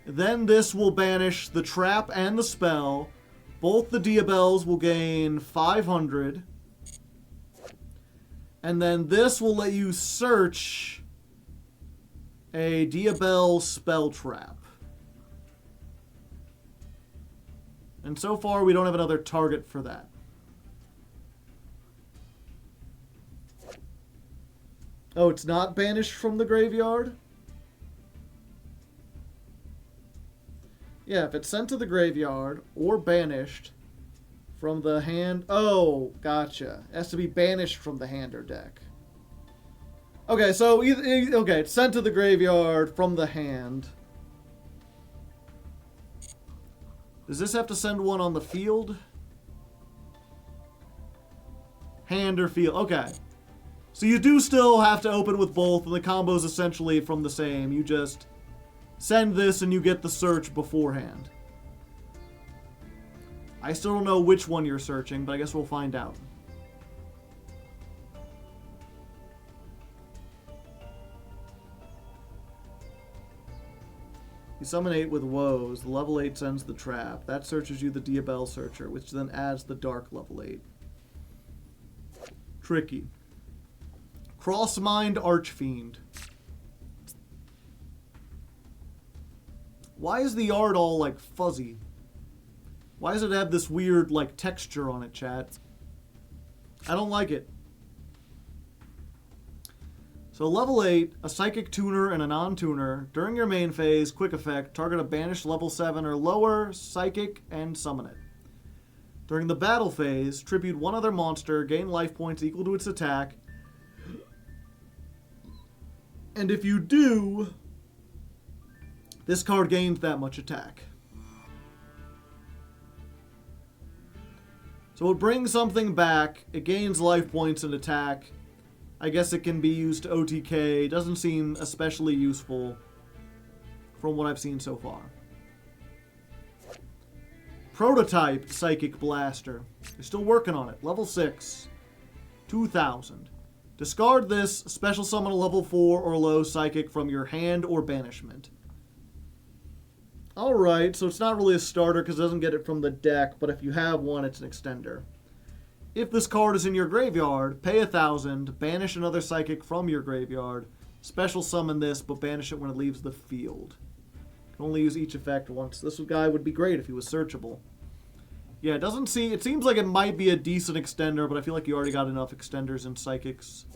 Then this will banish the trap and the spell. Both the Diabelles will gain 500. And then this will let you search a Diabelle spell trap. And so far, we don't have another target for that. Oh, it's not banished from the graveyard? Yeah, if it's sent to the graveyard or banished from the hand... Oh, gotcha. It has to be banished from the hand or deck. Okay, so... Okay, it's sent to the graveyard from the hand. Does this have to send one on the field? Hand or field. Okay. So you do still have to open with both, and the combo's essentially from the same. You just send this and you get the search beforehand. I still don't know which one you're searching, but I guess we'll find out. You summon 8 with Woes. The level 8 sends the trap. That searches you the Diabelle Searcher, which then adds the Dark level 8. Tricky. Crossmind Archfiend. Why is the art all, like, fuzzy? Why does it have this weird, like, texture on it, chat? I don't like it. So level 8, a Psychic Tuner and a Non-Tuner. During your main phase, quick effect, target a banished level 7 or lower Psychic and summon it. During the battle phase, tribute one other monster, gain life points equal to its attack. And if you do, this card gains that much attack. So it brings something back. It gains life points and attack. I guess it can be used to OTK. Doesn't seem especially useful from what I've seen so far. Prototype Psychic Blaster. They're still working on it. Level 6. 2,000. Discard this. Special summon a level 4 or low Psychic from your hand or banishment. Alright, so it's not really a starter because it doesn't get it from the deck, but if you have one, it's an extender. If this card is in your graveyard, pay 1,000, banish another Psychic from your graveyard, special summon this, but banish it when it leaves the field. You can only use each effect once. This guy would be great if he was searchable. Yeah, it seems like it might be a decent extender, but I feel like you already got enough extenders and Psychics.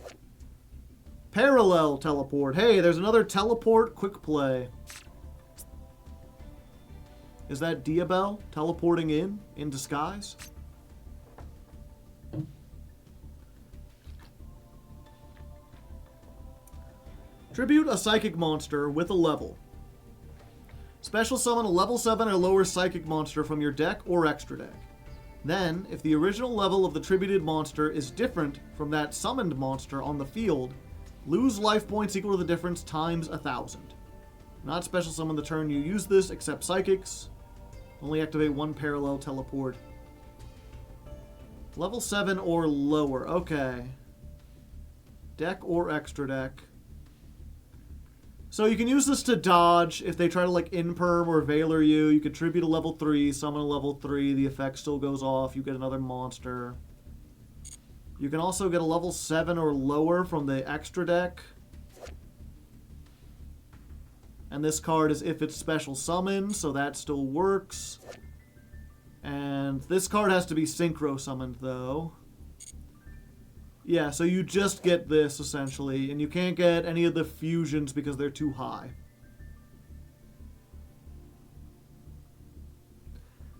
Parallel Teleport. Hey, there's another Teleport Quick Play. Is that Diabell teleporting in disguise? Tribute a Psychic monster with a level. Special summon a level 7 or lower Psychic monster from your deck or extra deck. Then, if the original level of the tributed monster is different from that summoned monster on the field, lose life points equal to the difference times 1,000. Not special summon the turn you use this, except Psychics. Only activate one parallel teleport. Level 7 or lower. Okay. Deck or extra deck. So you can use this to dodge if they try to like Imperm or Veiler you. You can tribute a level 3, summon a level 3, the effect still goes off, you get another monster. You can also get a level 7 or lower from the extra deck. And this card is if it's special summon, so that still works. And this card has to be synchro summoned though. Yeah, so you just get this essentially, and you can't get any of the fusions because they're too high.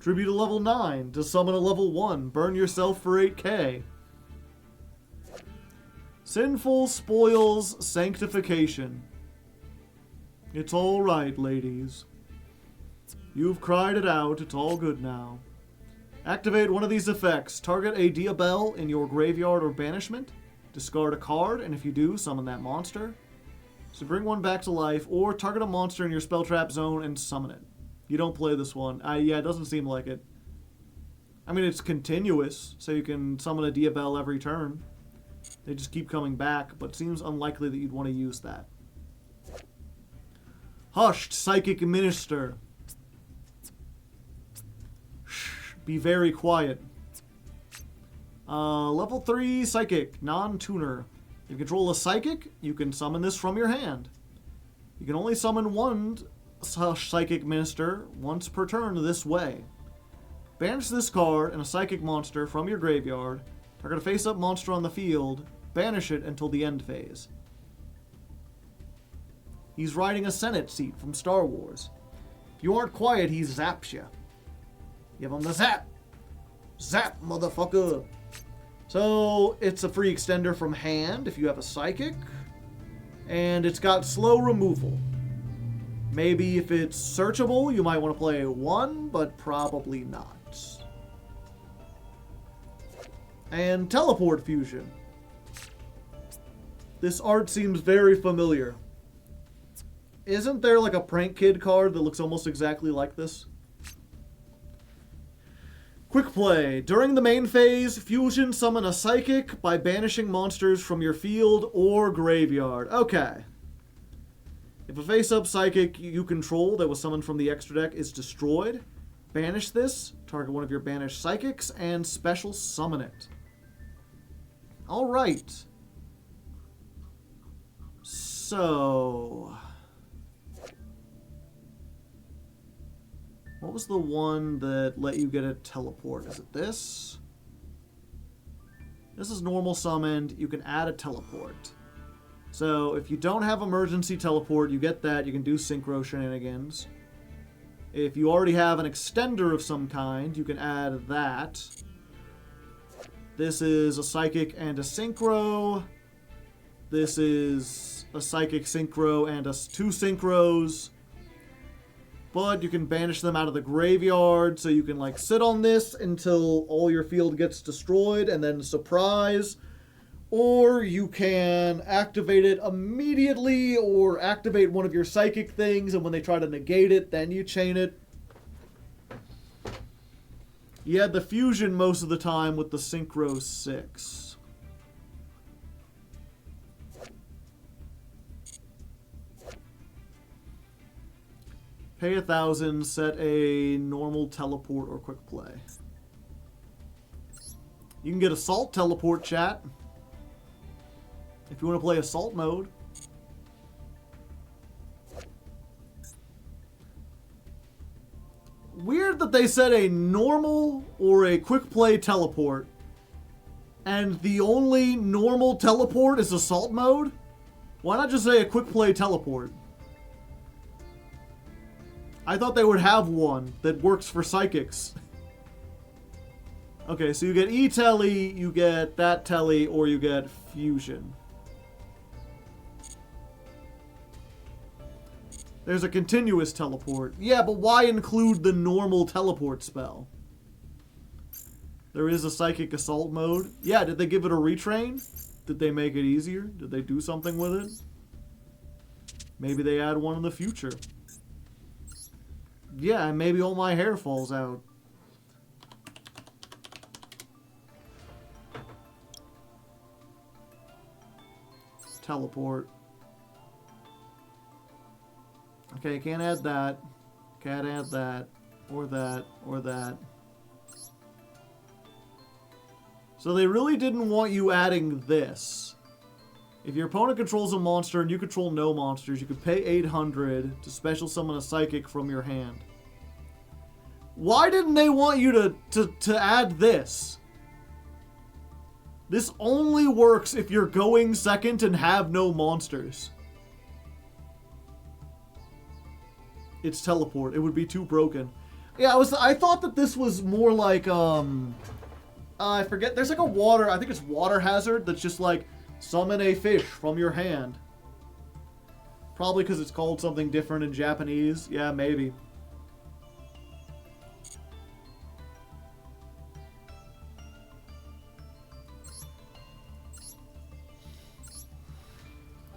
Tribute a level 9 to summon a level 1. Burn yourself for 8k. Sinful Spoils Sanctification. It's all right, ladies. You've cried it out. It's all good now. Activate one of these effects. Target a Diabell in your graveyard or banishment. Discard a card, and if you do, summon that monster. So bring one back to life, or target a monster in your spell trap zone and summon it. You don't play this one. Yeah, it doesn't seem like it. I mean, it's continuous, so you can summon a Diabell every turn. They just keep coming back, but it seems unlikely that you'd want to use that. Hushed Psychic Minister. Shh, be very quiet. Level 3 Psychic, non-tuner. If you control a Psychic, you can summon this from your hand. You can only summon one Psychic Minister once per turn this way. Banish this card and a Psychic monster from your graveyard. Target a face-up monster on the field. Banish it until the end phase. He's riding a Senate seat from Star Wars. If you aren't quiet, he zaps you. Give him the zap. Zap, motherfucker. So, it's a free extender from hand if you have a Psychic. And it's got slow removal. Maybe if it's searchable, you might want to play 1, but probably not. And Teleport Fusion. This art seems very familiar. Isn't there like a Prank Kid card that looks almost exactly like this? Quick play. During the main phase, fusion summon a Psychic by banishing monsters from your field or graveyard. Okay. If a face-up Psychic you control that was summoned from the extra deck is destroyed, banish this, target one of your banished Psychics, and special summon it. Alright. So... what was the one that let you get a teleport? Is it this? This is normal summoned. You can add a teleport. So if you don't have emergency teleport, you get that. You can do synchro shenanigans. If you already have an extender of some kind, you can add that. This is a Psychic and a Synchro. This is a Psychic Synchro and two Synchros. But you can banish them out of the graveyard, so you can like sit on this until all your field gets destroyed and then surprise. Or you can activate it immediately or activate one of your psychic things, and when they try to negate it, then you chain it. You had the fusion most of the time with the Synchro 6. Pay 1,000, set a normal teleport or quick play. You can get assault teleport, chat. If you want to play assault mode. Weird that they said a normal or a quick play teleport. And the only normal teleport is assault mode? Why not just say a quick play teleport? I thought they would have one that works for psychics. Okay, so you get E-Telly, you get that Telly, or you get Fusion. There's a continuous teleport. Yeah, but why include the normal teleport spell? There is a psychic assault mode. Yeah, did they give it a retrain? Did they make it easier? Did they do something with it? Maybe they add one in the future. Yeah, and maybe all my hair falls out. Teleport. Okay, can't add that. Can't add that. Or that. Or that. So they really didn't want you adding this. If your opponent controls a monster and you control no monsters, you could pay 800 to special summon a psychic from your hand. Why didn't they want you to add this? This only works if you're going second and have no monsters. It's teleport. It would be too broken. Yeah, I thought that this was more like I forget. There's like a water. I think it's water hazard that's just like summon a fish from your hand. Probably because it's called something different in Japanese. Yeah, maybe.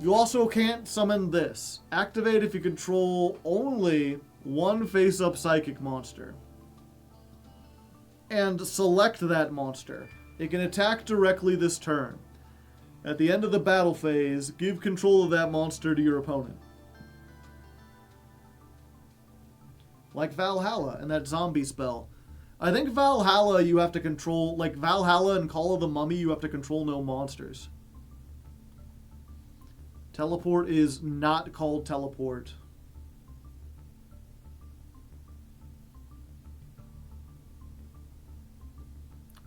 You also can't summon this. Activate if you control only one face-up psychic monster. And select that monster. It can attack directly this turn. At the end of the battle phase, give control of that monster to your opponent. Like Valhalla and that zombie spell. I think Valhalla you have to control, like Valhalla and Call of the Mummy, you have to control no monsters. Teleport is not called teleport.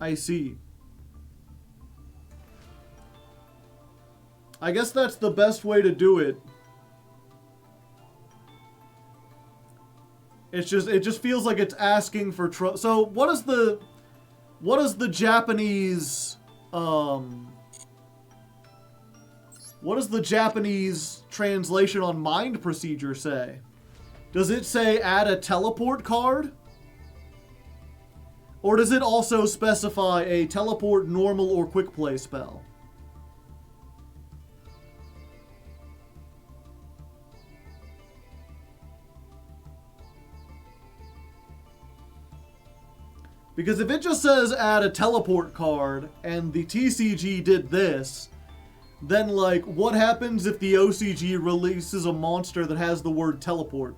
I see. I guess that's the best way to do it. It just feels like it's asking for trouble. So what is the Japanese what does the Japanese translation on Mind Procedure say? Does it say add a teleport card? Or does it also specify a teleport, normal, or quick play spell? Because if it just says add a teleport card and the TCG did this, then like what happens if the OCG releases a monster that has the word teleport?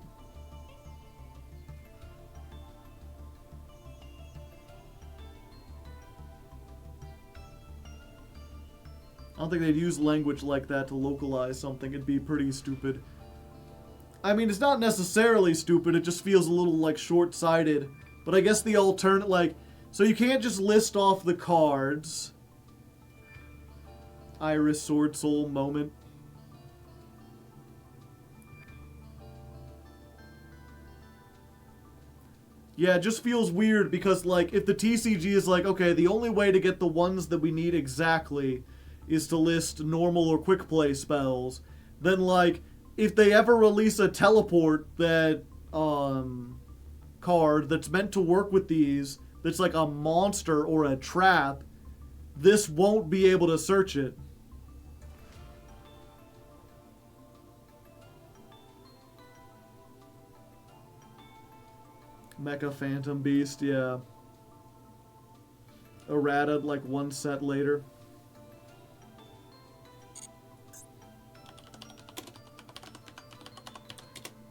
I don't think they'd use language like that to localize something. It'd be pretty stupid. I mean, it's not necessarily stupid. It just feels a little, like, short-sighted. But I guess the alternate, like... So you can't just list off the cards. Iris, Sword, Soul, Moment. Yeah, it just feels weird because, like, if the TCG is like, okay, the only way to get the ones that we need exactly is to list normal or quick play spells, then, like, if they ever release a teleport that card that's meant to work with these, that's like a monster or a trap, this won't be able to search it. Mecha Phantom Beast, yeah. Errata like one set later.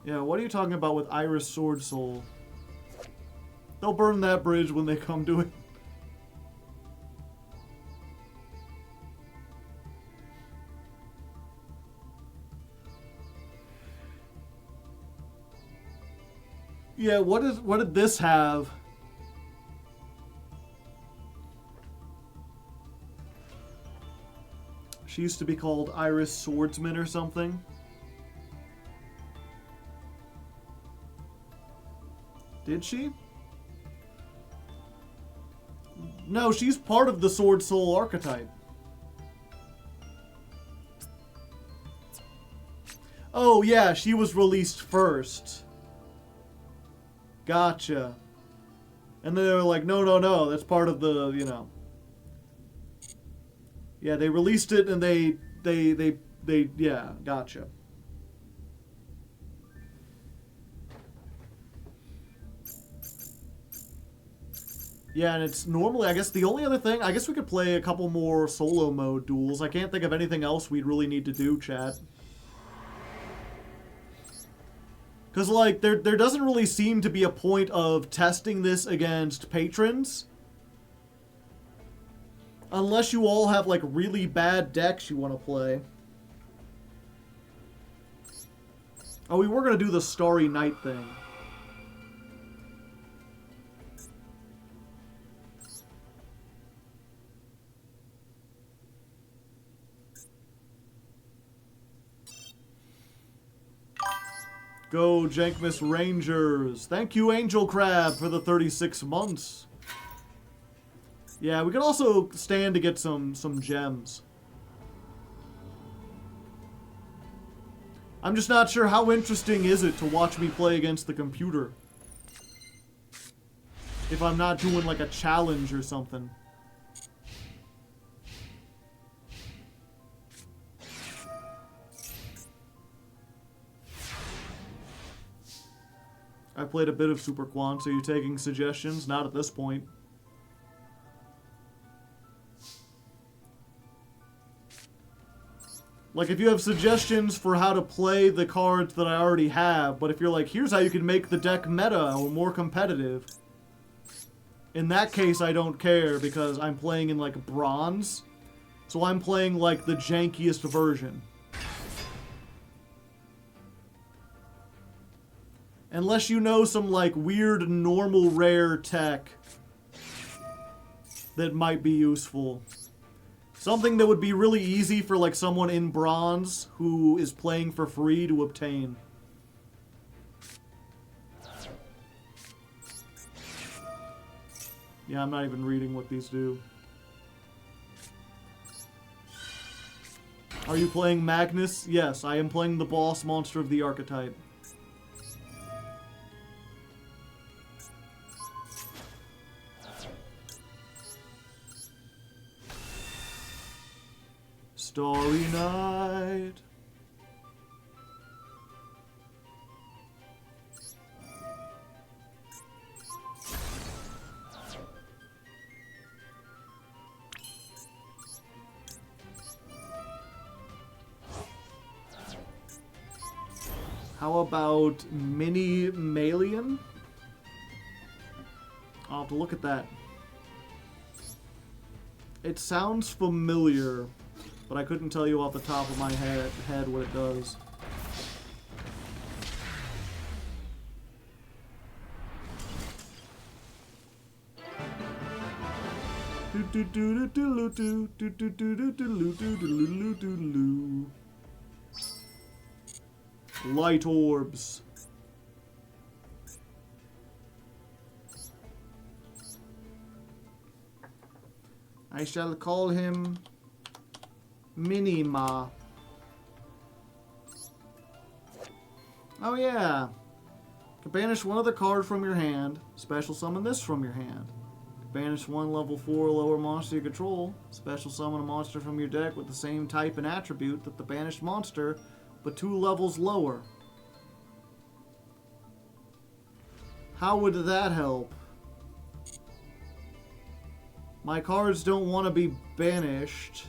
Yeah, what are you talking about with Iris Sword Soul? They'll burn that bridge when they come to it. Yeah, what did this have? She used to be called Iris Swordsman or something. Did she? No, she's part of the Sword Soul archetype. Oh yeah, she was released first. Gotcha. And then they were like, no, that's part of the, you know. Yeah, they released it and they yeah, gotcha. Yeah, and it's normally, I guess the only other thing, I guess we could play a couple more solo mode duels. I can't think of anything else we'd really need to do, chat. Because, like, there doesn't really seem to be a point of testing this against patrons. Unless you all have, like, really bad decks you want to play. Oh, we were going to do the Starry Night thing. Go, Jankmas Rangers. Thank you, Angel Crab, for the 36 months. Yeah, we could also stand to get some gems. I'm just not sure how interesting is it to watch me play against the computer. If I'm not doing like a challenge or something. I played a bit of Super Quant, so you're taking suggestions? Not at this point. Like, if you have suggestions for how to play the cards that I already have, but if you're like, here's how you can make the deck meta or more competitive, in that case, I don't care, because I'm playing in, like, bronze. So I'm playing, like, the jankiest version. Unless you know some, like, weird, normal, rare tech that might be useful. Something that would be really easy for, like, someone in bronze who is playing for free to obtain. Yeah, I'm not even reading what these do. Are you playing Magnus? Yes, I am playing the boss monster of the archetype. Starry Night. How about Mini Malian? I'll have to look at that. It sounds familiar, but I couldn't tell you off the top of my head what it does. Light orbs. I shall call him Minima. Oh yeah. Banish one other card from your hand. Special summon this from your hand. Banish one level 4 or lower monster you control. Special summon a monster from your deck with the same type and attribute that the banished monster, but 2 levels lower. How would that help? My cards don't want to be banished.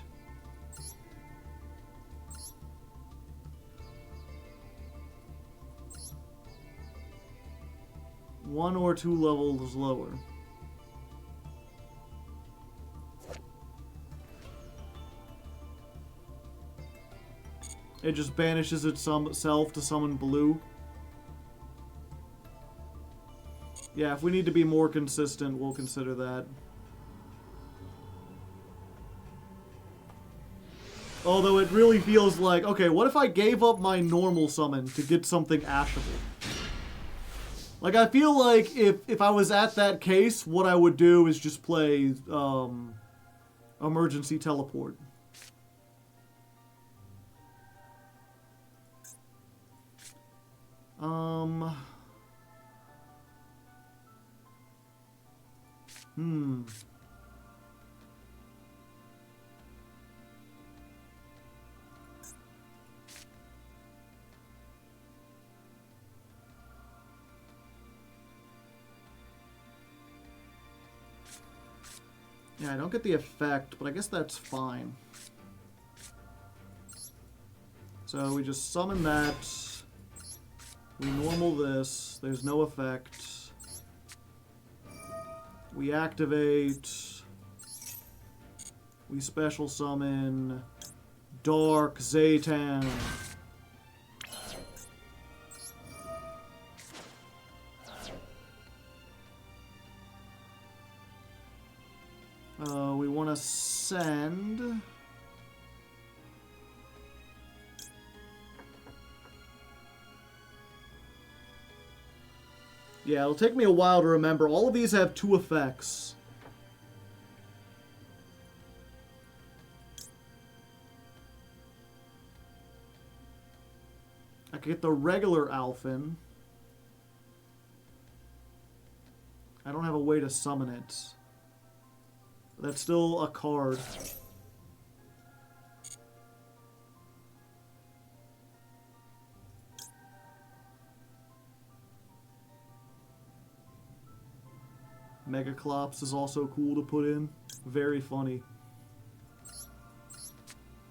One or 2 levels lower. It just banishes itself to summon blue. Yeah, if we need to be more consistent, we'll consider that. Although it really feels like, okay, what if I gave up my normal summon to get something ashable? Like, I feel like if I was at that case, what I would do is just play Emergency Teleport. Yeah, I don't get the effect, but I guess that's fine. So we just summon that. We normal this. There's no effect. We activate. We special summon Dark Zaytan. We want to send... Yeah, it'll take me a while to remember. All of these have 2 effects. I could get the regular Alphen. I don't have a way to summon it. That's still a card. Megaclops is also cool to put in. Very funny.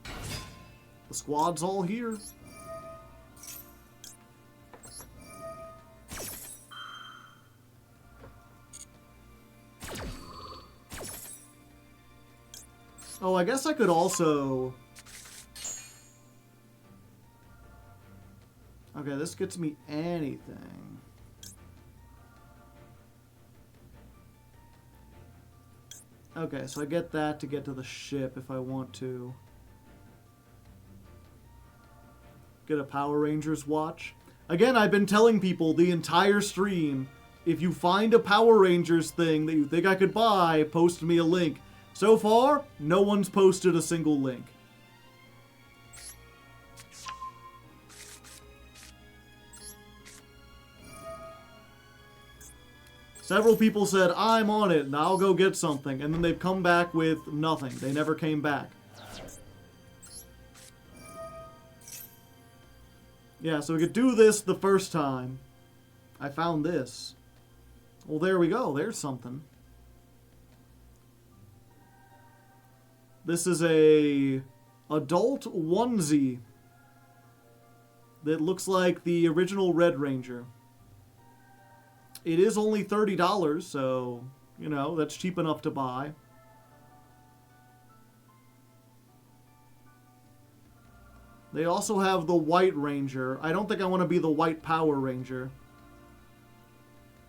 The squad's all here. Oh, I guess I could also... Okay, this gets me anything. Okay, so I get that to get to the ship if I want to. Get a Power Rangers watch. Again, I've been telling people the entire stream, if you find a Power Rangers thing that you think I could buy, post me a link. So far, no one's posted a single link. Several people said, I'm on it, and I'll go get something, and then they've come back with nothing. They never came back. Yeah, so we could do this the first time. I found this. Well, there we go. There's something. This is a adult onesie that looks like the original Red Ranger. It is only $30, so, you know, that's cheap enough to buy. They also have the White Ranger. I don't think I want to be the White Power Ranger.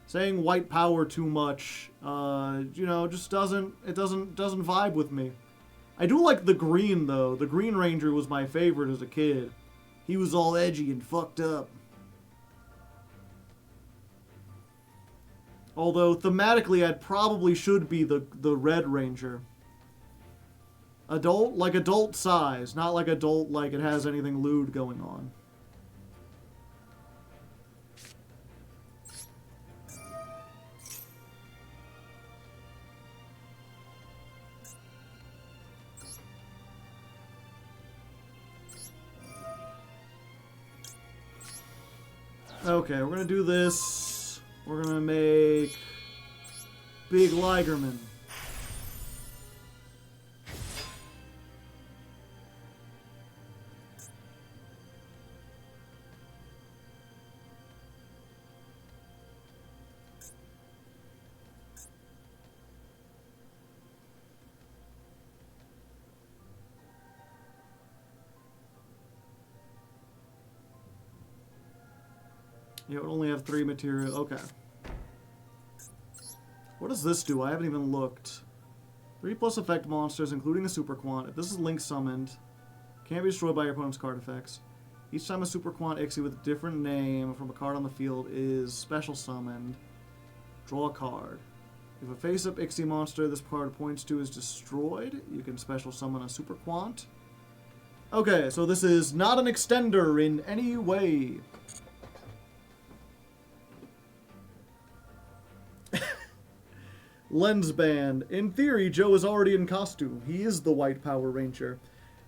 Saying White Power too much, you know, just doesn't vibe with me. I do like the green, though. The Green Ranger was my favorite as a kid. He was all edgy and fucked up. Although, thematically, I probably should be the Red Ranger. Adult, like adult size, not like adult like it has anything lewd going on. Okay, we're gonna do this. We're gonna make Big Ligerman. You only have 3 material. Okay. What does this do? I haven't even looked. 3+ effect monsters, including a Super Quant. If this is Link summoned, can't be destroyed by your opponent's card effects. Each time a Super Quant Ixie with a different name from a card on the field is special summoned, draw a card. If a face-up Ixie monster this card points to is destroyed, you can special summon a Super Quant. Okay, so this is not an extender in any way. Lens band. In theory, Joe is already in costume. He is the White Power Ranger.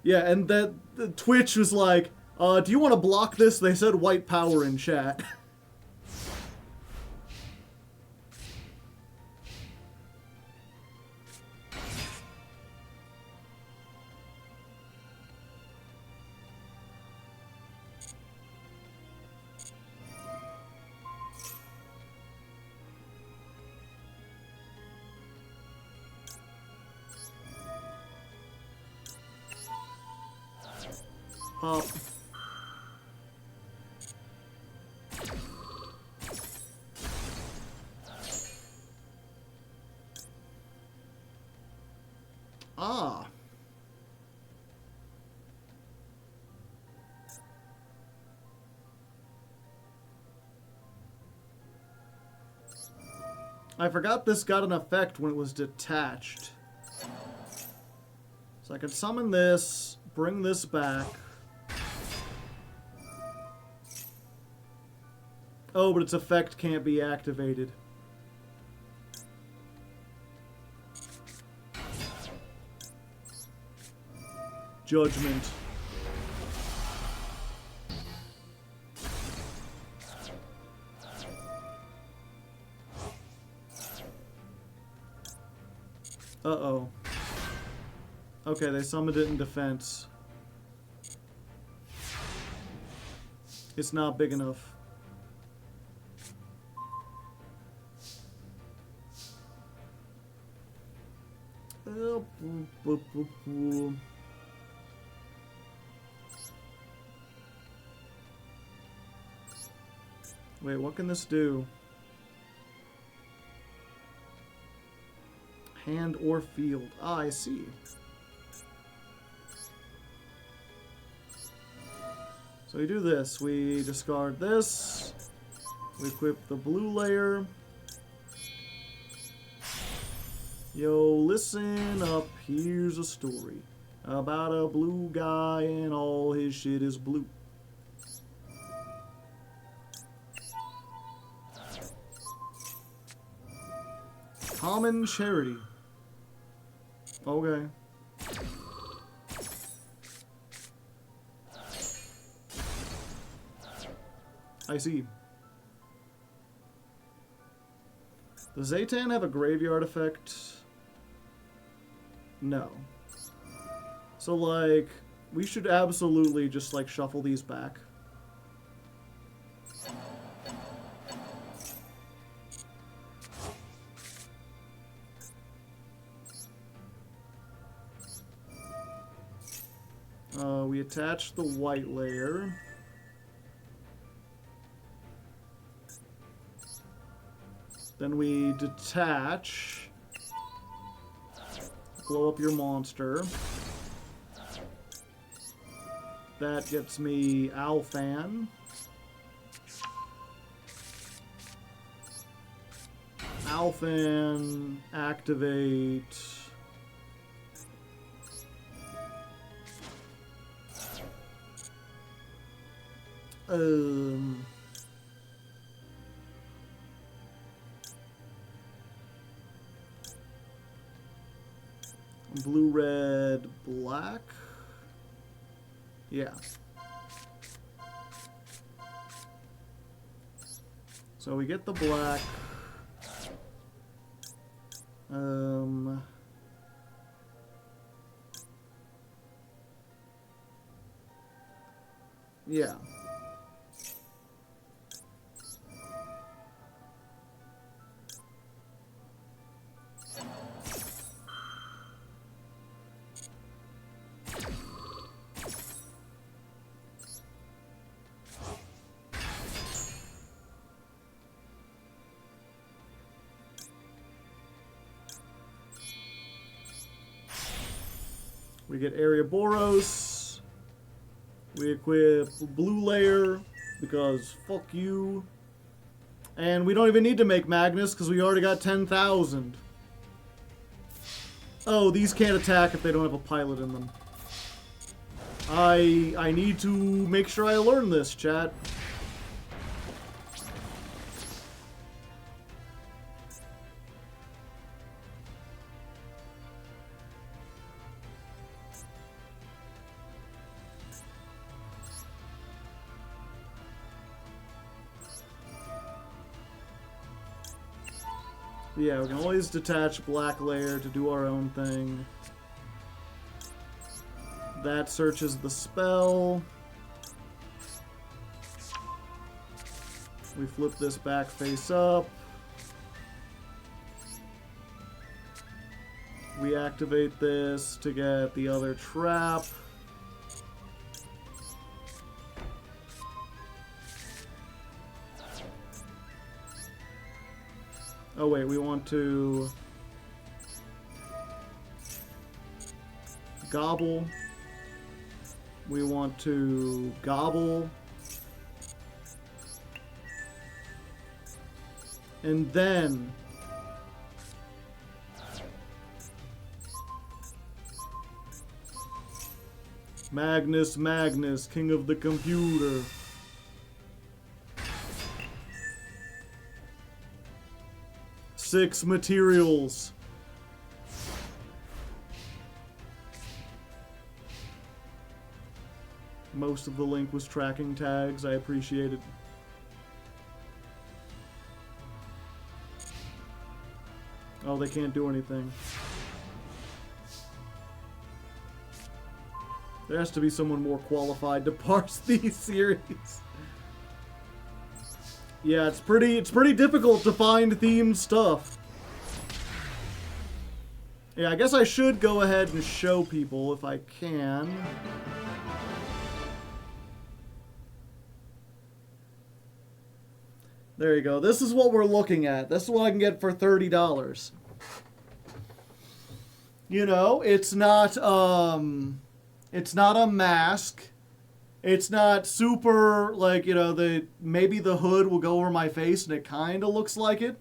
Yeah, and that Twitch was like, do you want to block this? They said White Power in chat. Pop. Ah. I forgot this got an effect when it was detached. So I could summon this, bring this back. Oh, but its effect can't be activated. Judgment. Uh-oh. Okay, they summoned it in defense. It's not big enough. Wait, what can this do? Hand or field. Ah, I see. So we do this. We discard this. We equip the blue layer. Yo, listen up. Here's a story about a blue guy and all his shit is blue. Common charity. Okay. I see. Does Zaytan have a graveyard effect? No. So, like, we should absolutely just, like, shuffle these back. We attach the white layer. Then we detach. Blow up your monster. That gets me Alfan. Alfan, activate. Blue, red, black. Yeah. So we get the black. Yeah. We get Ouroboros. We equip blue layer because fuck you. And we don't even need to make Magnus because we already got 10,000. Oh, these can't attack if they don't have a pilot in them. I need to make sure I learn this, chat. Yeah, we can always detach black layer to do our own thing. That searches the spell. We flip this back face up. We activate this to get the other trap. Oh wait, we want to gobble. We want to gobble. And then Magnus, king of the computer. Six materials. Most of the link was tracking tags. I appreciate it. Oh, they can't do anything. There has to be someone more qualified to parse these series. Yeah, it's pretty difficult to find themed stuff. Yeah, I guess I should go ahead and show people if I can. There you go. This is what we're looking at. This is what I can get for $30. You know, it's not a mask. It's not super, like, you know, maybe the hood will go over my face and it kind of looks like it.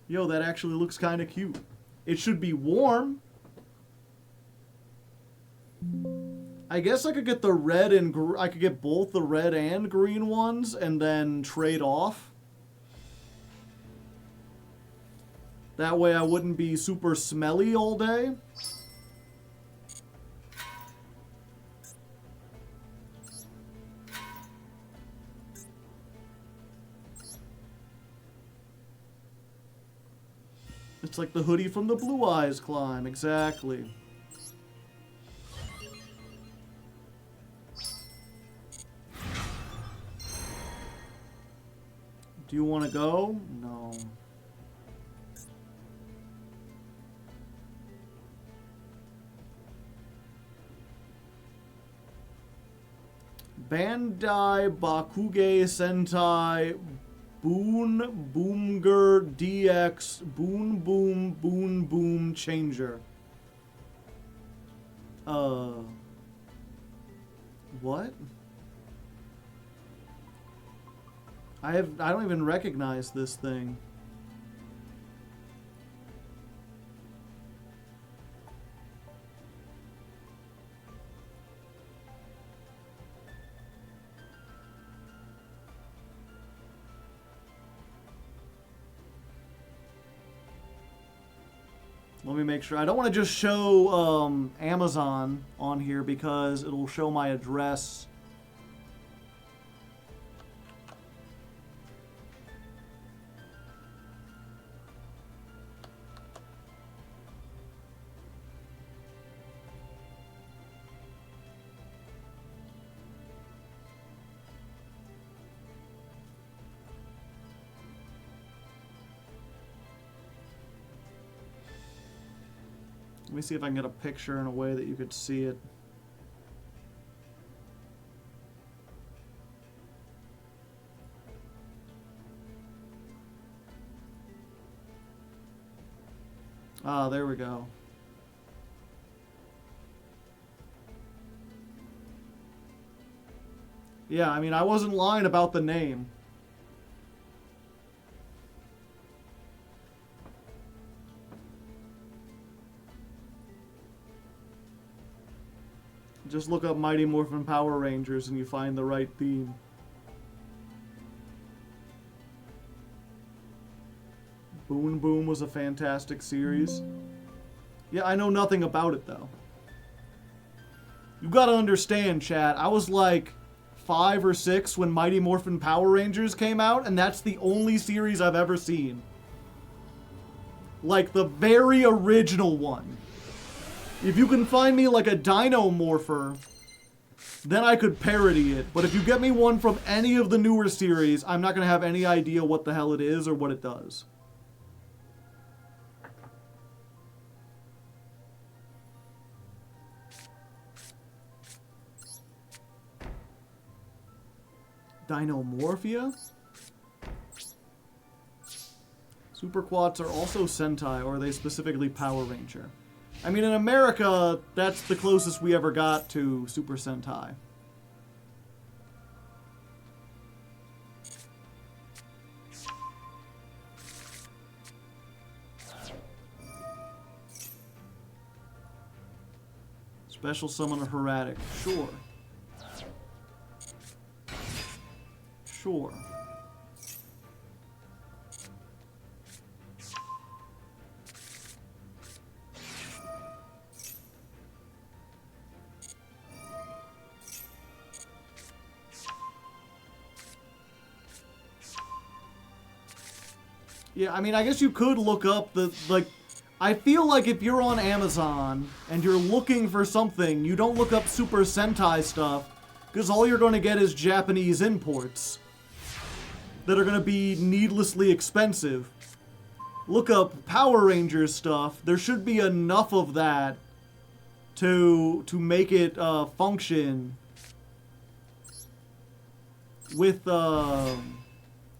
Yo, that actually looks kind of cute. It should be warm. I guess I could get the red and I could get both the red and green ones and then trade off. That way I wouldn't be super smelly all day. It's like the hoodie from the Blue Eyes climb, exactly. Do you want to go? No. Bandai Bakuge Sentai Boon Boomger DX Boon Boom Changer. What? I don't even recognize this thing. Let me make sure. I don't want to just show Amazon on here because it'll show my address. Let me see if I can get a picture in a way that you could see it. Ah, there we go. Yeah, I mean, I wasn't lying about the name. Just look up Mighty Morphin Power Rangers and you find the right theme. Boon Boom was a fantastic series. Yeah, I know nothing about it, though. You gotta understand, chat, I was like 5 or 6 when Mighty Morphin Power Rangers came out, and that's the only series I've ever seen. Like, the very original one. If you can find me, like, a Dino Morpher, then I could parody it. But if you get me one from any of the newer series, I'm not gonna have any idea what the hell it is or what it does. Dinomorphia? Super Quats are also Sentai, or are they specifically Power Ranger? I mean, in America, that's the closest we ever got to Super Sentai. Special Summoner Hardleg. Sure. Sure. Yeah, I mean, I guess you could look up the, like, I feel like if you're on Amazon and you're looking for something, you don't look up Super Sentai stuff, because all you're going to get is Japanese imports that are going to be needlessly expensive. Look up Power Rangers stuff. There should be enough of that to make it function with,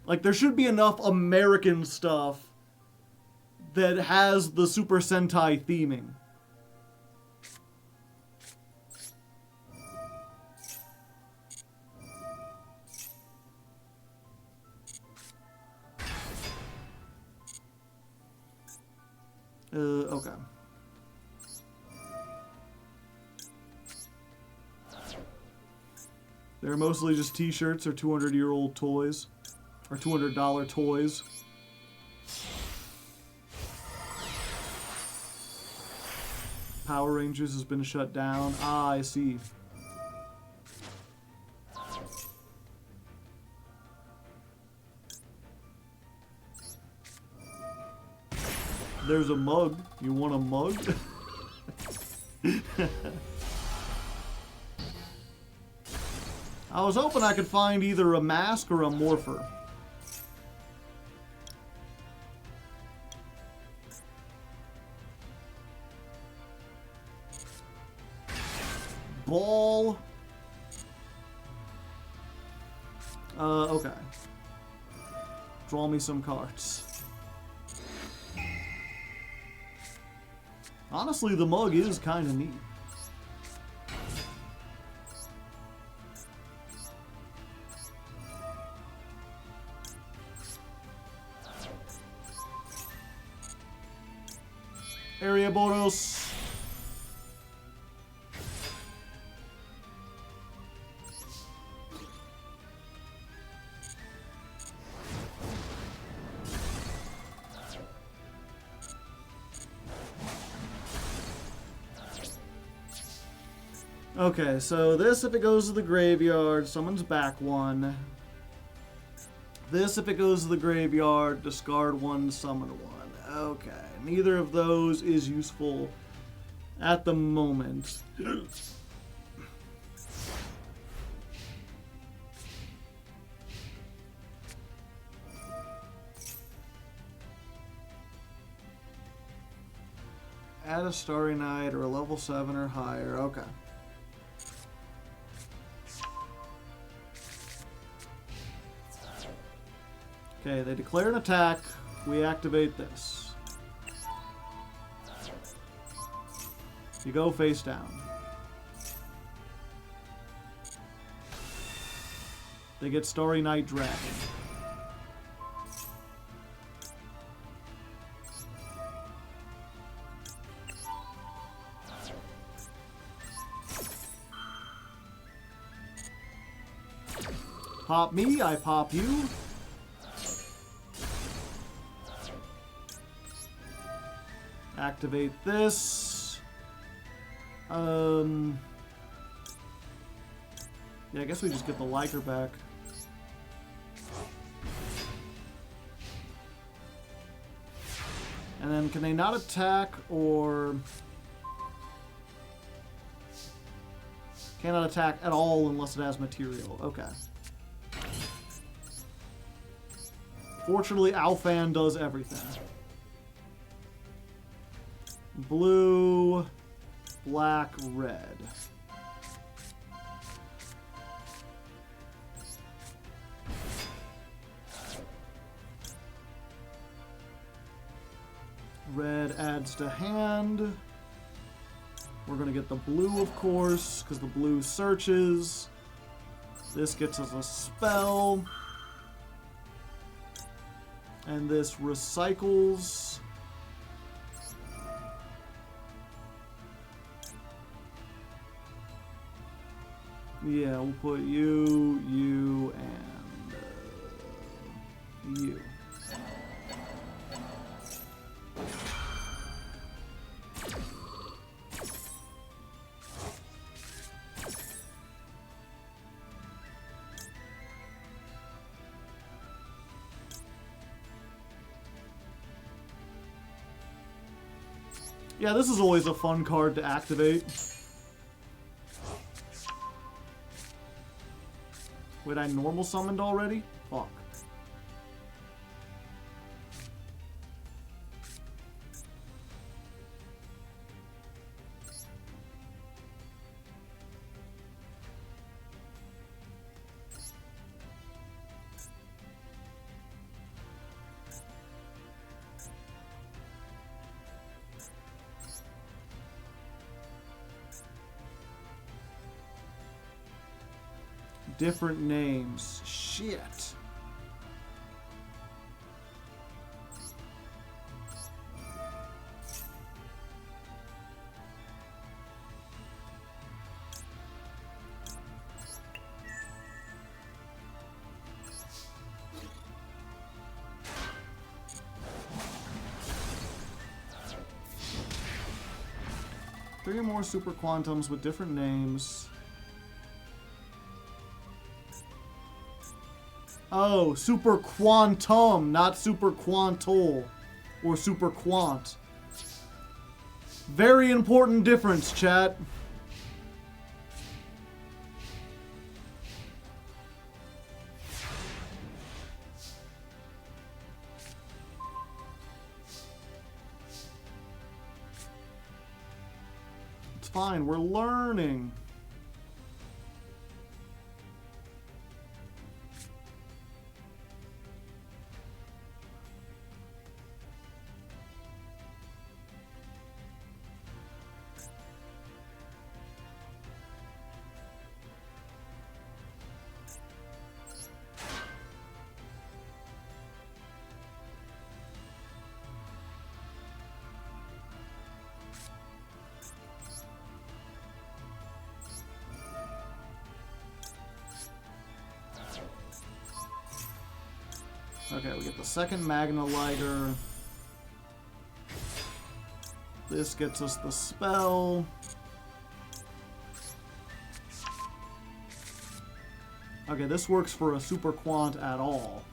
like, there should be enough American stuff that has the Super Sentai theming. Okay. They're mostly just t-shirts or 200-year-old toys. Or $200 toys. Power Rangers has been shut down. Ah, I see. There's a mug. You want a mug? I was hoping I could find either a mask or a morpher. Ball. Okay. Draw me some cards. Honestly, the mug is kind of neat. Area Boros. Okay, so this, if it goes to the graveyard, summons back one. This, if it goes to the graveyard, discard one, summon one. Okay, neither of those is useful at the moment. add a Starry Night or a level 7 or higher. Okay. Okay, they declare an attack. We activate this. You go face down. They get Starry Night Dragon. Pop me, I pop you. Activate this. Yeah, I guess we just get the Liker back. And then can they not attack or... Cannot attack at all unless it has material. Okay. Fortunately, Alfan does everything. Blue, black, red. Red adds to hand. We're going to get the blue, of course, because the blue searches. This gets us a spell. And this recycles. Yeah, we'll put you, and you. Yeah, this is always a fun card to activate. Wait, I normal summoned already? Fuck. Different names. Shit. Three more super quantums with different names. Oh, super quantum, not super quantal or super quant. Very important difference, chat. It's fine, we're learning. Okay, we get the second Magna Liger. This gets us the spell. Okay, this works for a super quant at all.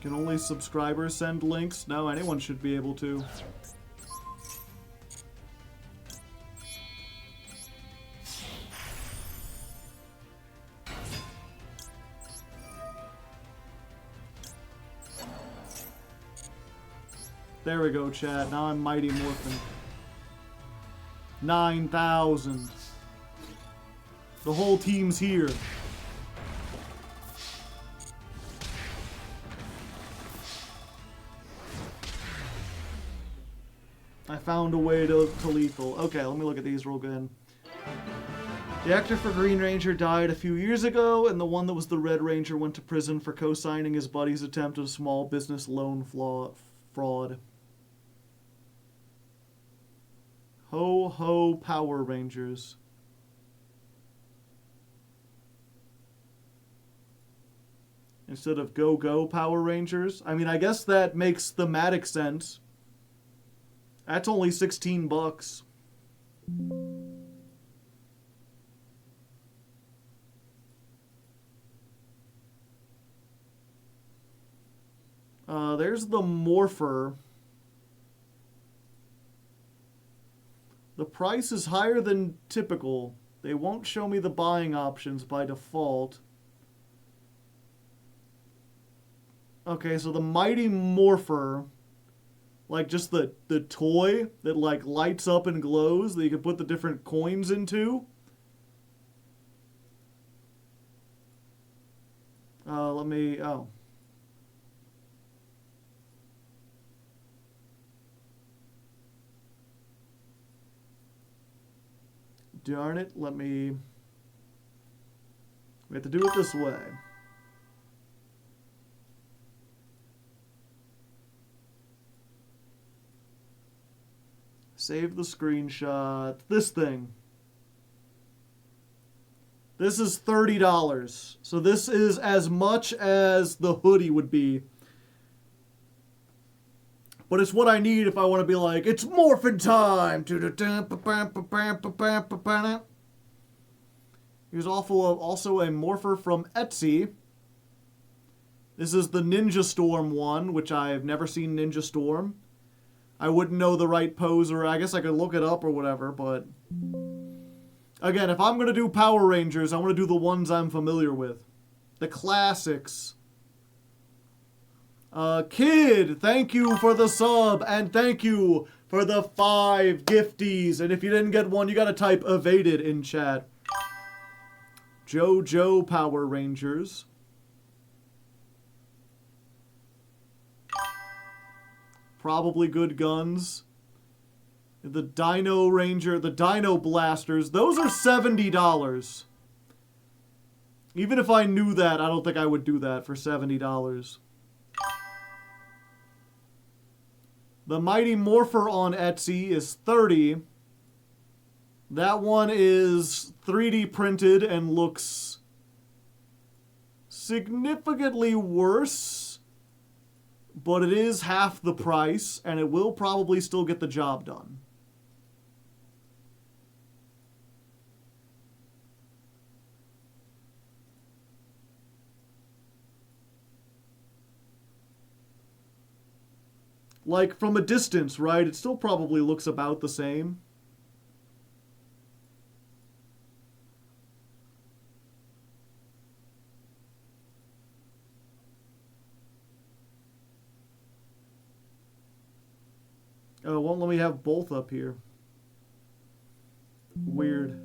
Can only subscribers send links? No, anyone should be able to. There we go, chat. Now I'm Mighty Morphin. 9,000. The whole team's here. I found a way to lethal. Okay, let me look at these real good. The actor for Green Ranger died a few years ago, and the one that was the Red Ranger went to prison for co-signing his buddy's attempt at a small business loan fraud. Ho ho Power Rangers. Instead of go go Power Rangers. I mean, I guess that makes thematic sense. That's only 16 bucks. There's the Morpher. The price is higher than typical. They won't show me the buying options by default. Okay, so the Mighty Morpher, like just the toy that like lights up and glows that you can put the different coins into. Oh. Darn it, we have to do it this way. Save the screenshot. This thing. This is $30. So this is as much as the hoodie would be. But it's what I need if I want to be like, it's morphin' time! Here's also a morpher from Etsy. This is the Ninja Storm one, which I've never seen Ninja Storm. I wouldn't know the right pose, or I guess I could look it up or whatever, but... Again, if I'm going to do Power Rangers, I want to do the ones I'm familiar with. The classics. Kid, thank you for the sub, and thank you for the 5 gifties. And if you didn't get one, you gotta type evaded in chat. JoJo Power Rangers. Probably good guns. The Dino Ranger, the Dino Blasters, those are $70. Even if I knew that, I don't think I would do that for $70. The Mighty Morpher on Etsy is $30. That one is 3D printed and looks significantly worse, but it is half the price, and it will probably still get the job done. Like, from a distance, right? It still probably looks about the same. Oh, it won't let me have both up here. Weird.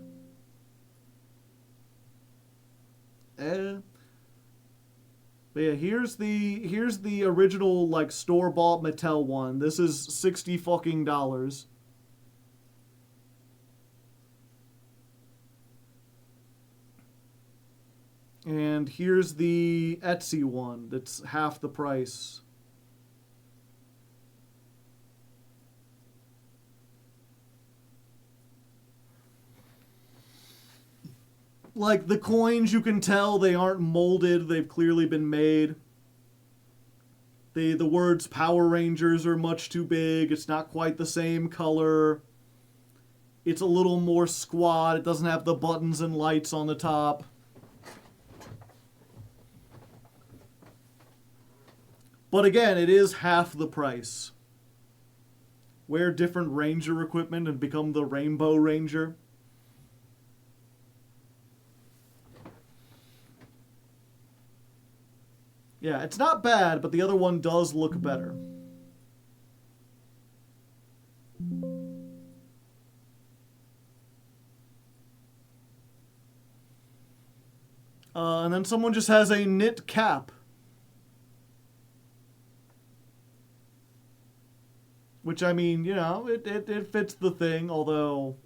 But yeah, here's the original like store-bought Mattel one. This is $60 fucking dollars. And here's the Etsy one that's half the price. Like, the coins, you can tell they aren't molded. They've clearly been made. The words Power Rangers are much too big. It's not quite the same color. It's a little more squat. It doesn't have the buttons and lights on the top. But again, it is half the price. Wear different Ranger equipment and become the Rainbow Ranger. Yeah, it's not bad, but the other one does look better. And then someone just has a knit cap. Which, I mean, you know, it fits the thing, although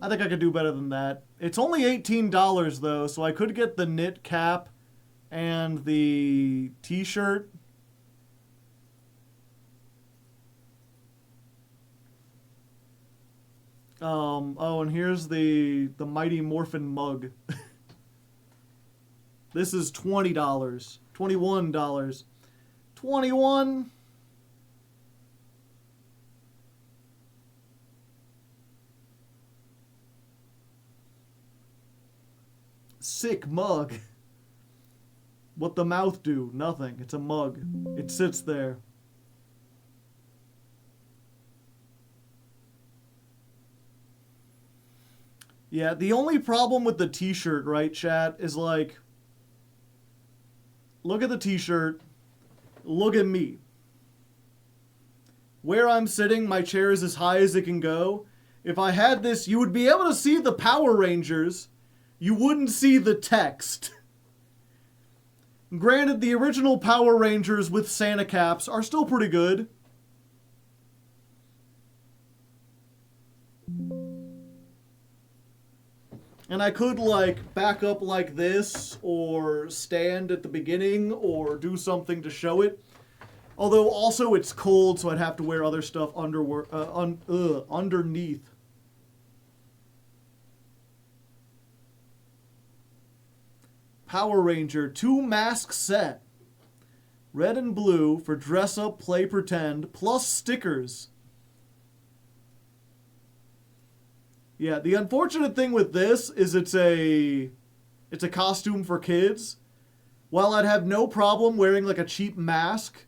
I think I could do better than that. It's only $18, though, so I could get the knit cap and the t-shirt. Oh, and here's the Mighty Morphin mug. This is $20. $21. 21. Sick mug. What the mouth do? Nothing. It's a mug. It sits there. Yeah, the only problem with the t-shirt, right, chat, is like, look at the t-shirt, look at me. Where I'm sitting, my chair is as high as it can go. If I had this, you would be able to see the Power Rangers. You wouldn't see the text. Granted, the original Power Rangers with Santa caps are still pretty good. And I could, like, back up like this, or stand at the beginning, or do something to show it. Although, also, it's cold, so I'd have to wear other stuff underneath. Power Ranger 2-mask set. Red and blue for dress up, play, pretend, plus stickers. Yeah, the unfortunate thing with this is it's a costume for kids. While I'd have no problem wearing like a cheap mask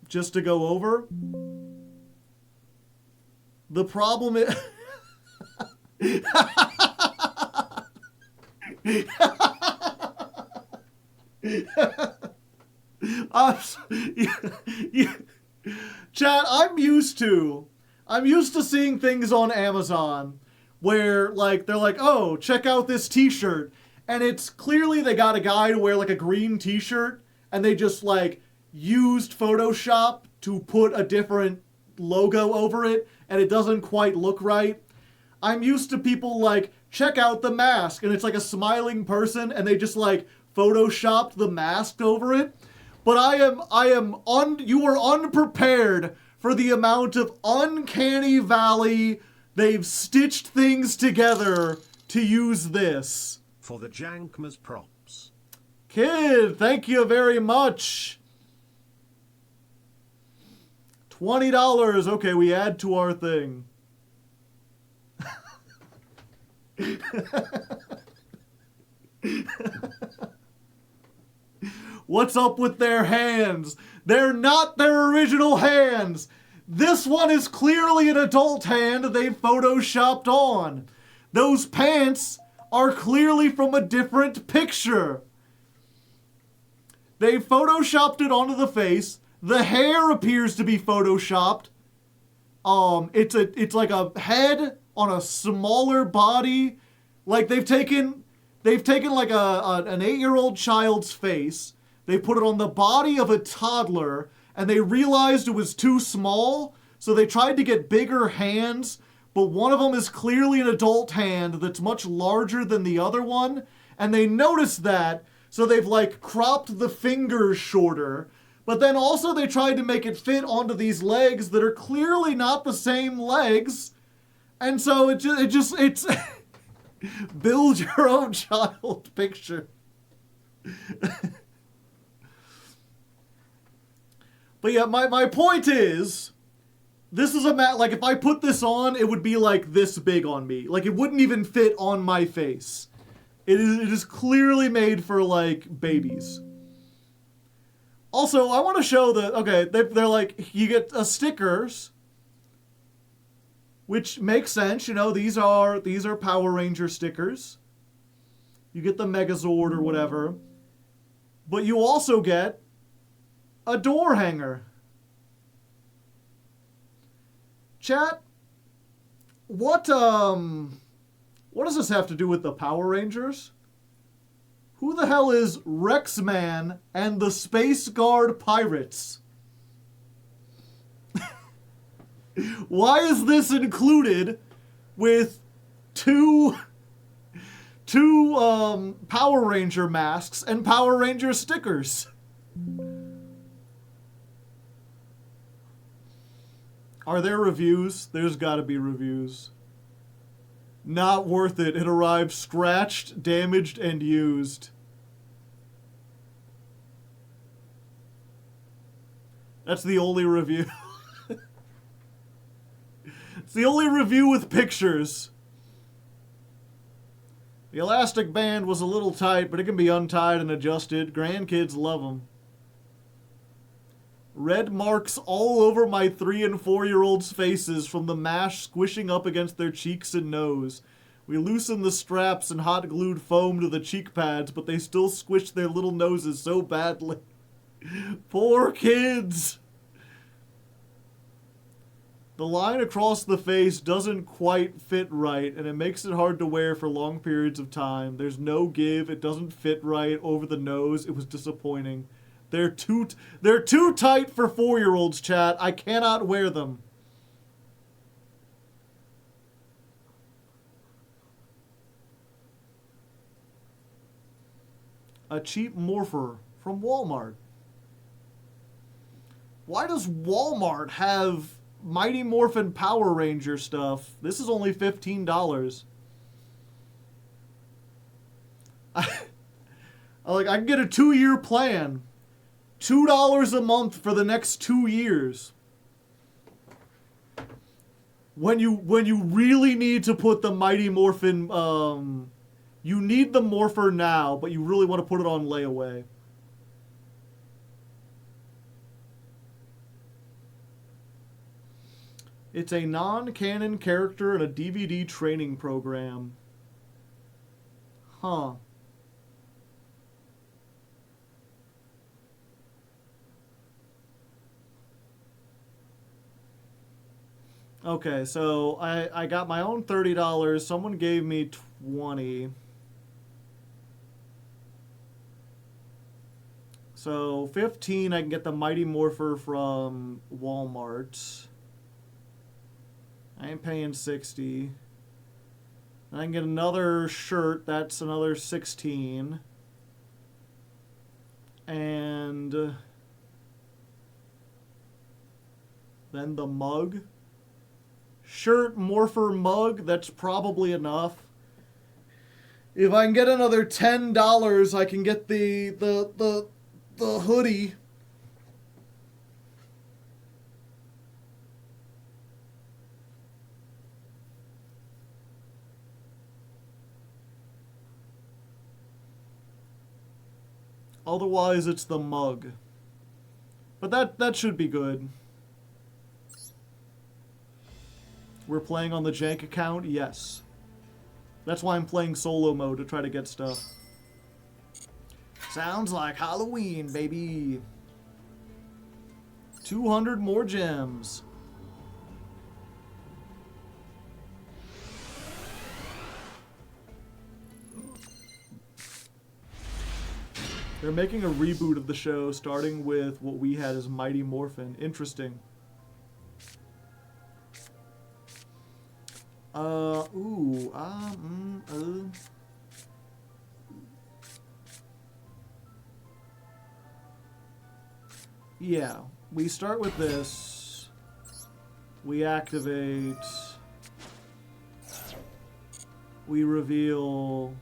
just to go over, the problem is Chat, I'm used to seeing things on Amazon where, like, they're like, oh, check out this t-shirt. And it's clearly they got a guy to wear, like, a green t-shirt, and they just, like, used Photoshop to put a different logo over it, and it doesn't quite look right. I'm used to people, like, check out the mask, and it's, like, a smiling person, and they just, like, Photoshopped the mask over it. But you are unprepared for the amount of uncanny valley they've stitched things together to use this.
For the Jankmas props.
Kid, thank you very much. $20. Okay, we add to our thing. What's up with their hands? They're not their original hands. This one is clearly an adult hand they've photoshopped on. Those pants are clearly from a different picture. They photoshopped it onto the face. The hair appears to be photoshopped. It's like a head on a smaller body. Like they've taken like an 8-year-old child's face. They put it on the body of a toddler, and they realized it was too small, so they tried to get bigger hands, but one of them is clearly an adult hand that's much larger than the other one, and they noticed that, so they've like cropped the fingers shorter, but then also they tried to make it fit onto these legs that are clearly not the same legs, and so it's build your own child picture. But yeah, my point is, this is a mat, like if I put this on, it would be like this big on me. Like it wouldn't even fit on my face. It is clearly made for like babies. Also, I want to show the... Okay, they're like, you get stickers, which makes sense. You know, these are Power Ranger stickers. You get the Megazord or whatever. But you also get a door hanger. Chat, what does this have to do with the Power Rangers? Who the hell is Rexman and the Space Guard Pirates? Why is this included with two Power Ranger masks and Power Ranger stickers? Are there reviews? There's gotta be reviews. Not worth it. It arrived scratched, damaged, and used. That's the only review. It's the only review with pictures. The elastic band was a little tight, but it can be untied and adjusted. Grandkids love them. Red marks all over my 3- and 4-year-olds' faces from the mash squishing up against their cheeks and nose. We loosened the straps and hot glued foam to the cheek pads, but they still squished their little noses so badly. Poor kids! The line across the face doesn't quite fit right, and it makes it hard to wear for long periods of time. There's no give, it doesn't fit right over the nose. It was disappointing. They're too tight for 4-year-olds, chat. I cannot wear them. A cheap morpher from Walmart. Why does Walmart have Mighty Morphin Power Ranger stuff? This is only $15. I can get a 2-year plan. $2 a month for the next 2 years. When you really need to put the Mighty Morphin, you need the morpher now, but you really want to put it on layaway. It's a non-canon character in a DVD training program. Huh. Okay, so I got my own $30. Someone gave me $20. So $15, I can get the Mighty Morpher from Walmart. I ain't paying $60. And I can get another shirt. That's another $16. And then the mug. Shirt, morpher, mug. That's probably enough. If I can get another $10, I can get the hoodie. Otherwise, it's the mug. But that should be good. We're playing on the jank account? Yes. That's why I'm playing solo mode, to try to get stuff. Sounds like Halloween, baby. 200 more gems. They're making a reboot of the show, starting with what we had as Mighty Morphin. Interesting. Yeah, we start with this. We activate. We reveal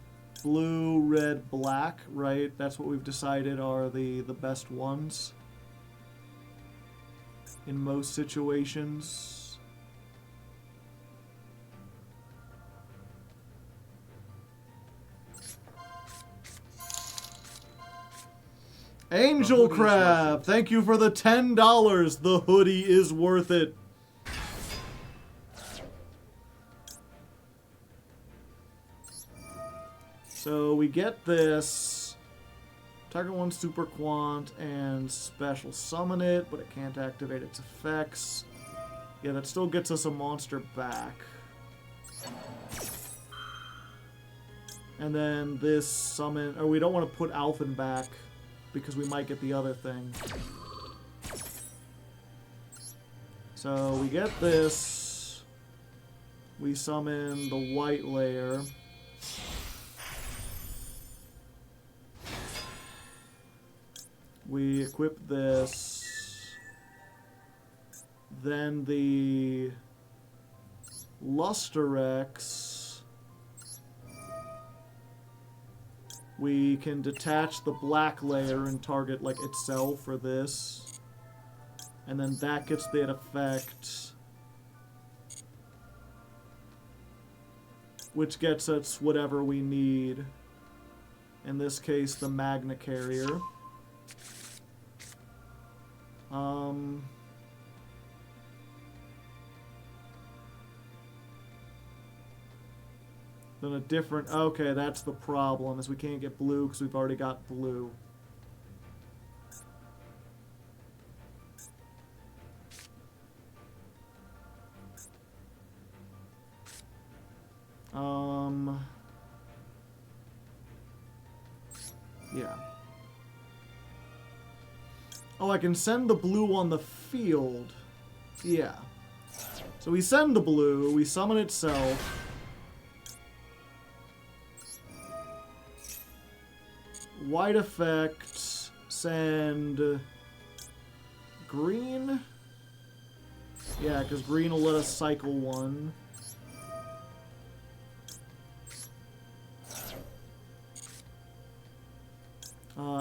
blue, red, black, right? That's what we've decided are the best ones in most situations. Angel
hoodie is
Crab,
worth it.
thank you for the $10. The hoodie is worth it. So we get this. Target 1 Super Quant and special summon it, but it can't activate its effects. Yeah, that still gets us a monster back. And then this summon... Or we don't want to put Alphen back because we might get the other thing. So we get this. We summon the white layer. We equip this. Then the Lusterex. We can detach the black layer and target like itself for this. And then that gets that effect. Which gets us whatever we need. In this case, the Magna Carrier. Then a different... Okay, that's the problem, is we can't get blue because we've already got blue. Yeah. Oh, I can send the blue on the field. Yeah. So we send the blue, we summon itself. White effect, send green. Yeah, because green will let us cycle one.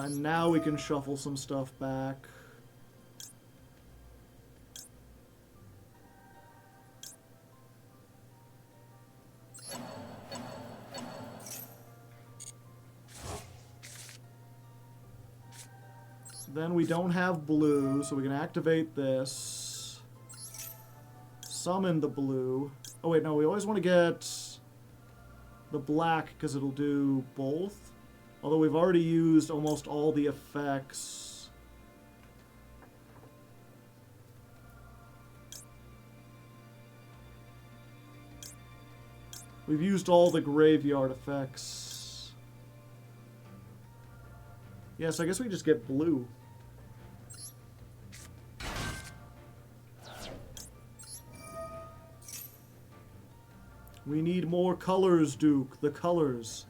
And now we can shuffle some stuff back. Then we don't have blue, so we can activate this. Summon the blue. Oh wait, no, we always want to get the black because it'll do both. Although we've already used almost all the effects. We've used all the graveyard effects. Yes, I guess we just get blue. We need more colors, Duke. The colors.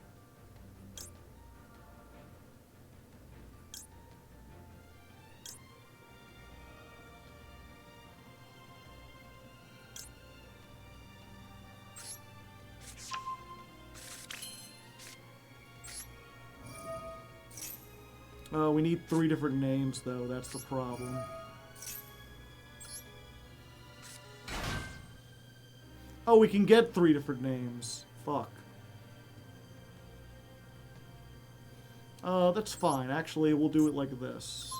We need 3 different names, though. That's the problem. Oh, we can get 3 different names. Fuck. That's fine. Actually, we'll do it like this.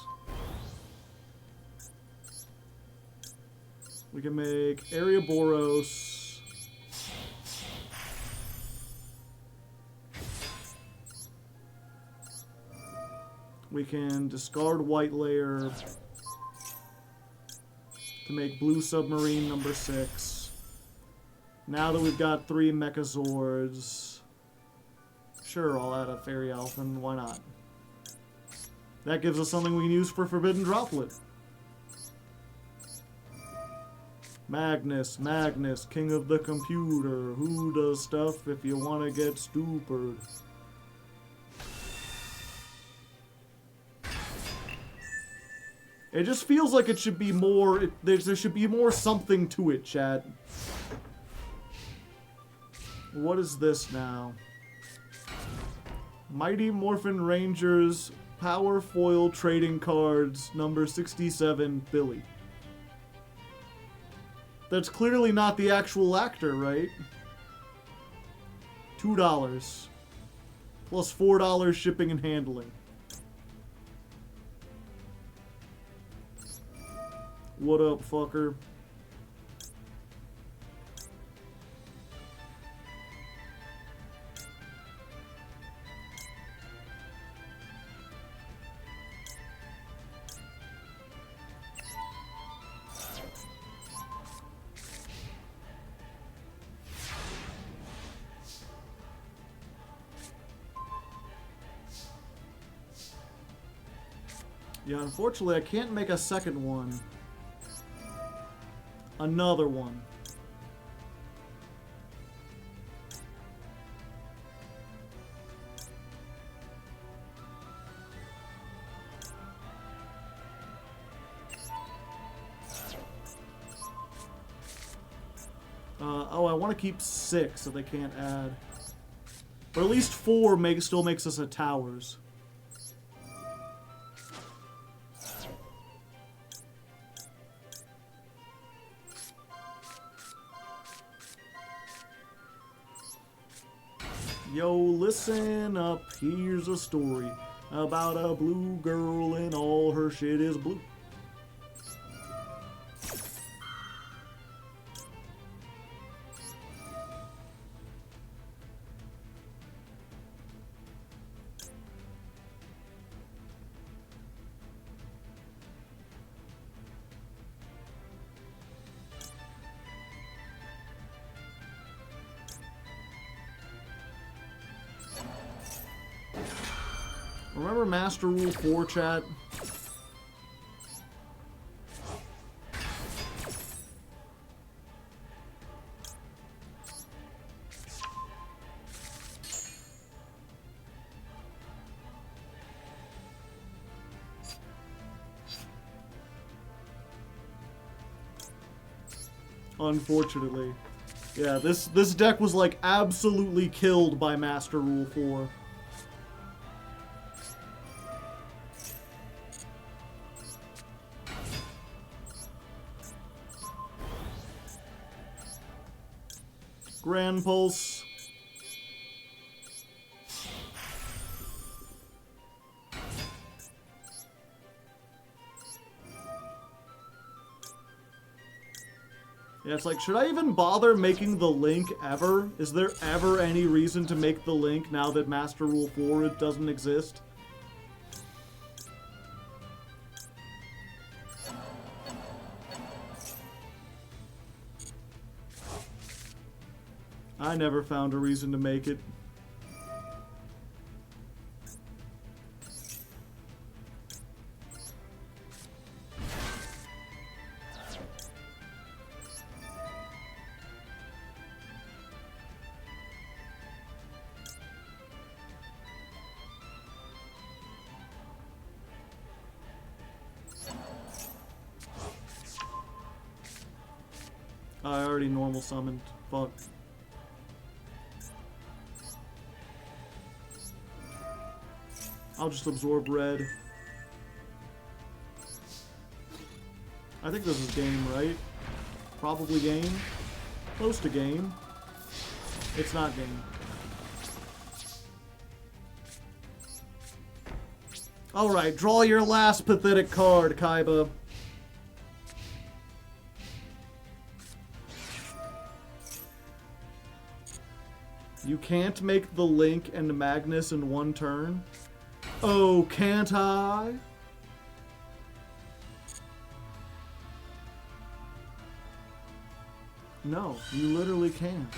We can make Ouroboros. We can discard white layer to make blue submarine number 6. Now that we've got 3 Mechazords, sure, I'll add a Fairy Alphen, why not? That gives us something we can use for Forbidden Droplet. Magnus, Magnus, king of the computer, who does stuff if you want to get stupid? It just feels like it should be more... there should be more something to it, chat. What is this now? Mighty Morphin Rangers Power Foil Trading Cards number 67, Billy. That's clearly not the actual actor, right? $2. Plus $4 shipping and handling. What up, fucker? Yeah, unfortunately, I can't make a second one. Another one. Oh, I want to keep 6 if they can't add. But at least 4 still makes us a towers. Yo, listen up, here's a story about a blue girl and all her shit is blue. Remember Master Rule 4, chat? Unfortunately. Yeah, this deck was like absolutely killed by Master Rule 4. Grand Pulse. Yeah, it's like, should I even bother making the link ever? Is there ever any reason to make the link now that Master Rule 4 doesn't exist? I never found a reason to make it. I already normal summoned. Fuck. I'll just absorb red. I think this is game, right? Probably game. Close to game. It's not game. Alright, draw your last pathetic card, Kaiba. You can't make the Link and Magnus in one turn? Oh, can't I? No, you literally can't.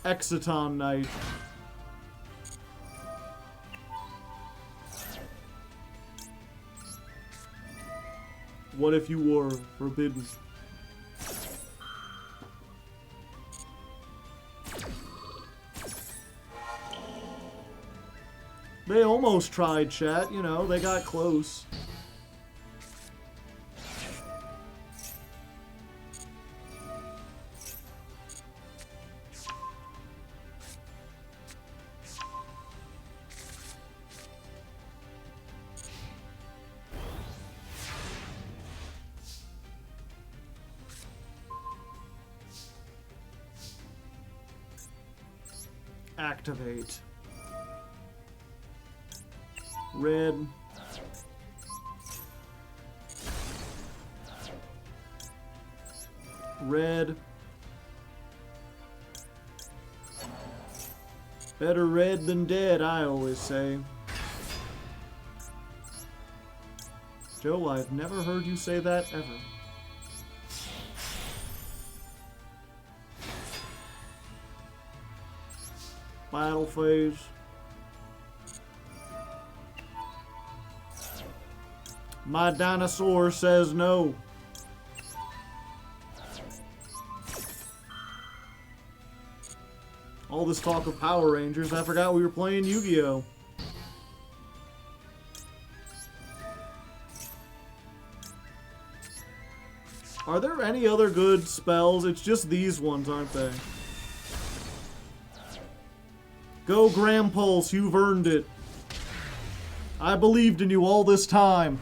Exiton Knight. What if you were forbidden? They almost tried, chat, you know, they got close. Activate. Red. Red. Better red than dead, I always say. Joe, I've never heard you say that ever. Battle phase. My dinosaur says no. All this talk of Power Rangers, I forgot we were playing Yu-Gi-Oh! Are there any other good spells? It's just these ones, aren't they? Go Gram Pulse, you've earned it. I believed in you all this time.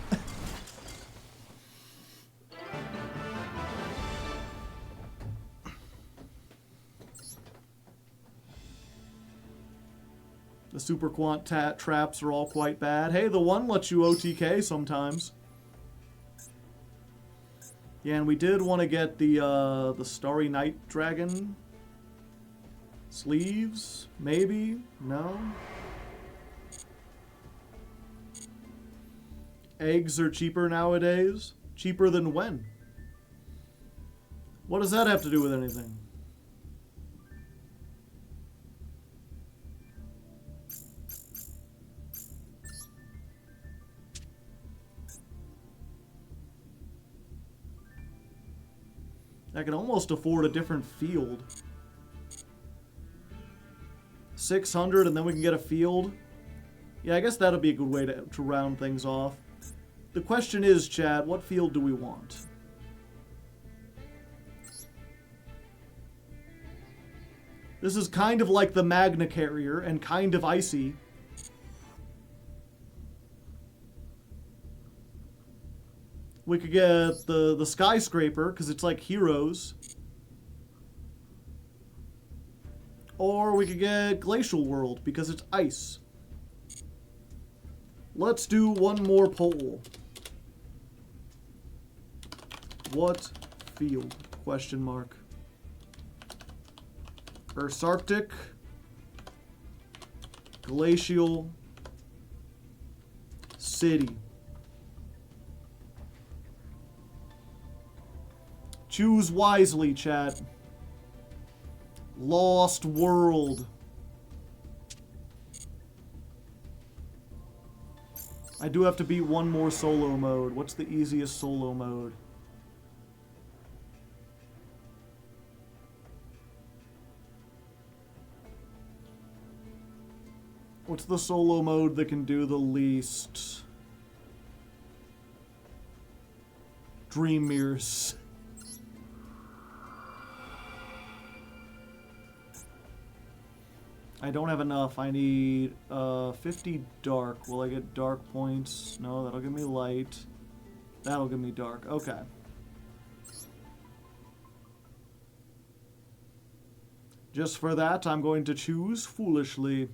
The Super Quant traps are all quite bad. Hey, the one lets you OTK sometimes. Yeah, and we did want to get the Starry Night Dragon sleeves. Maybe? No? Eggs are cheaper nowadays. Cheaper than when? What does that have to do with anything? I can almost afford a different field. 600 and then we can get a field. Yeah, I guess that'll be a good way to round things off. The question is, Chad, what field do we want? This is kind of like the Magna Carrier and kind of icy. We could get the Skyscraper, because it's like Heroes. Or we could get Glacial World, because it's ice. Let's do one more poll. What field? Question mark. Earth-Arctic. Glacial. City. Choose wisely, chat. Lost World. I do have to beat one more solo mode. What's the easiest solo mode? What's the solo mode that can do the least? Dream Mirrors. I don't have enough. I need 50 dark. Will I get dark points? No, that'll give me light. That'll give me dark. Okay. Just for that, I'm going to choose foolishly.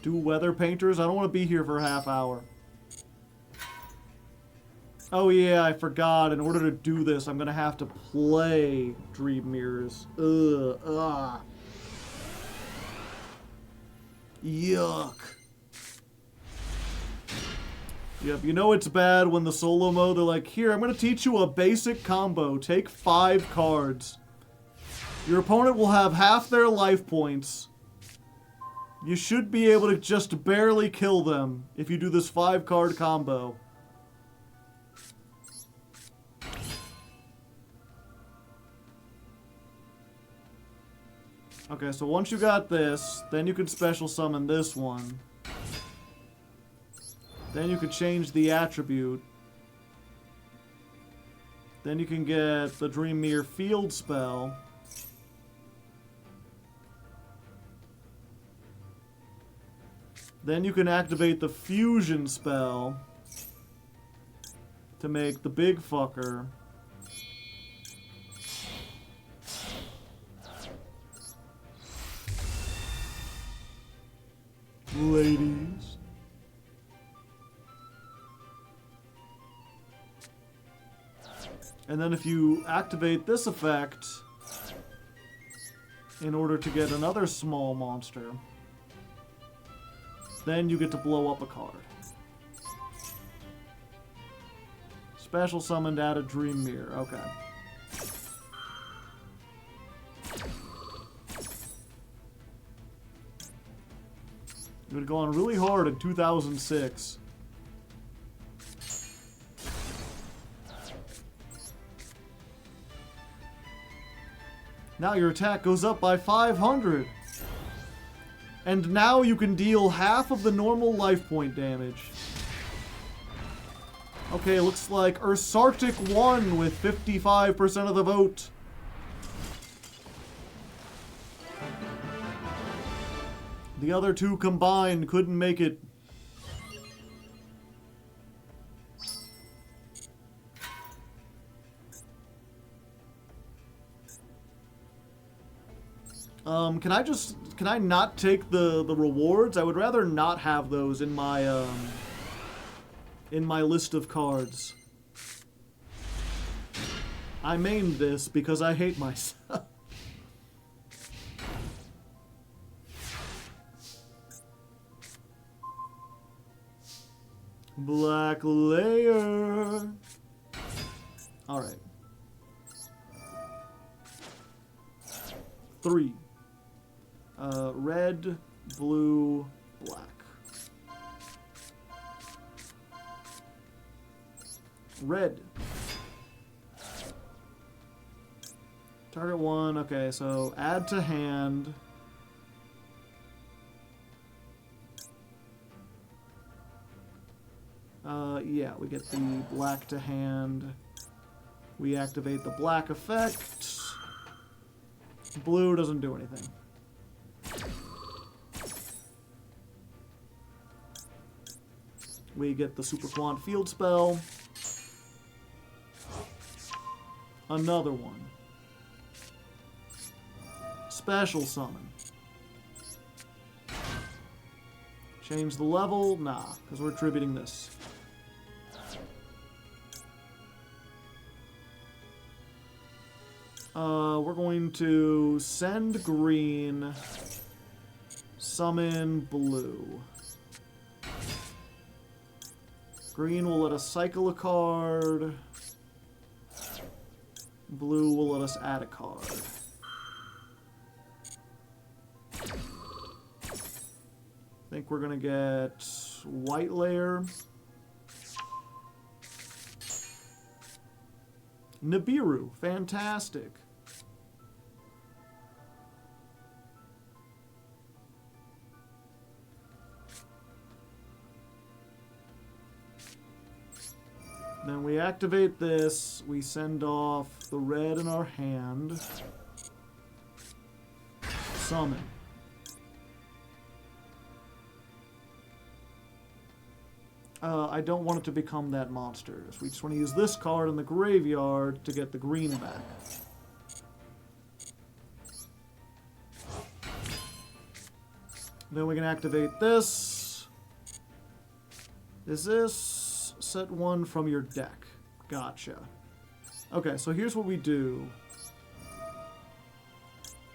Do weather painters? I don't want to be here for a half hour. Oh yeah, I forgot. In order to do this, I'm gonna have to play Dream Mirrors. Ugh. Yuck. Yep, you know it's bad when the solo mode, they're like, here, I'm gonna teach you a basic combo. Take 5 cards. Your opponent will have half their life points. You should be able to just barely kill them if you do this 5-card combo. Okay, so once you got this, then you can special summon this one. Then you can change the attribute. Then you can get the Dream Mirror field spell. Then you can activate the fusion spell to make the big fucker. ladies. And then if you activate this effect in order to get another small monster, then you get to blow up a card. Special summoned, add a dream mirror. Okay. It would have gone really hard in 2006. Now your attack goes up by 500. And now you can deal half of the normal life point damage. Okay, looks like Ursarctic won with 55% of the vote. The other two combined couldn't make it. Can I not take the rewards? I would rather not have those in my list of cards. I mained this because I hate myself. Black layer. All right. 3. Red, blue, black. Red. Target 1. Okay, so add to hand. Yeah, we get the black to hand. We activate the black effect. Blue doesn't do anything. We get the Super Quant field spell. Another one. Special summon. Change the level? Nah, because we're attributing this. We're going to send green, summon blue. Green will let us cycle a card. Blue will let us add a card. I think we're gonna get white layer. Nibiru, fantastic. Then we activate this, we send off the red in our hand. Summon. I don't want it to become that monster. So we just want to use this card in the graveyard to get the green back. Then we can activate this. Is this set one from your deck? Gotcha. Okay, so here's what we do.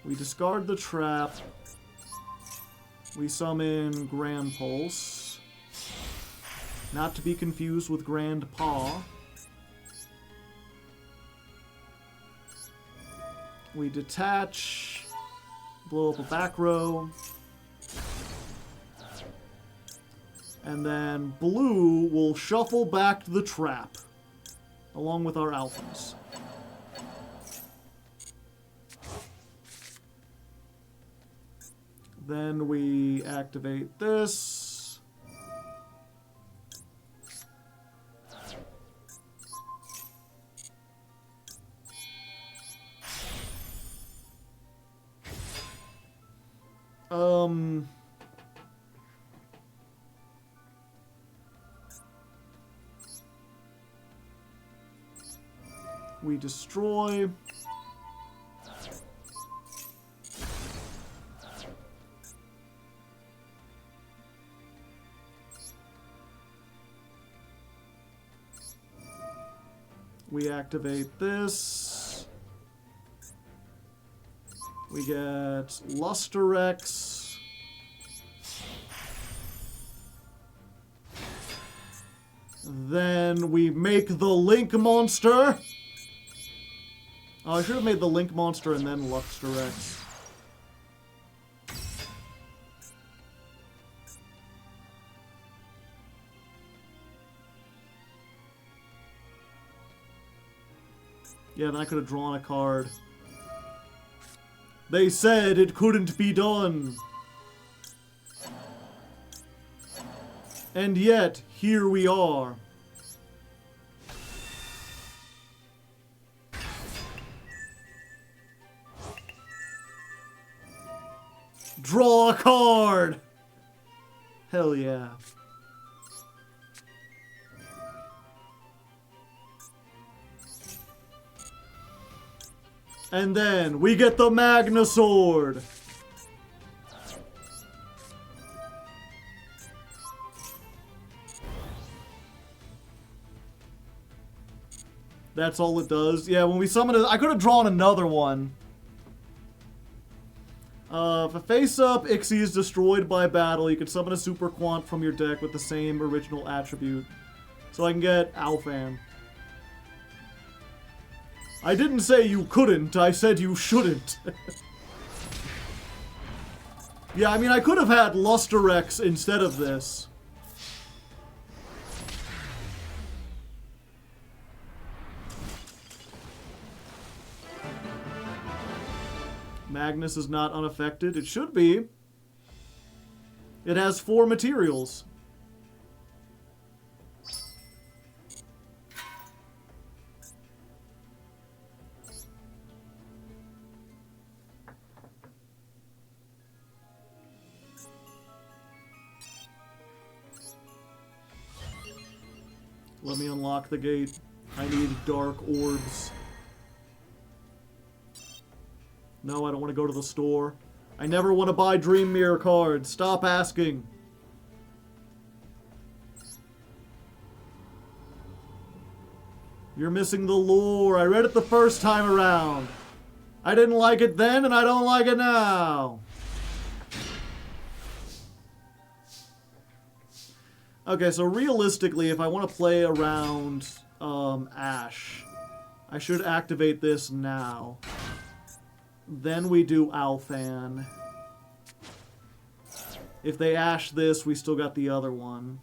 We discard the trap. We summon Grand Pulse. Not to be confused with Grand Paw. We detach. Blow up a back row. And then blue will shuffle back the trap. Along with our alphas. Then we activate this. We destroy. We activate this. We get Lusterex. Then we make the Link Monster. Oh, I should have made the Link Monster and then Lusterex. Yeah, then I could have drawn a card. They said it couldn't be done. And yet, here we are. Draw a card! Hell yeah. And then we get the Magna Sword. That's all it does. Yeah, when we summon it, I could have drawn another one. If a face-up Ixie is destroyed by battle, you can summon a Super Quant from your deck with the same original attribute. So I can get Alfan. I didn't say you couldn't, I said you shouldn't. Yeah, I mean, I could have had Lusterex instead of this. Magnus is not unaffected. It should be. It has 4 materials. Let me unlock the gate. I need dark orbs. No, I don't want to go to the store. I never want to buy Dream Mirror cards. Stop asking. You're missing the lore. I read it the first time around. I didn't like it then, and I don't like it now. Okay, so realistically, if I want to play around Ash, I should activate this now. Then we do Alfan. If they Ash this, we still got the other one.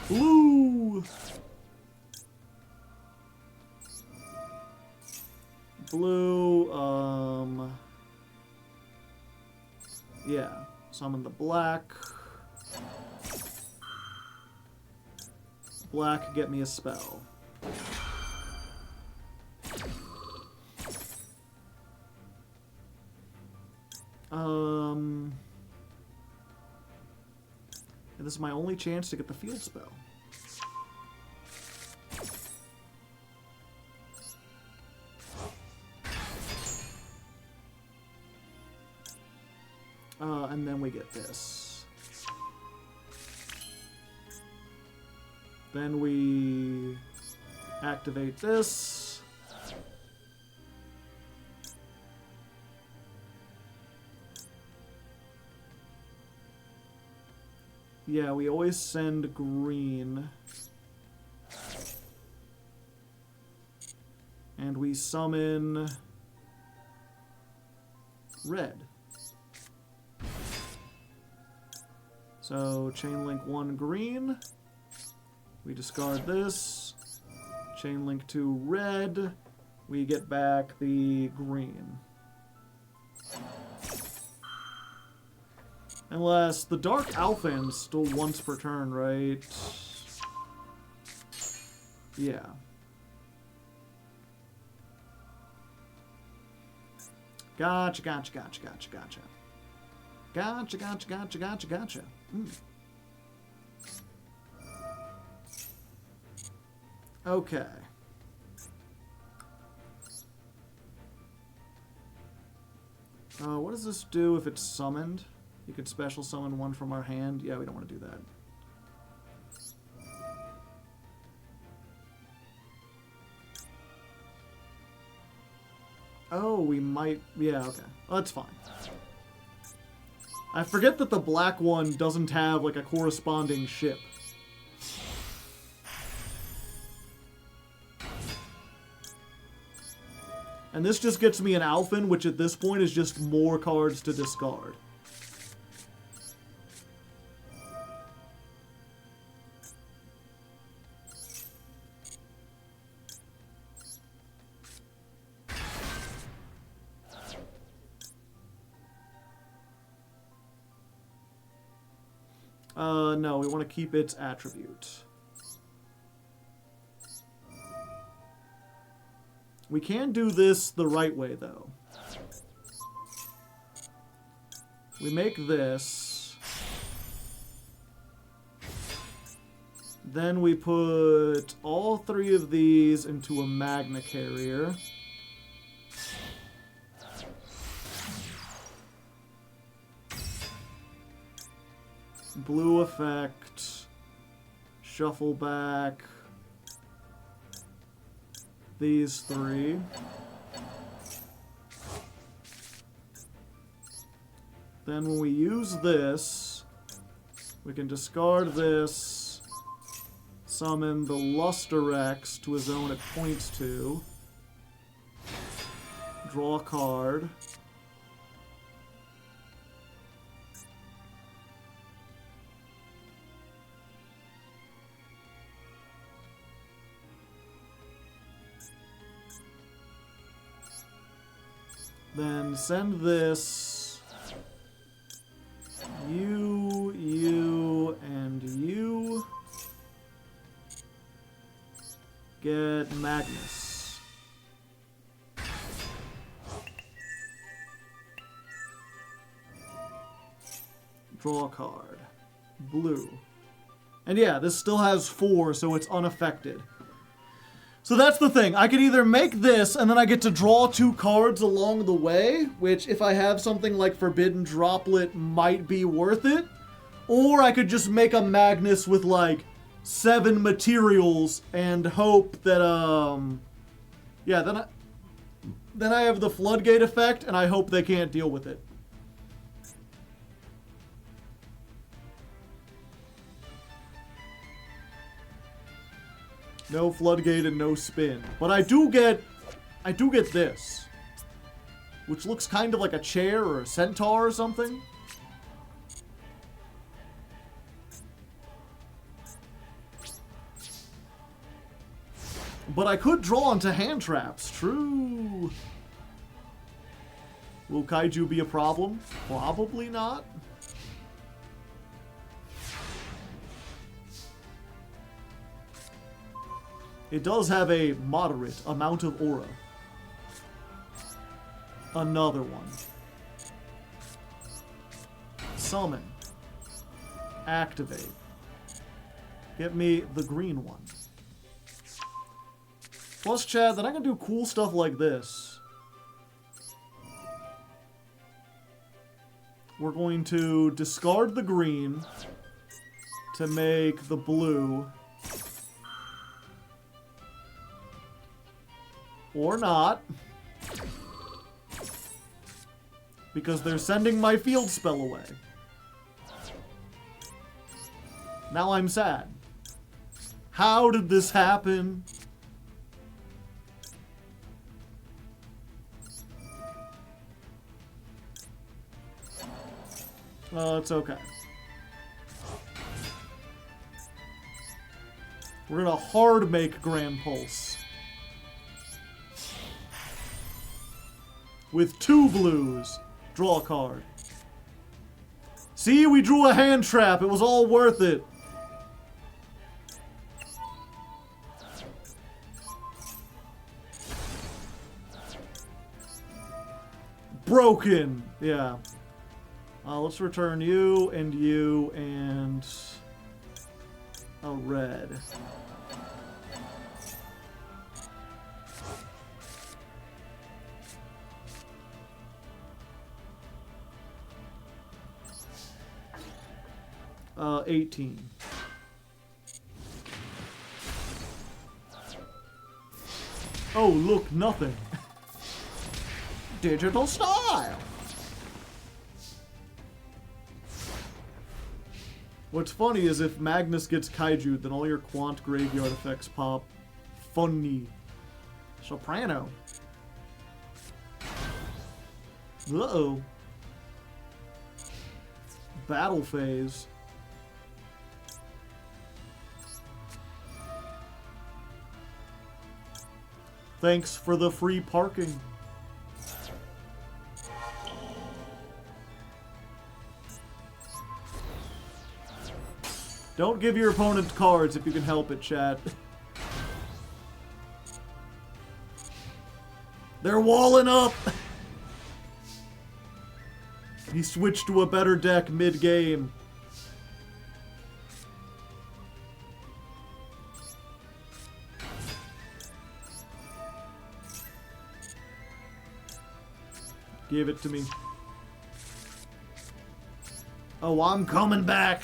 Blue! Blue, yeah. Summon the black. Black, get me a spell. And this is my only chance to get the field spell. And then we get this. Then we activate this. Yeah, we always send green. And we summon red. So, chain link 1 green. We discard this. Chain link 2 red. We get back the green. Unless the Dark Alphan's still once per turn, right? Yeah. Gotcha, gotcha, gotcha, gotcha, gotcha. Gotcha, gotcha, gotcha, gotcha, gotcha. Okay. What does this do if it's summoned? You could special summon one from our hand. Yeah, we don't want to do that. Oh, we might... Yeah, okay. Oh, that's fine. I forget that the black one doesn't have, like, a corresponding ship. And this just gets me an Alphen, which at this point is just more cards to discard. No, we want to keep its attribute. We can do this the right way, though. We make this. Then we put all three of these into a Magna Carrier. Blue effect. Shuffle back. These three. Then when we use this, we can discard this, summon the Luster X to a zone it points to, draw a card, then send this, you, and you. Get Magnus. Draw a card. Blue. And yeah, this still has 4, so it's unaffected. So that's the thing. I could either make this, and then I get to draw 2 cards along the way, which if I have something like Forbidden Droplet might be worth it. Or I could just make a Magnus with like 7 materials and hope that, yeah, then I have the Floodgate effect, and I hope they can't deal with it. No Floodgate and no spin. But I do get this. Which looks kind of like a chair or a centaur or something. But I could draw into hand traps. True. Will Kaiju be a problem? Probably not. It does have a moderate amount of aura. Another one. Summon. Activate. Get me the green one. Plus, Chad, then I can do cool stuff like this. We're going to discard the green to make the blue. Or not. Because they're sending my field spell away. Now I'm sad. How did this happen? It's okay. We're gonna hard make Grand Pulse. With 2 blues. Draw a card. See, we drew a hand trap. It was all worth it. Broken. Yeah. Let's return you and a red. 18. Oh, look, nothing. Digital style. What's funny is if Magnus gets Kaiju, then all your Quant graveyard effects pop. Funny. Soprano. Uh-oh. Battle phase. Thanks for the free parking. Don't give your opponent cards if you can help it, chat. They're walling up! He switched to a better deck mid-game. Give it to me. Oh, I'm coming back!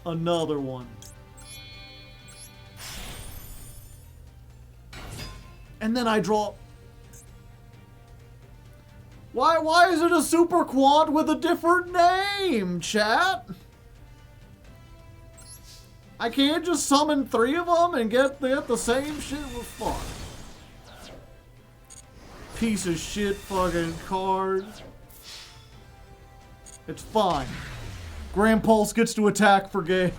Another one. And then I draw... Why is it a Super Quant with a different name, chat? I can't just summon 3 of them and get the same shit with fun. Piece of shit fucking card. It's fine. Grand Pulse gets to attack for gay.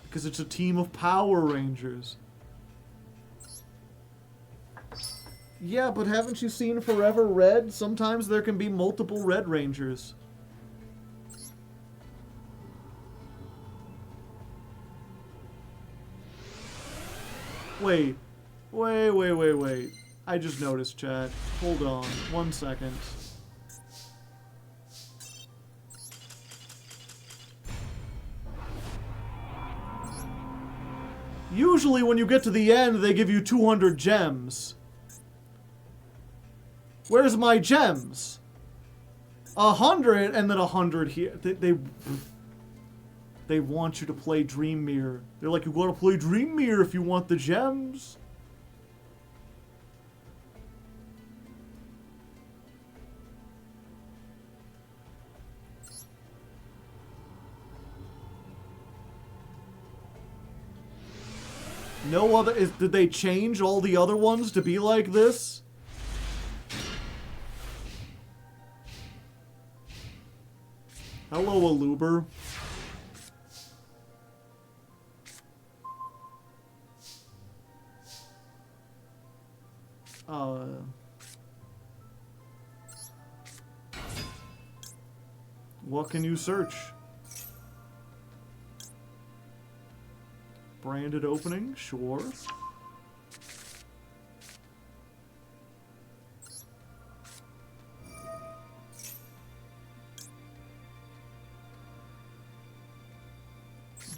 Because it's a team of Power Rangers. Yeah, but haven't you seen Forever Red? Sometimes there can be multiple Red Rangers. Wait. Wait. I just noticed, chat. Hold on. 1 second. Usually when you get to the end, they give you 200 gems. Where's my gems? 100 and then 100 here. They want you to play Dream Mirror. They're like, you gotta play Dream Mirror if you want the gems. No other... Did they change all the other ones to be like this? Hello, Aluber. What can you search? Branded opening? Sure.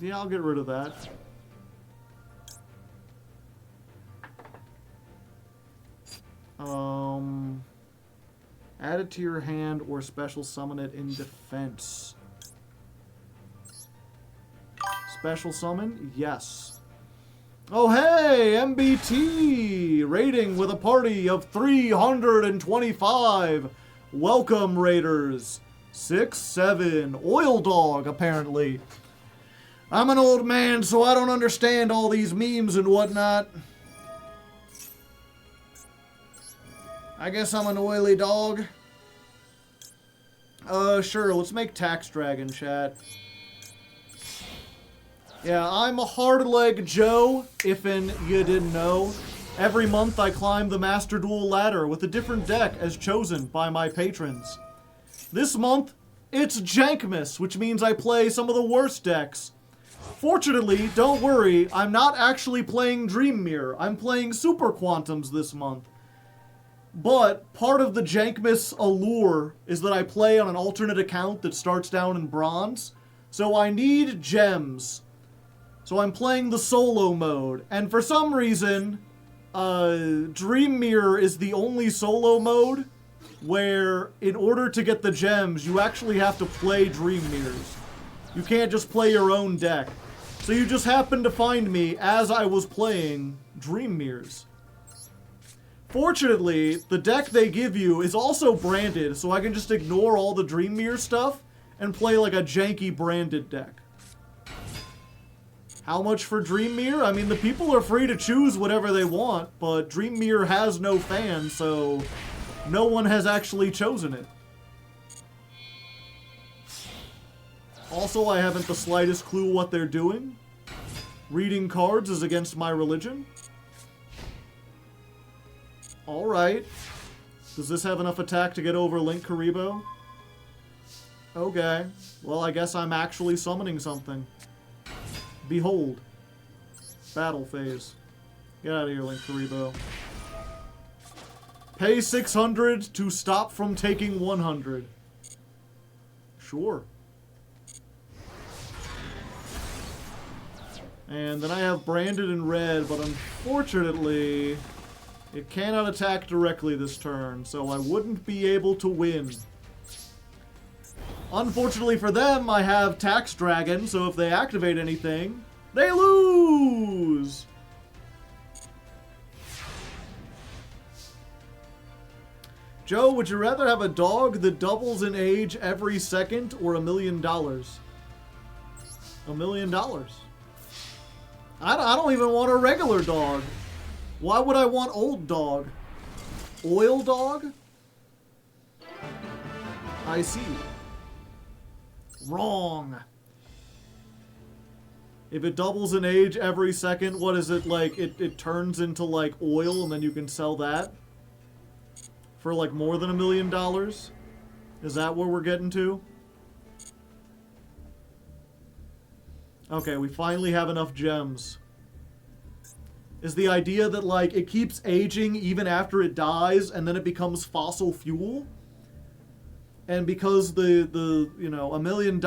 Yeah, I'll get rid of that. Add it to your hand or special summon it in defense. Special summon? Yes. Oh hey, MBT! Raiding with a party of 325. Welcome, Raiders. 6-7. Oil Dog, apparently. I'm an old man, so I don't understand all these memes and whatnot. I guess I'm an oily dog. Sure, let's make Tax Dragon, chat. Yeah, I'm a Hardleg Joe, if'n you didn't know. Every month I climb the Master Duel ladder with a different deck as chosen by my patrons. This month, it's Jankmas, which means I play some of the worst decks. Fortunately, don't worry, I'm not actually playing Dream Mirror. I'm playing Super Quantums this month. But part of the Jankmas allure is that I play on an alternate account that starts down in bronze. So I need gems. So I'm playing the solo mode. And for some reason, Dream Mirror is the only solo mode where in order to get the gems, you actually have to play Dream Mirrors. You can't just play your own deck. So you just happened to find me as I was playing Dream Mirrors. Fortunately, the deck they give you is also branded, so I can just ignore all the Dream Mirror stuff and play like a janky branded deck. How much for Dream Mirror? I mean, the people are free to choose whatever they want, but Dream Mirror has no fans, so no one has actually chosen it. Also, I haven't the slightest clue what they're doing. Reading cards is against my religion. Alright. Does this have enough attack to get over Link Karibo? Okay. Well, I guess I'm actually summoning something. Behold. Battle phase. Get out of here, Link Karibo. Pay 600 to stop from taking 100. Sure. And then I have branded in red, but unfortunately, it cannot attack directly this turn, so I wouldn't be able to win. Unfortunately for them, I have Tax Dragon, so if they activate anything, they lose! Joe, would you rather have a dog that doubles in age every second or $1 million? $1 million. I don't even want a regular dog. Why would I want old dog? Oil dog? I see. Wrong. If it doubles in age every second, what is it like? It turns into like oil and then you can sell that? For like more than $1 million? Is that where we're getting to? Okay, we finally have enough gems. Is the idea that, like, it keeps aging even after it dies, and then it becomes fossil fuel? And because the you know, $1 million,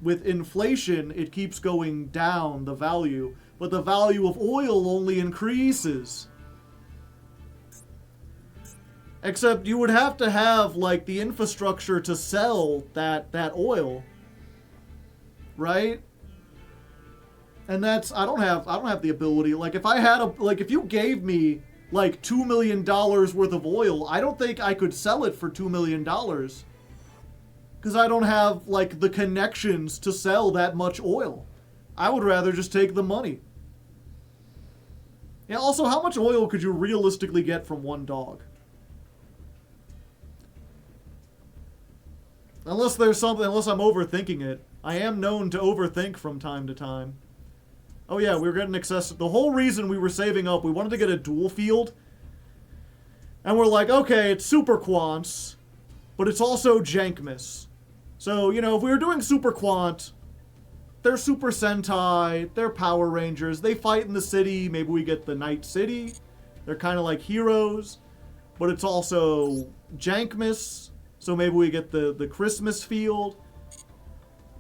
with inflation, it keeps going down, the value. But the value of oil only increases. Except you would have to have, like, the infrastructure to sell that oil. Right? And that's, I don't have the ability. Like, if I had if you gave me, like, $2 million worth of oil, I don't think I could sell it for $2 million. Because I don't have, like, the connections to sell that much oil. I would rather just take the money. Yeah, also, how much oil could you realistically get from one dog? Unless there's something, unless I'm overthinking it. I am known to overthink from time to time. Oh yeah, we were getting excessive. The whole reason we were saving up, we wanted to get a dual field. And we're like, okay, it's Super Quants, but it's also Jankmas. So, you know, if we were doing Super Quant, they're Super Sentai, they're Power Rangers, they fight in the city, maybe we get the Night City. They're kind of like heroes. But it's also Jankmas, so maybe we get the Christmas field.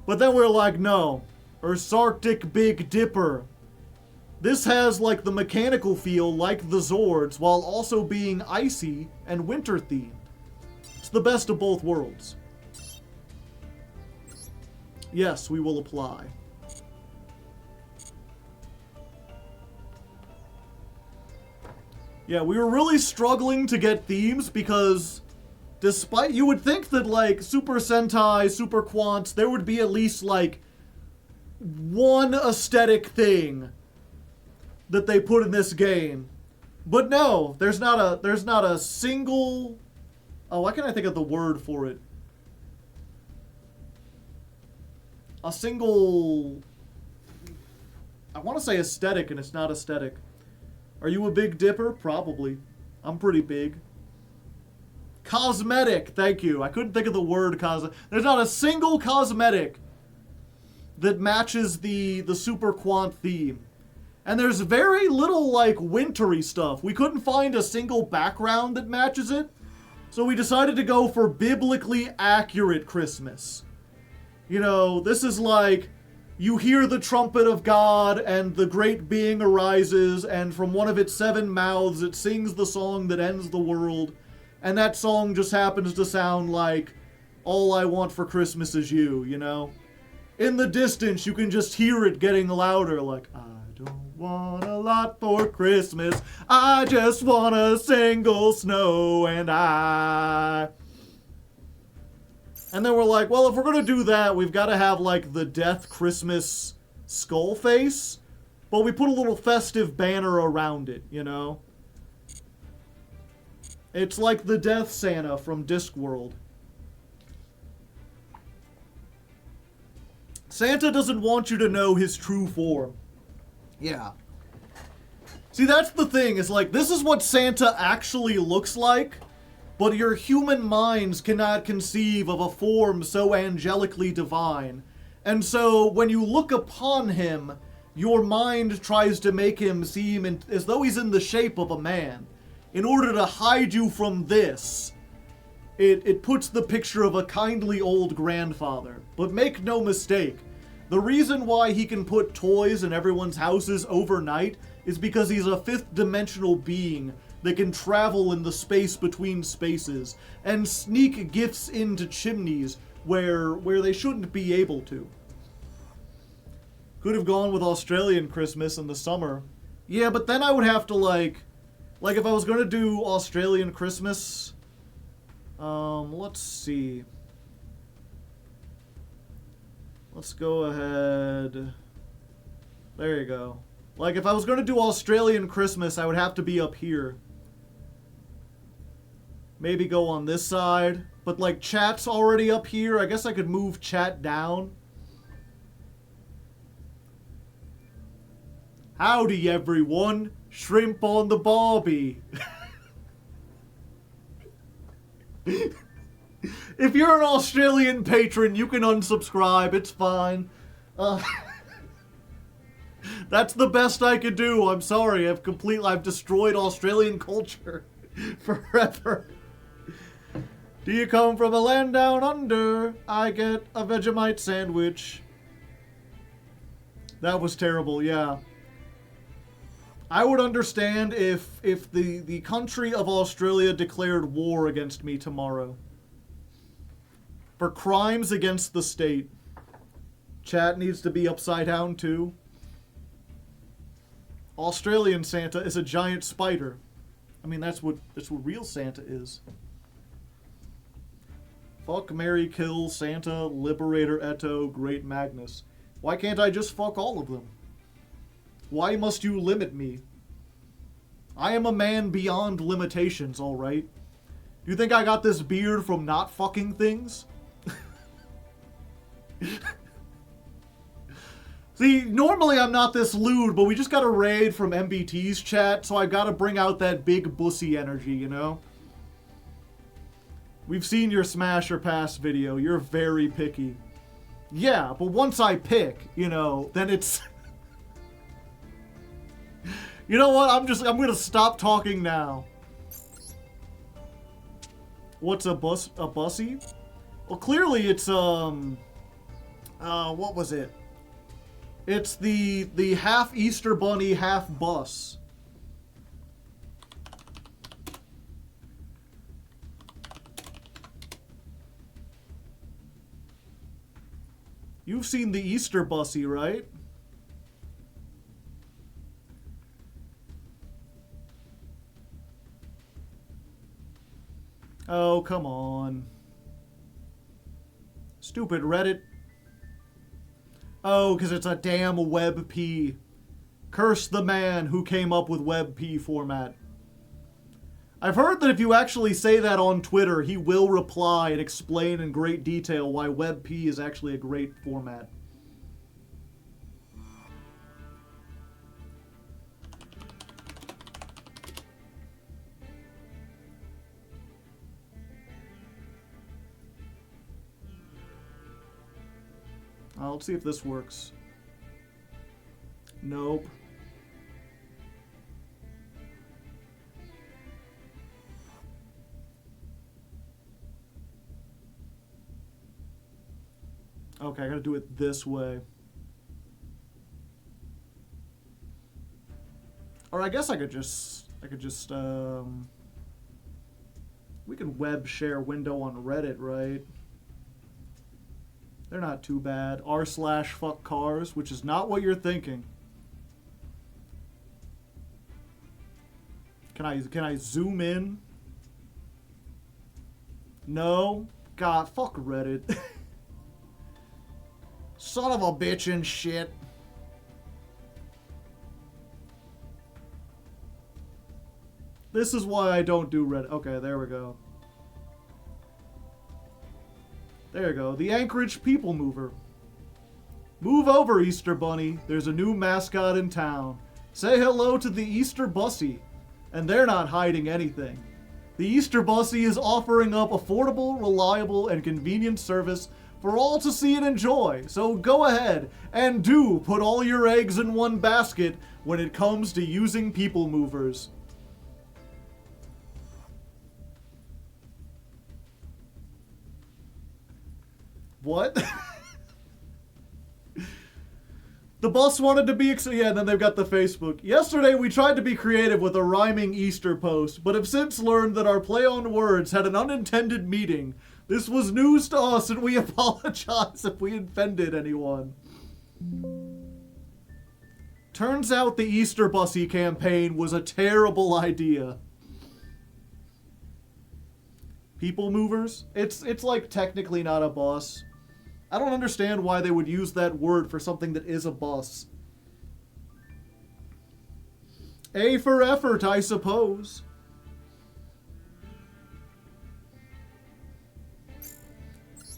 But then we're like, no. Ursarctic Big Dipper. This has like the mechanical feel like the Zords while also being icy and winter themed. It's the best of both worlds. Yes, we will apply. Yeah, we were really struggling to get themes because despite, you would think that like Super Sentai, Super Quants, there would be at least like one aesthetic thing that they put in this game. But no, there's not a single, oh, why can't I think of the word for it? A single, I want to say aesthetic and it's not aesthetic. Are you a Big Dipper? Probably. I'm pretty big. Cosmetic, thank you. I couldn't think of the word cosmetic. There's not a single cosmetic that matches the Super Quant theme. And there's very little, like, wintry stuff. We couldn't find a single background that matches it. So we decided to go for biblically accurate Christmas. You know, this is like, you hear the trumpet of God, and the great being arises, and from one of its 7 mouths it sings the song that ends the world, and that song just happens to sound like, All I Want for Christmas Is You, you know? In the distance, you can just hear it getting louder, like, I don't want a lot for Christmas, I just want a single snow and I... And then we're like, well, if we're gonna do that, we've got to have, like, the Death Christmas skull face, but we put a little festive banner around it, you know? It's like the Death Santa from Discworld. Santa doesn't want you to know his true form. Yeah. See, that's the thing, is like, this is what Santa actually looks like, but your human minds cannot conceive of a form so angelically divine. And so, when you look upon him, your mind tries to make him seem as though he's in the shape of a man. In order to hide you from this, it puts the picture of a kindly old grandfather. But make no mistake, the reason why he can put toys in everyone's houses overnight is because he's a 5th dimensional being that can travel in the space between spaces and sneak gifts into chimneys where they shouldn't be able to. Could have gone with Australian Christmas in the summer. Yeah, but then I would have to like if I was going to do Australian Christmas, let's see. Let's go ahead. There you go. Like, if I was going to do Australian Christmas, I would have to be up here. Maybe go on this side. But, like, chat's already up here. I guess I could move chat down. Howdy, everyone. Shrimp on the barbie. If you're an Australian patron, you can unsubscribe. It's fine. That's the best I could do. I'm sorry. I've destroyed Australian culture forever. Do you come from a land down under? I get a Vegemite sandwich. That was terrible, yeah. I would understand if the country of Australia declared war against me tomorrow. For crimes against the state. Chat needs to be upside down too. Australian Santa is a giant spider. I mean, that's what real Santa is. Fuck, marry, kill, Santa, Liberator, Eto, Great Magnus. Why can't I just fuck all of them? Why must you limit me? I am a man beyond limitations, alright? Do you think I got this beard from not fucking things? See, normally I'm not this lewd, but we just got a raid from MBT's chat, so I gotta bring out that big bussy energy, you know? We've seen your smash or pass video. You're very picky. Yeah, but once I pick, you know, then it's... You know what? I'm gonna stop talking now. What's a bussy? Well, clearly it's, what was it? It's the half Easter Bunny, half bus. You've seen the Easter Bussy, right? Oh, come on. Stupid Reddit. Oh, because it's a damn WebP. Curse the man who came up with WebP format. I've heard that if you actually say that on Twitter, he will reply and explain in great detail why WebP is actually a great format. Let's see if this works. Nope. Okay, I gotta do it this way. Or I guess I could just, we can web share window on Reddit, right? They're not too bad. r/fuck cars, which is not what you're thinking. Can I zoom in? No? God, fuck Reddit. Son of a bitch and shit. This is why I don't do Reddit. Okay, there we go. There you go. The Anchorage People Mover. Move over, Easter Bunny. There's a new mascot in town. Say hello to the Easter Bussy. And they're not hiding anything. The Easter Bussy is offering up affordable, reliable, and convenient service for all to see and enjoy. So go ahead and do put all your eggs in one basket when it comes to using people movers. What? The bus wanted to be yeah, and then they've got the Facebook. Yesterday we tried to be creative with a rhyming Easter post, but have since learned that our play on words had an unintended meaning. This was news to us and we apologize if we offended anyone. Turns out the Easter Bussy campaign was a terrible idea. People movers? It's like technically not a bus. I don't understand why they would use that word for something that is a bus. A for effort, I suppose.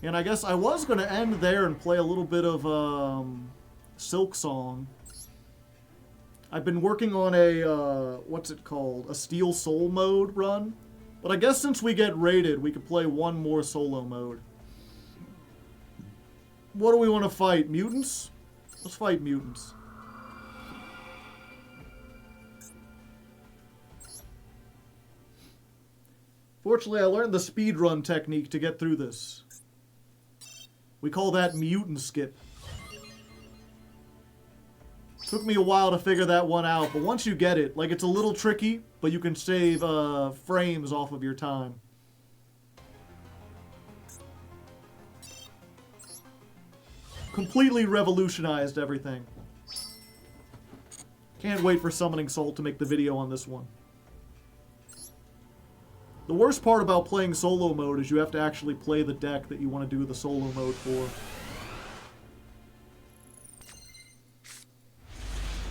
And I guess I was going to end there and play a little bit of Silk Song. I've been working on a, what's it called? A Steel Soul mode run. But I guess since we get raided, we could play one more solo mode. What do we want to fight? Mutants? Let's fight mutants. Fortunately, I learned the speedrun technique to get through this. We call that mutant skip. Took me a while to figure that one out, but once you get it, like, it's a little tricky, but you can save frames off of your time. Completely revolutionized everything. Can't wait for Summoning Salt to make the video on this one. The worst part about playing solo mode is you have to actually play the deck that you want to do the solo mode for.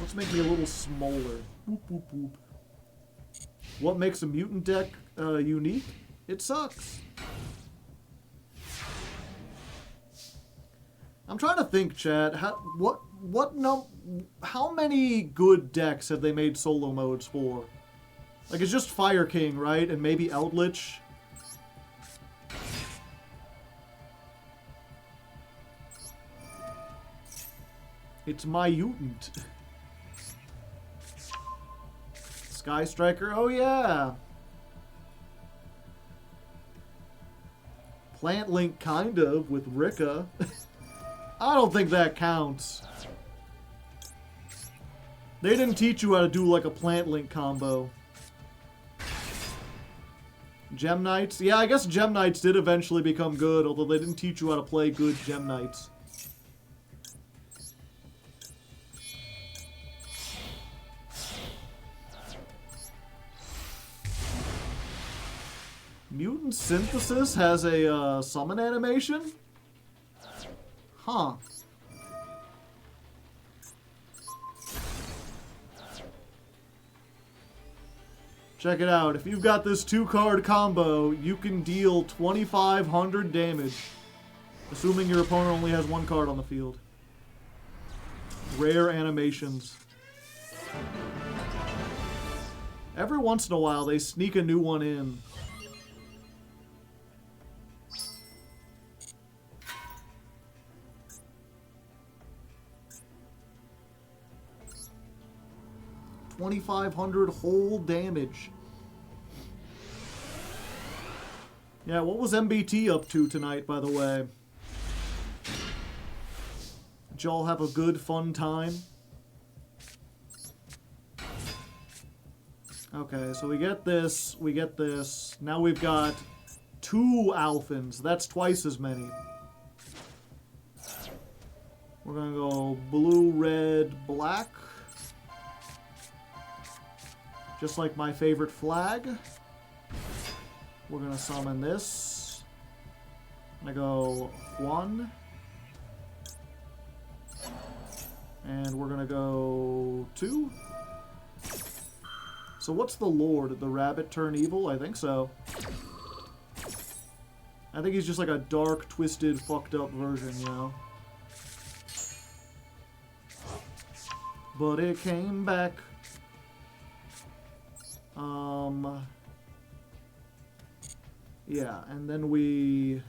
Let's make me a little smaller. Boop, boop, boop. What makes a mutant deck unique? It sucks. I'm trying to think, chat. How many good decks have they made solo modes for? Like, it's just Fire King, right? And maybe Eldritch. It's my mutant. Sky Striker, oh yeah. Plant Link, kind of, with Rika. I don't think that counts. They didn't teach you how to do like a Plant Link combo. Gem Knights? Yeah, I guess Gem Knights did eventually become good, although they didn't teach you how to play good Gem Knights. Mutant Synthesis has a summon animation? Huh. Check it out. If you've got this 2-card combo, you can deal 2,500 damage. Assuming your opponent only has 1 card on the field. Rare animations. Every once in a while, they sneak a new one in. $2,500 whole damage. Yeah, what was MBT up to tonight, by the way? Did y'all have a good, fun time? Okay, so we get this, we get this. Now we've got 2 Alphins. That's twice as many. We're gonna go blue, red, black. Just like my favorite flag. We're gonna summon this. I'm gonna go 1. And we're gonna go 2. So what's the lore? Did the rabbit turn evil? I think so. I think he's just like a dark, twisted, fucked up version, you know? But it came back. Yeah, and then we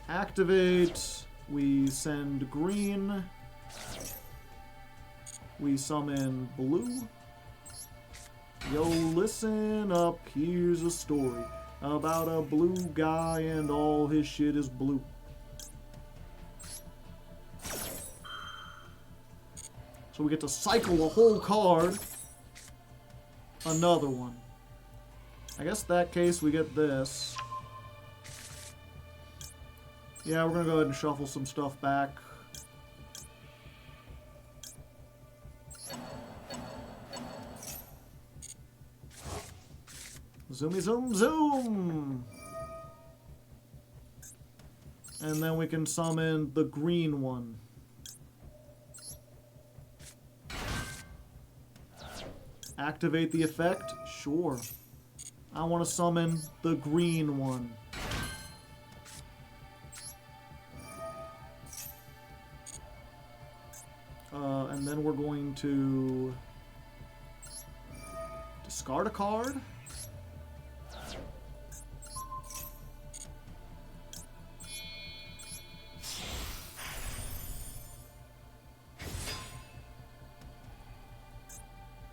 activate, we send green, we summon blue. Yo, listen up, here's a story about a blue guy and all his shit is blue. So we get to cycle a whole card. Another one. I guess in that case we get this. Yeah, we're gonna go ahead and shuffle some stuff back. Zoomy zoom zoom! And then we can summon the green one. Activate the effect? Sure. I want to summon the green one. And then we're going to discard a card.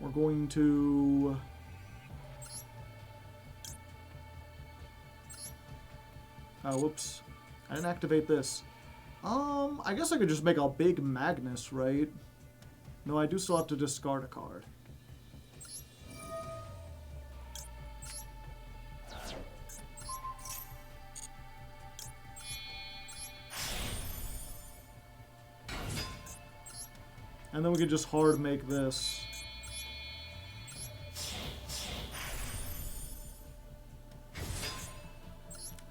We're going to whoops. I didn't activate this. I guess I could just make a big Magnus, right? No, I do still have to discard a card. And then we could just hard make this.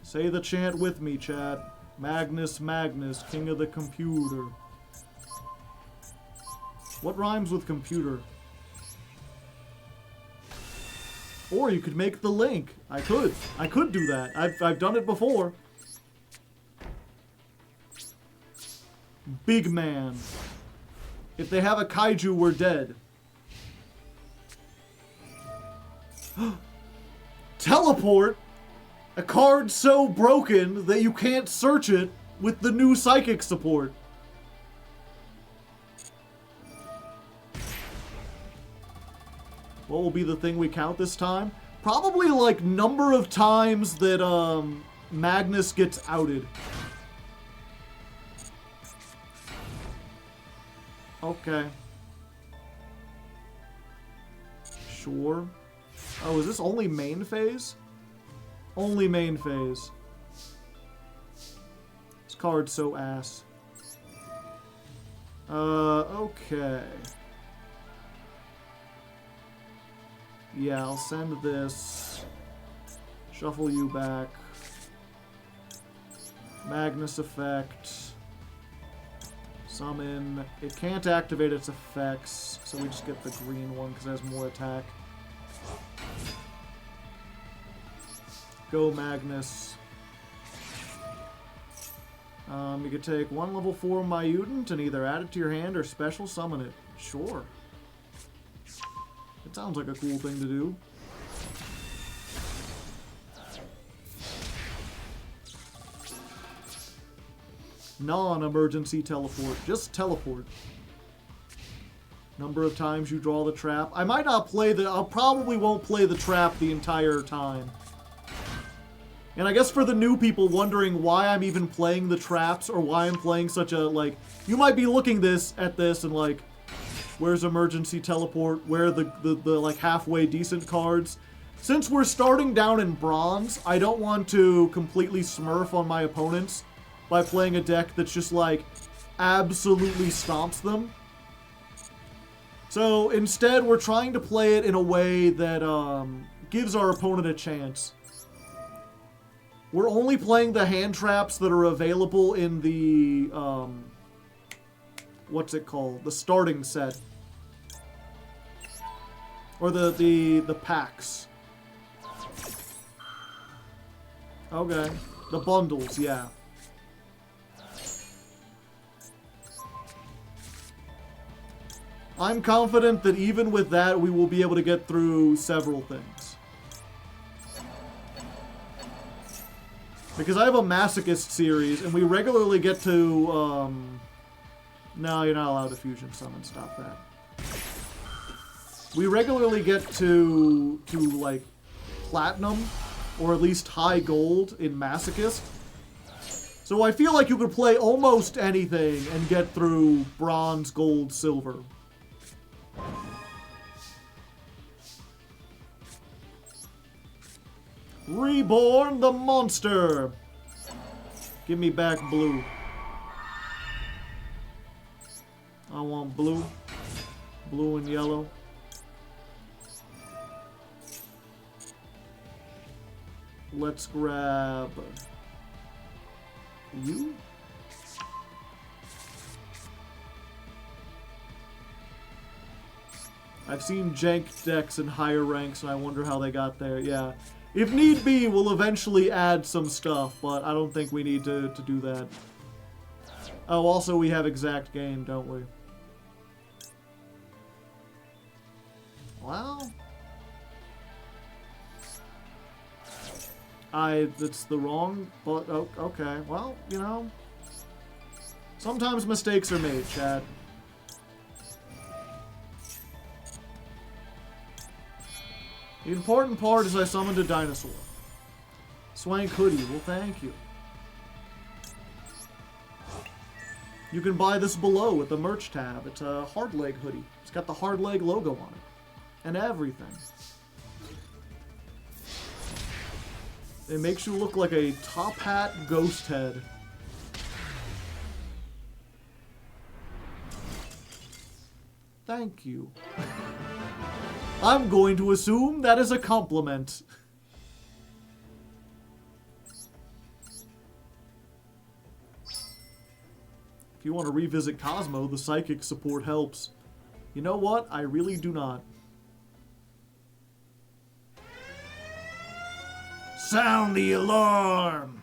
Say the chant with me, chat. Magnus, Magnus, king of the computer. What rhymes with computer? Or you could make the link. I could do that. I've done it before. Big man. If they have a kaiju, we're dead. Teleport? A card so broken that you can't search it with the new psychic support. What will be the thing we count this time? Probably like number of times that Magnus gets outed. Okay. Sure. Oh, is this only main phase? Only main phase. This card's so ass. Okay. Yeah, I'll send this. Shuffle you back. Magnus effect. Summon. It can't activate its effects, so we just get the green one because it has more attack. Go Magnus. You could take 1 level 4 Myudent and either add it to your hand or special summon it. Sure. It sounds like a cool thing to do. Non-emergency teleport. Just teleport. Number of times you draw the trap. I might not play the... I probably won't play the trap the entire time. And I guess for the new people wondering why I'm even playing the traps or why I'm playing such a, like, you might be looking at this and like, where's emergency teleport? Where are the like halfway decent cards? Since we're starting down in bronze, I don't want to completely smurf on my opponents by playing a deck that's just like absolutely stomps them. So instead, we're trying to play it in a way that gives our opponent a chance. We're only playing the hand traps that are available in the, what's it called? The starting set. Or the packs. Okay. The bundles, yeah. I'm confident that even with that, we will be able to get through several things. Because I have a Masochist series, and we regularly get to, no, you're not allowed to fusion summon, stop that. We regularly get to like, platinum, or at least high gold in Masochist. So I feel like you could play almost anything and get through bronze, gold, silver. Reborn the monster! Give me back blue. I want blue. Blue and yellow. Let's grab you. I've seen jank decks in higher ranks, and I wonder how they got there. Yeah. If need be, we'll eventually add some stuff, but I don't think we need to do that. Oh, also we have exact game, don't we? Well... that's the wrong, but okay. Well, you know, sometimes mistakes are made, Chad. The important part is I summoned a dinosaur. Swank hoodie, well thank you. You can buy this below with the merch tab. It's a Hardleg hoodie. It's got the Hardleg logo on it. And everything. It makes you look like a top hat ghost head. Thank you. I'm going to assume that is a compliment. If you want to revisit Cosmo, the psychic support helps. You know what? I really do not. Sound the alarm!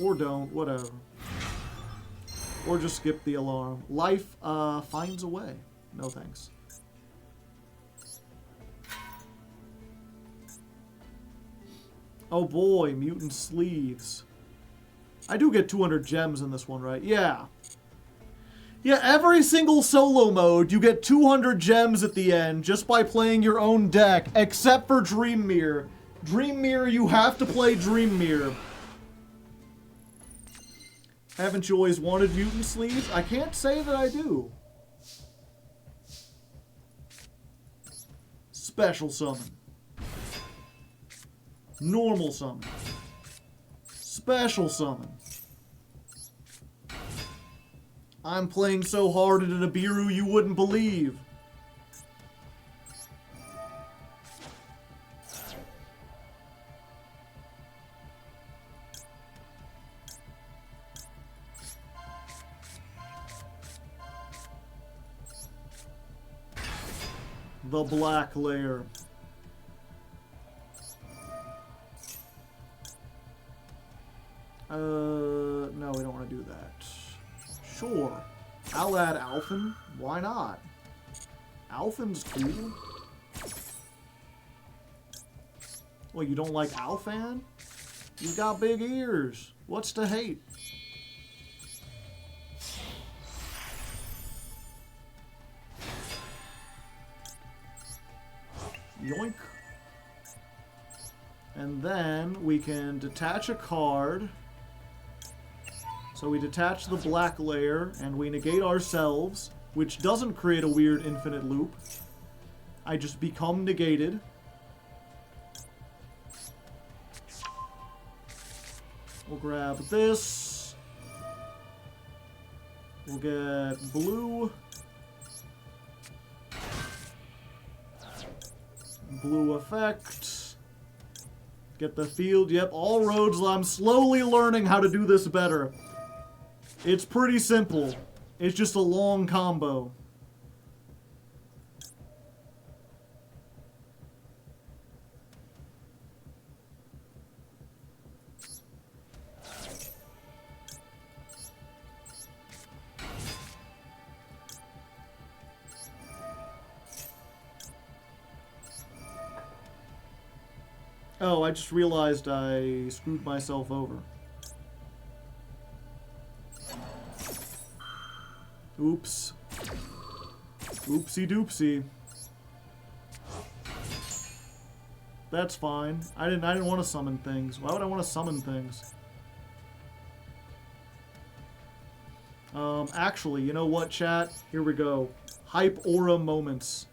Or don't, whatever. Or just skip the alarm. Life finds a way. No thanks. Oh boy, mutant sleeves. I do get 200 gems in this one, right? Yeah. Yeah, every single solo mode, you get 200 gems at the end just by playing your own deck, except for Dream Mirror. Dream Mirror, you have to play Dream Mirror. Haven't you always wanted mutant sleeves? I can't say that I do. Special summon. Normal summon. Special summon. I'm playing so hard at an Nibiru you wouldn't believe. The black layer. No, we don't want to do that. Sure. I'll add Alphen. Why not? Alphen's cool. Well, you don't like Alphan? You've got big ears. What's to hate? Yoink. And then we can detach a card. So we detach the black layer, and we negate ourselves, which doesn't create a weird infinite loop. I just become negated. We'll grab this. We'll get blue. Blue effect. Get the field. Yep, all roads. I'm slowly learning how to do this better. It's pretty simple. It's just a long combo. Oh, I just realized I screwed myself over. Oops. Oopsie doopsie. That's fine. I didn't want to summon things. Why would I want to summon things? Actually, you know what, chat? Here we go. Hype aura moments.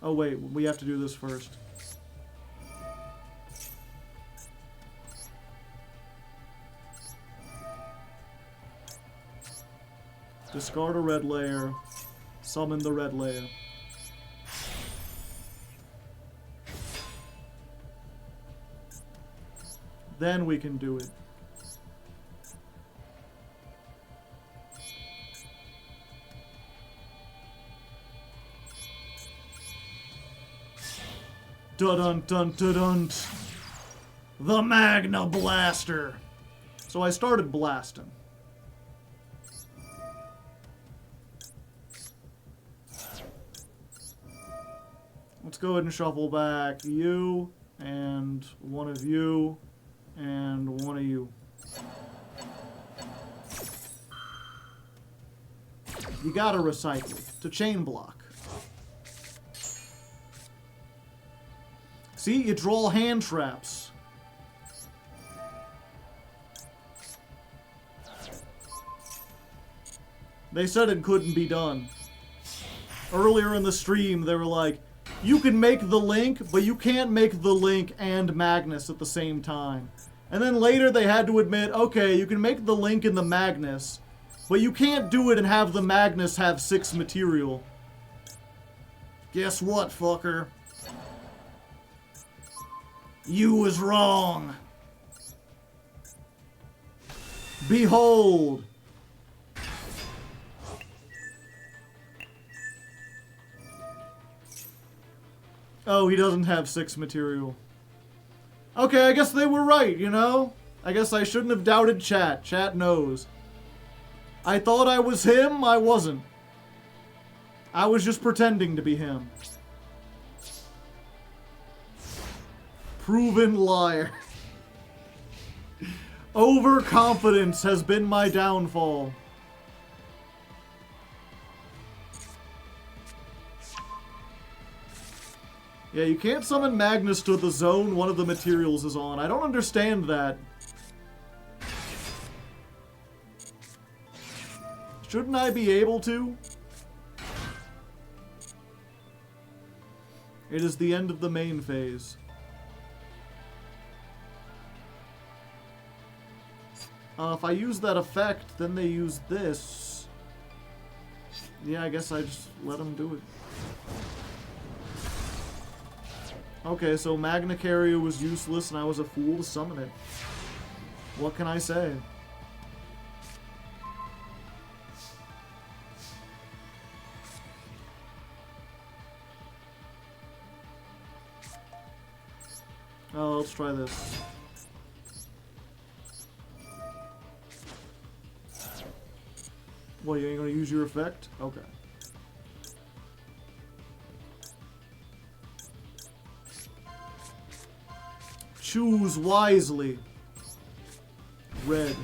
Oh wait, we have to do this first. Discard a red layer. Summon the red layer. Then we can do it. Dun-dun-dun-dun-dun. The Magna Blaster. So I started blasting. Let's go ahead and shuffle back you, and one of you, and one of you. You gotta recycle to chain block. See, you draw hand traps. They said it couldn't be done. Earlier in the stream, they were like, you can make the link, but you can't make the link and Magnus at the same time. And then later they had to admit, okay, you can make the link and the Magnus, but you can't do it and have the Magnus have 6 material. Guess what, fucker? You was wrong. Behold. Oh, he doesn't have 6 material. Okay, I guess they were right, you know? I guess I shouldn't have doubted chat. Chat knows. I thought I was him, I wasn't. I was just pretending to be him. Proven liar. Overconfidence has been my downfall. Yeah, you can't summon Magnus to the zone one of the materials is on. I don't understand that. Shouldn't I be able to? It is the end of the main phase. If I use that effect, then they use this. Yeah, I guess I just let them do it. Okay, so Magna Carrier was useless and I was a fool to summon it. What can I say? Oh, let's try this. What, you ain't gonna use your effect? Okay. Choose wisely. Red.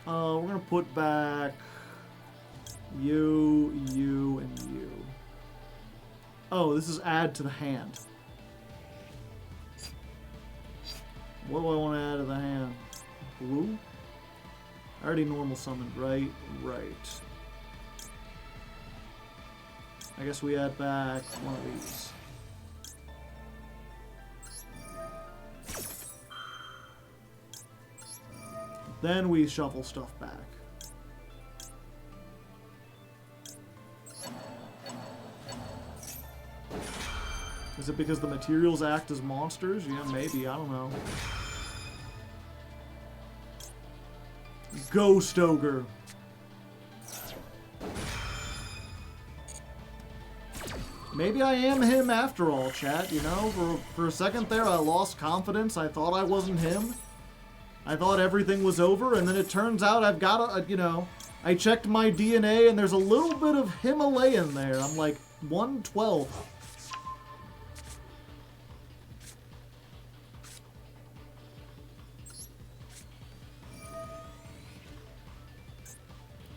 We're gonna put back You, and you. Oh, this is add to the hand. What do I want to add to the hand? Blue? I already normal summoned, right? Right. I guess we add back one of these. Then we shuffle stuff back. Is it because the materials act as monsters? Yeah, maybe. I don't know. Ghost Ogre. Maybe I am him after all, chat. You know, for a second there, I lost confidence. I thought I wasn't him. I thought everything was over, and then it turns out I've got a, you know, I checked my DNA, and there's a little bit of Himalayan there. I'm like 1/12.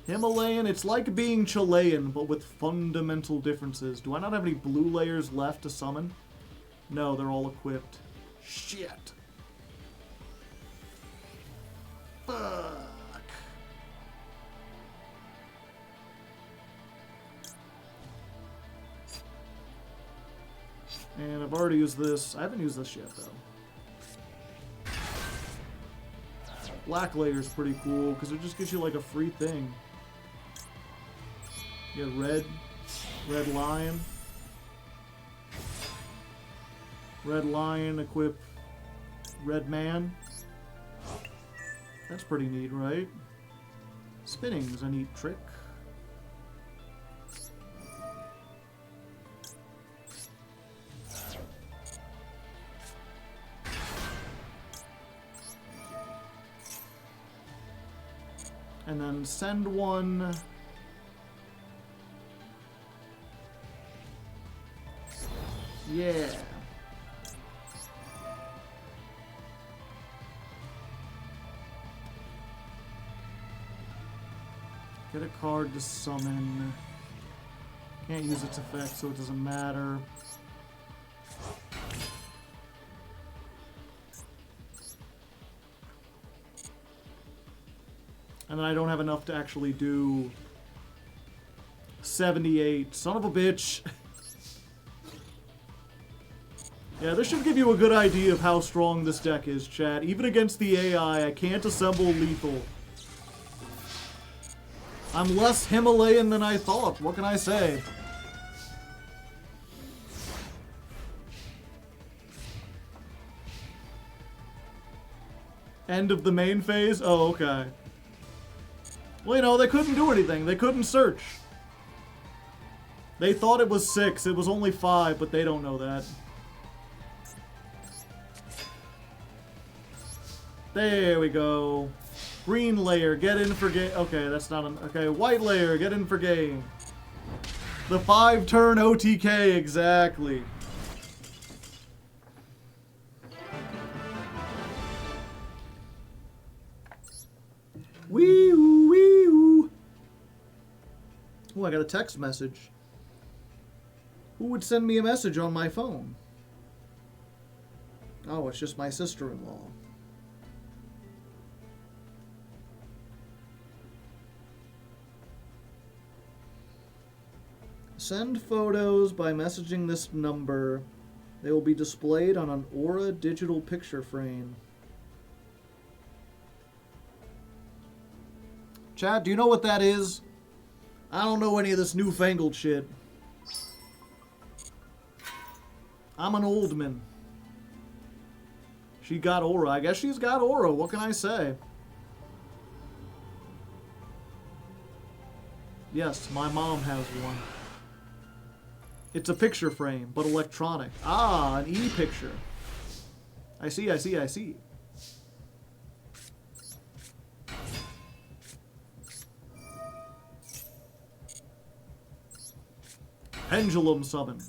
Himalayan, it's like being Chilean, but with fundamental differences. Do I not have any blue layers left to summon? No, they're all equipped. Shit. Fuck. And I've already used this. I haven't used this yet, though. Black layer is pretty cool, because it just gives you, like, a free thing. You get red lion. Red lion, equip red man. That's pretty neat, right? Spinning's a neat trick. And then send one. Yeah. Get a card to summon. Can't use its effect, so it doesn't matter. And then I don't have enough to actually do 78. Son of a bitch. Yeah, this should give you a good idea of how strong this deck is, chat. Even against the AI, I can't assemble lethal. I'm less Himalayan than I thought. What can I say? End of the main phase? Oh, okay. Well, you know, they couldn't do anything. They couldn't search. They thought it was 6. It was only 5, but they don't know that. There we go. Green layer, get in for game. Okay, that's not an. Okay, white layer, get in for game. The 5-turn OTK, exactly. Wee-oo, wee-oo. Oh, I got a text message. Who would send me a message on my phone? Oh, it's just my sister-in-law. Send photos by messaging this number. They will be displayed on an Aura digital picture frame. Chad, do you know what that is? I don't know any of this newfangled shit. I'm an old man. She got Aura. I guess she's got Aura. What can I say? Yes, my mom has one. It's a picture frame, but electronic. Ah, an e-picture. I see, I see, I see. Pendulum summon.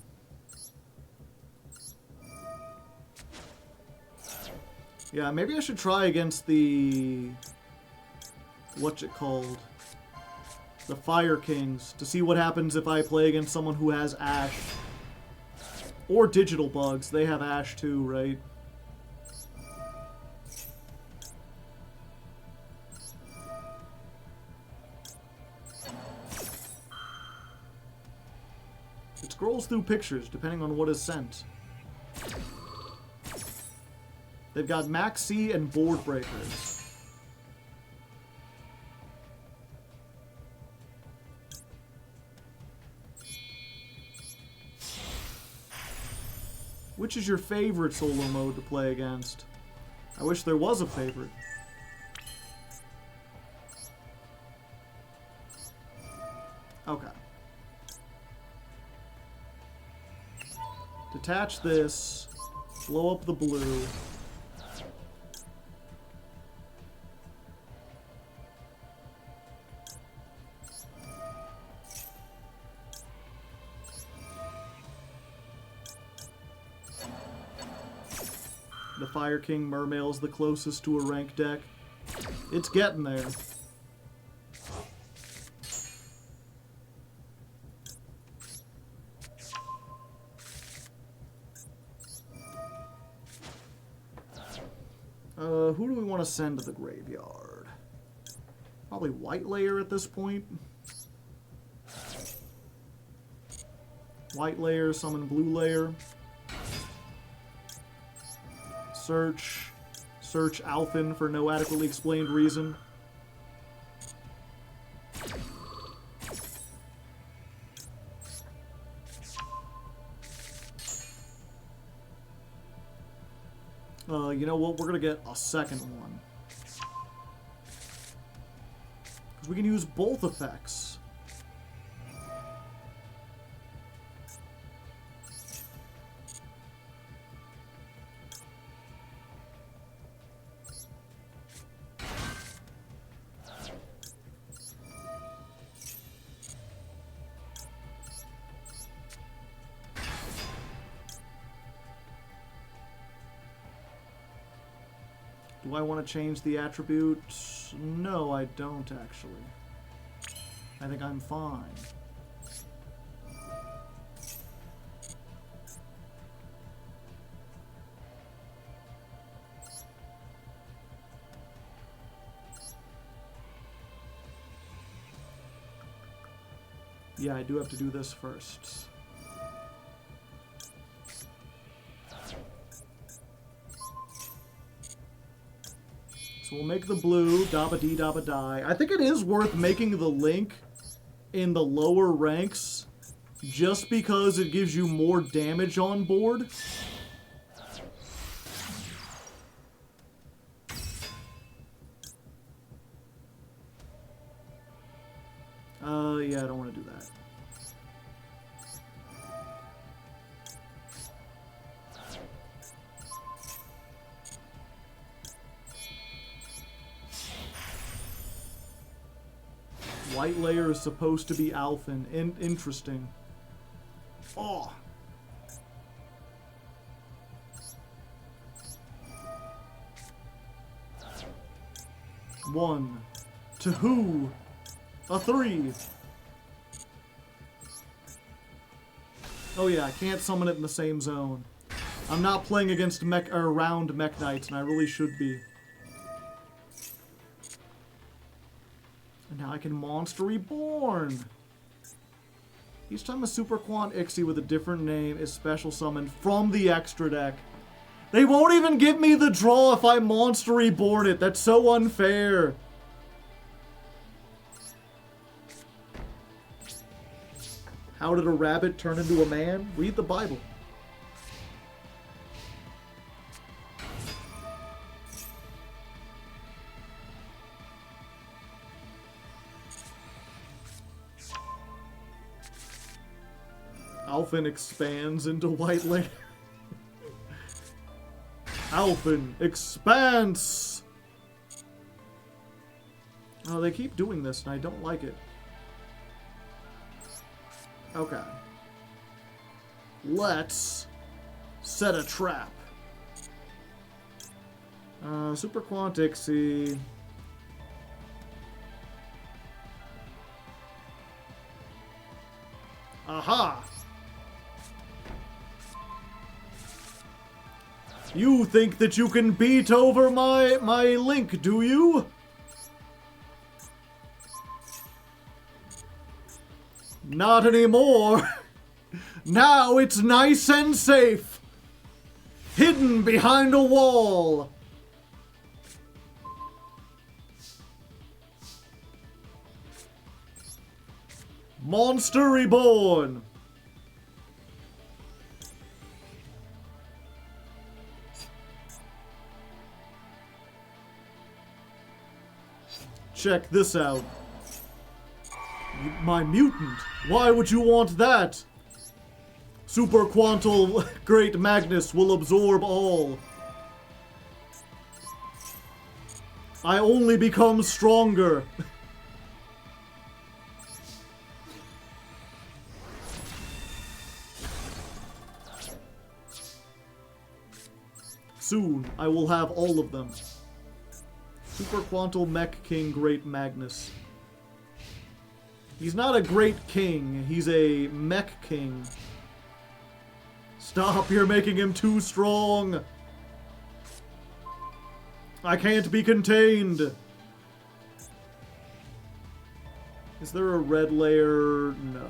Yeah, maybe I should try against the... what's it called? The Fire Kings, to see what happens if I play against someone who has Ash. Or Digital Bugs, they have Ash too, right? It scrolls through pictures, depending on what is sent. They've got Maxi and Board Breakers. Which is your favorite solo mode to play against? I wish there was a favorite. Okay. Detach this. Blow up the blue. The Fire King Mermail's the closest to a rank deck. It's getting there. Who do we want to send to the graveyard? Probably White Layer at this point. White Layer, summon Blue Layer. Search Alphen for no adequately explained reason. You know what? We're gonna get a second one. Because we can use both effects. Do I want to change the attributes? No, I don't actually. I think I'm fine. Yeah, I do have to do this first. So we'll make the blue, dabba dee dabba die. I think it is worth making the link in the lower ranks just because it gives you more damage on board. Yeah, I don't want to do that. White Layer is supposed to be Alphen. Interesting. Oh. One. To who? A 3. Oh yeah, I can't summon it in the same zone. I'm not playing against around Mech Knights, and I really should be. And now I can Monster Reborn! Each time a Super Quant Ixie with a different name is special summoned from the extra deck. They won't even give me the draw if I Monster Reborn it! That's so unfair! How did a rabbit turn into a man? Read the Bible. Alphen expands into White Layer. Alphen expands! Oh, they keep doing this and I don't like it. Okay. Let's set a trap. Super Quant Ixie. Aha! You think that you can beat over my Link, do you? Not anymore. Now it's nice and safe. Hidden behind a wall. Monster Reborn. Check this out. My mutant. Why would you want that? Super Quantal Great Magnus will absorb all. I only become stronger. Soon, I will have all of them. Super Quantal Mech King Great Magnus. He's not a great king, he's a mech king. Stop, you're making him too strong. I can't be contained. Is there a red layer? No.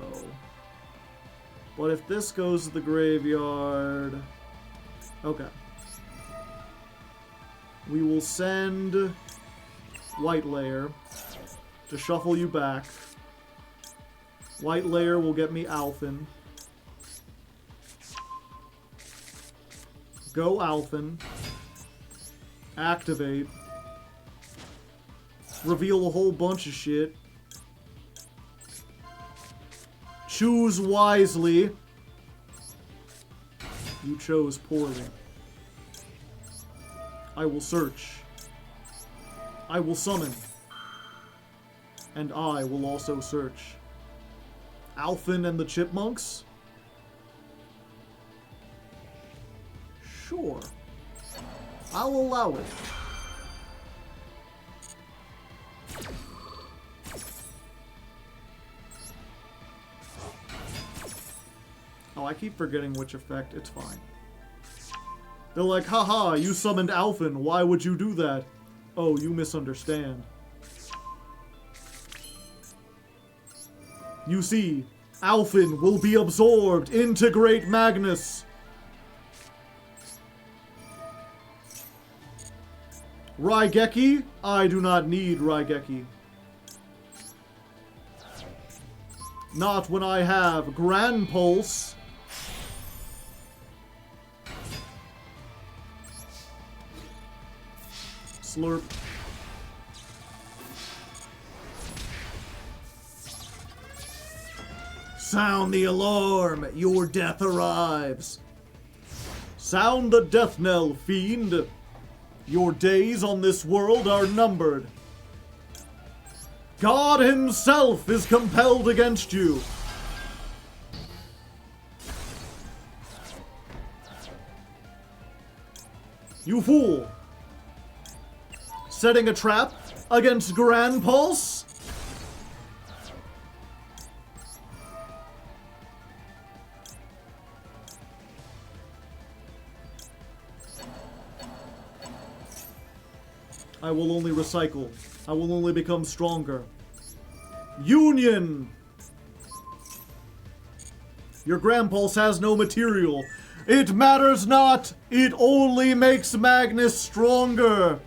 But if this goes to the graveyard... Okay. We will send white layer to shuffle you back. White layer will get me Alphen. Go Alphen. Activate. Reveal a whole bunch of shit. Choose wisely. You chose poorly. I will search. I will summon. And I will also search. Alphen and the Chipmunks? Sure. I'll allow it. Oh, I keep forgetting which effect. It's fine. They're like, haha, you summoned Alphen. Why would you do that? Oh, you misunderstand. You see, Alphen will be absorbed into Great Magnus. Raigeki? I do not need Raigeki. Not when I have Gran Pulse. Slurp. Sound the alarm! Your death arrives! Sound the death knell, fiend! Your days on this world are numbered. God himself is compelled against you! You fool! Setting a trap against Gran Pulse? I will only recycle. I will only become stronger. Union! Your Gran Pulse has no material. It matters not! It only makes Magnus stronger!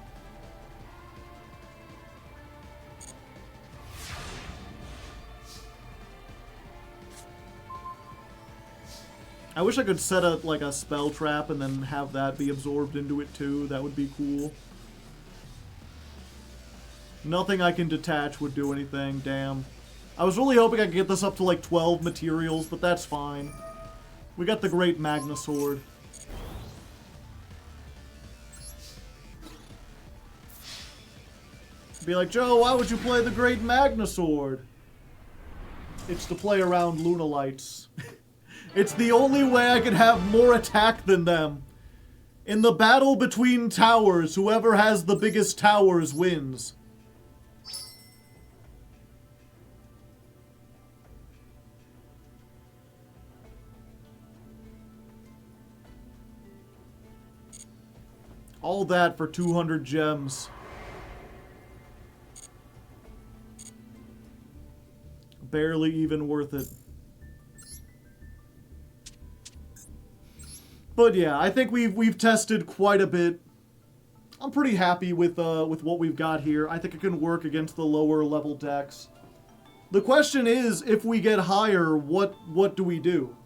I wish I could set up like a spell trap and then have that be absorbed into it too. That would be cool. Nothing I can detach would do anything, damn. I was really hoping I could get this up to like 12 materials, but that's fine. We got the Great Magna Sword. Be like, Joe, why would you play the Great Magna Sword? It's to play around Lunalights. It's the only way I can have more attack than them. In the battle between towers, whoever has the biggest towers wins. All that for 200 gems. Barely even worth it. But yeah, I think we've tested quite a bit. I'm pretty happy with what we've got here. I think it can work against the lower level decks. The question is, if we get higher, what do we do?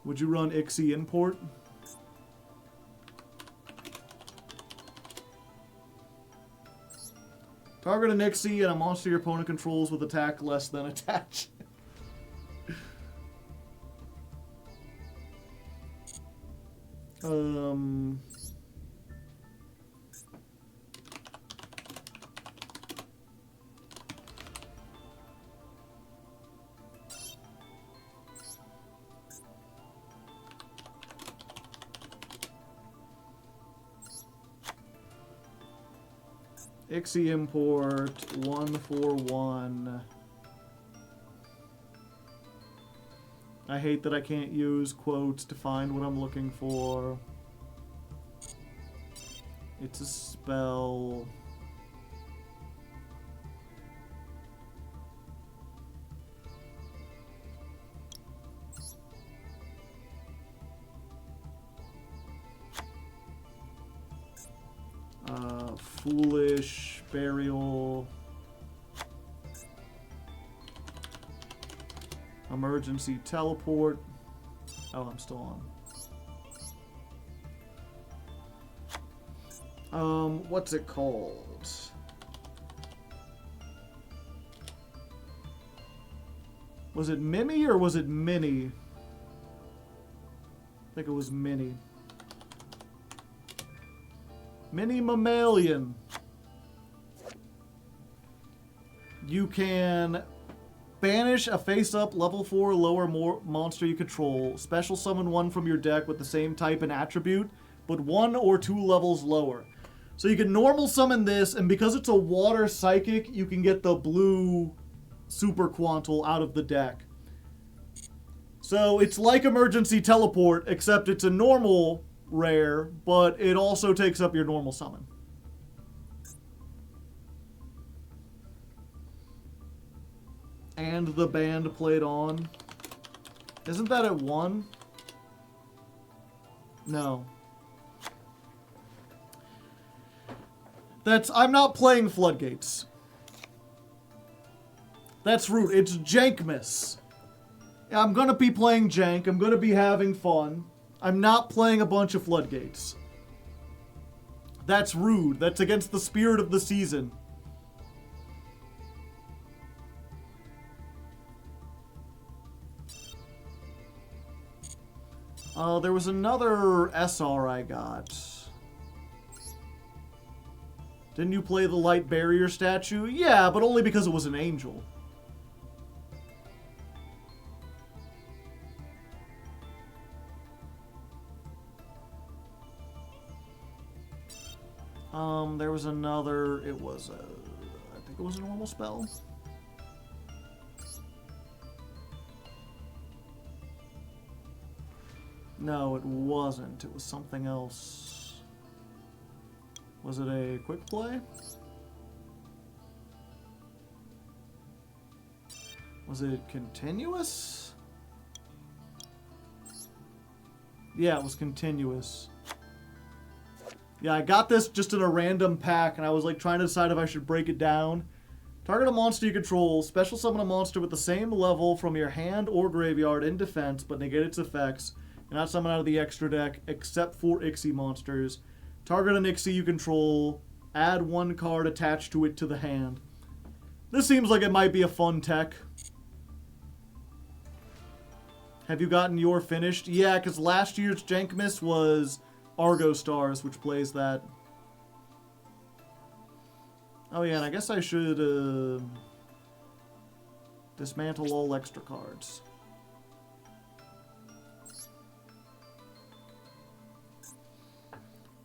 Would you run Ixie import? Target an Ixie and a monster your opponent controls with attack less than attach. Ixie import 141. I hate that I can't use quotes to find what I'm looking for. It's a spell. Foolish burial. Emergency teleport. Oh, I'm still on. What's it called? Was it Mimi or was it Mini? I think it was Mini. Mini Mammalian. You can banish a face-up level 4 lower monster you control. Special summon one from your deck with the same type and attribute, but 1 or 2 levels lower. So you can normal summon this, and because it's a water psychic, you can get the blue super Quantal out of the deck. So it's like emergency teleport, except it's a normal rare, but it also takes up your normal summon. And the band played on. Isn't that at 1? No. I'm not playing Floodgates. That's rude. It's Jankmas. I'm gonna be playing Jank. I'm gonna be having fun. I'm not playing a bunch of Floodgates. That's rude. That's against the spirit of the season. There was another SR I got. Didn't you play the Light Barrier statue? Yeah, but only because it was an angel. There was another, I think it was a normal spell. No, it wasn't. It was something else. Was it a quick play? Was it continuous? Yeah, it was continuous. Yeah, I got this just in a random pack, and I was like trying to decide if I should break it down. Target a monster you control. Special summon a monster with the same level from your hand or graveyard in defense, but negate its effects. And not summon out of the extra deck, except for Ixie monsters. Target an Ixie you control. Add 1 card attached to it to the hand. This seems like it might be a fun tech. Have you gotten your finished? Yeah, because last year's Jankmas was Argo Stars, which plays that. Oh yeah, and I guess I should dismantle all extra cards.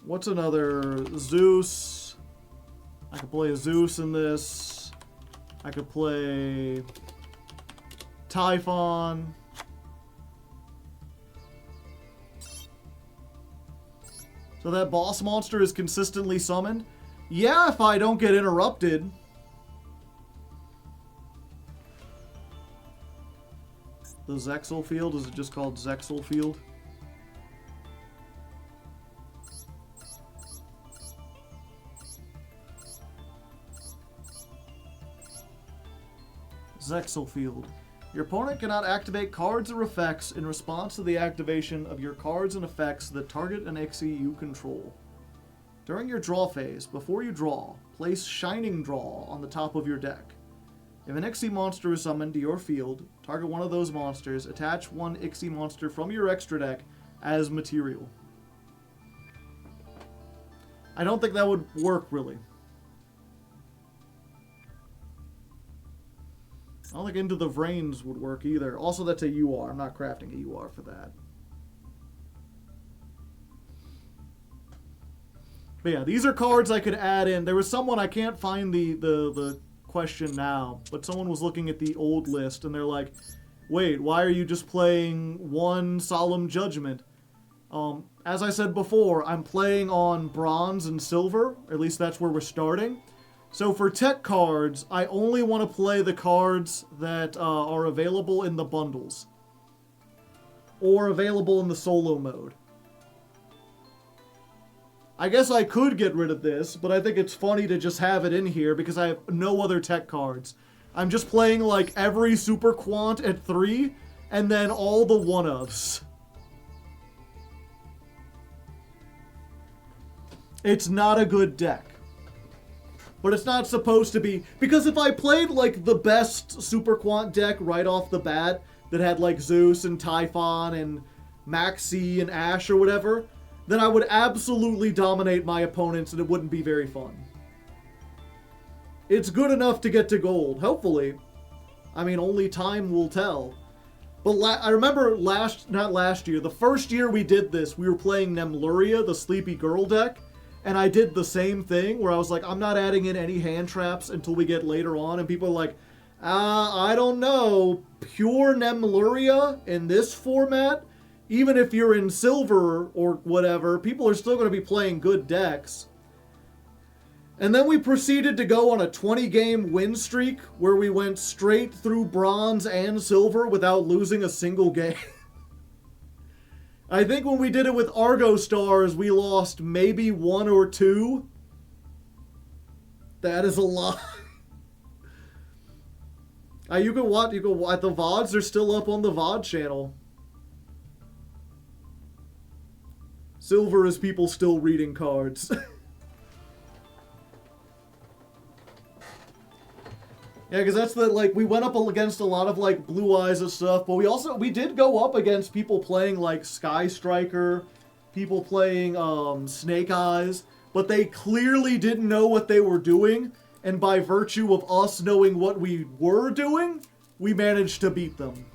What's another? Zeus. I could play a Zeus in this. I could play Typhon. So that boss monster is consistently summoned? Yeah, if I don't get interrupted. The Zexal field, is it just called Zexal field? Zexal field. Your opponent cannot activate cards or effects in response to the activation of your cards and effects that target an Ixie you control. During your draw phase, before you draw, place Shining Draw on the top of your deck. If an Ixie monster is summoned to your field, target one of those monsters, attach one Ixie monster from your extra deck as material. I don't think that would work, really. I don't think Into the Vrains would work either. Also, that's a UR. I'm not crafting a UR for that. But yeah, these are cards I could add in. There was someone, I can't find the question now, but someone was looking at the old list and they're like, wait, why are you just playing one Solemn Judgment? As I said before, I'm playing on bronze and silver, or at least that's where we're starting. So for tech cards, I only want to play the cards that are available in the bundles. Or available in the solo mode. I guess I could get rid of this, but I think it's funny to just have it in here because I have no other tech cards. I'm just playing like every Super Quant at 3, and then all the one-ofs. It's not a good deck. But it's not supposed to be, because if I played like the best Super Quant deck right off the bat, that had like Zeus and Typhon and Maxi and Ash or whatever, then I would absolutely dominate my opponents and it wouldn't be very fun. It's good enough to get to gold, hopefully. I mean, only time will tell. But I remember not last year, the first year we did this, we were playing Nemluria, the Sleepy Girl deck, and I did the same thing where I was like, I'm not adding in any hand traps until we get later on, and people are like, I don't know, pure Nemluria in this format? Even if you're in silver or whatever, people are still going to be playing good decks. And then we proceeded to go on a 20-game win streak where we went straight through bronze and silver without losing a single game. I think when we did it with Argo Stars, we lost maybe 1 or 2. That is a lot. You can watch. The VODs are still up on the VOD channel. Silver is people still reading cards. Yeah, because that's the, like, we went up against a lot of, like, Blue Eyes and stuff, but we did go up against people playing, like, Sky Striker, people playing, Snake Eyes, but they clearly didn't know what they were doing, and by virtue of us knowing what we were doing, we managed to beat them.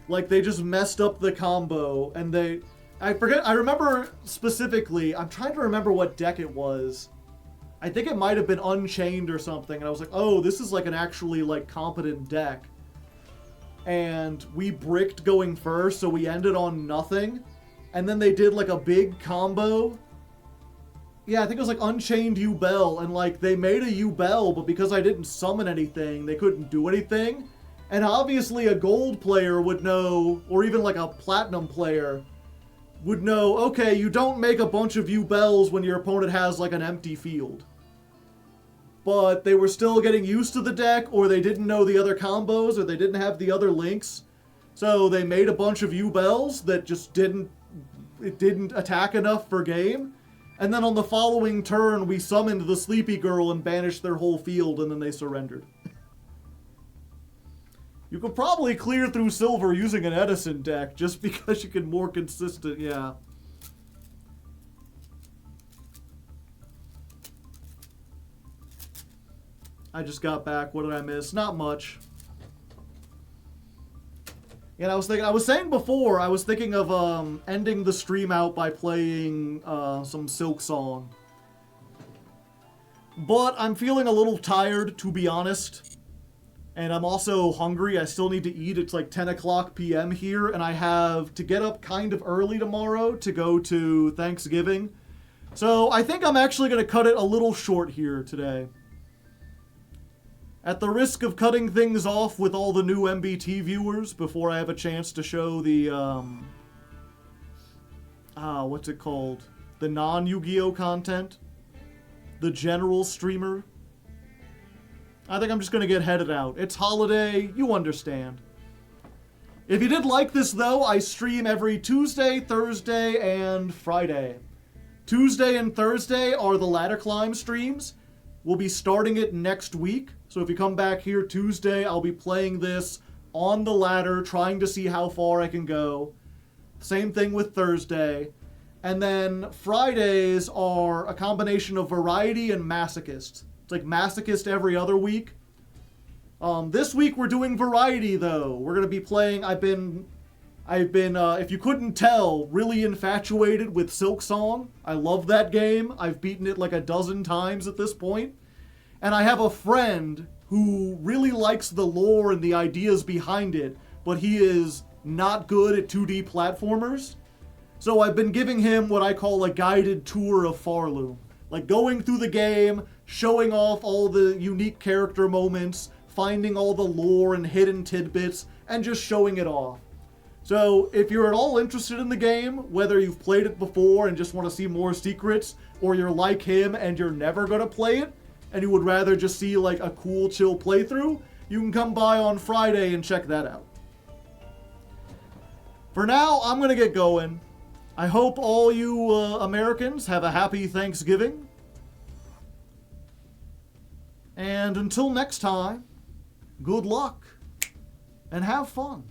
Like, they just messed up the combo, and I remember specifically, I'm trying to remember what deck it was. I think it might have been Unchained or something, and I was like, oh, this is like an actually, like, competent deck. And we bricked going first, so we ended on nothing. And then they did, like, a big combo. Yeah, I think it was, like, Unchained Yubel, and, like, they made a Yubel, but because I didn't summon anything, they couldn't do anything. And obviously a gold player would know, or even, like, a platinum player would know, okay, you don't make a bunch of Yubels when your opponent has, like, an empty field. But they were still getting used to the deck, or they didn't know the other combos, or they didn't have the other links. So they made a bunch of Yubels that just didn't attack enough for game. And then on the following turn, we summoned the Sleepy Girl and banished their whole field, and then they surrendered. You could probably clear through silver using an Edison deck, just because you can more consistent, yeah. I just got back. What did I miss? Not much. And I was saying before, I was thinking of ending the stream out by playing some Silk Song. But I'm feeling a little tired, to be honest. And I'm also hungry. I still need to eat. It's like 10 o'clock p.m. here, and I have to get up kind of early tomorrow to go to Thanksgiving. So I think I'm actually going to cut it a little short here today. At the risk of cutting things off with all the new MBT viewers before I have a chance to show the, what's it called? The non-Yu-Gi-Oh content. The general streamer. I think I'm just going to get headed out. It's holiday, you understand. If you did like this, though, I stream every Tuesday, Thursday, and Friday. Tuesday and Thursday are the ladder climb streams. We'll be starting it next week. So if you come back here Tuesday, I'll be playing this on the ladder, trying to see how far I can go. Same thing with Thursday. And then Fridays are a combination of variety and masochist. It's like masochist every other week. This week we're doing variety though. We're gonna be playing. I've been, if you couldn't tell, really infatuated with Silk Song. I love that game. I've beaten it like a dozen times at this point. And I have a friend who really likes the lore and the ideas behind it, but he is not good at 2D platformers. So I've been giving him what I call a guided tour of Farloom. Like going through the game, showing off all the unique character moments, finding all the lore and hidden tidbits, and just showing it off. So if you're at all interested in the game, whether you've played it before and just want to see more secrets, or you're like him and you're never going to play it, and you would rather just see like a cool, chill playthrough, you can come by on Friday and check that out. For now, I'm going to get going. I hope all you Americans have a happy Thanksgiving. And until next time, good luck and have fun.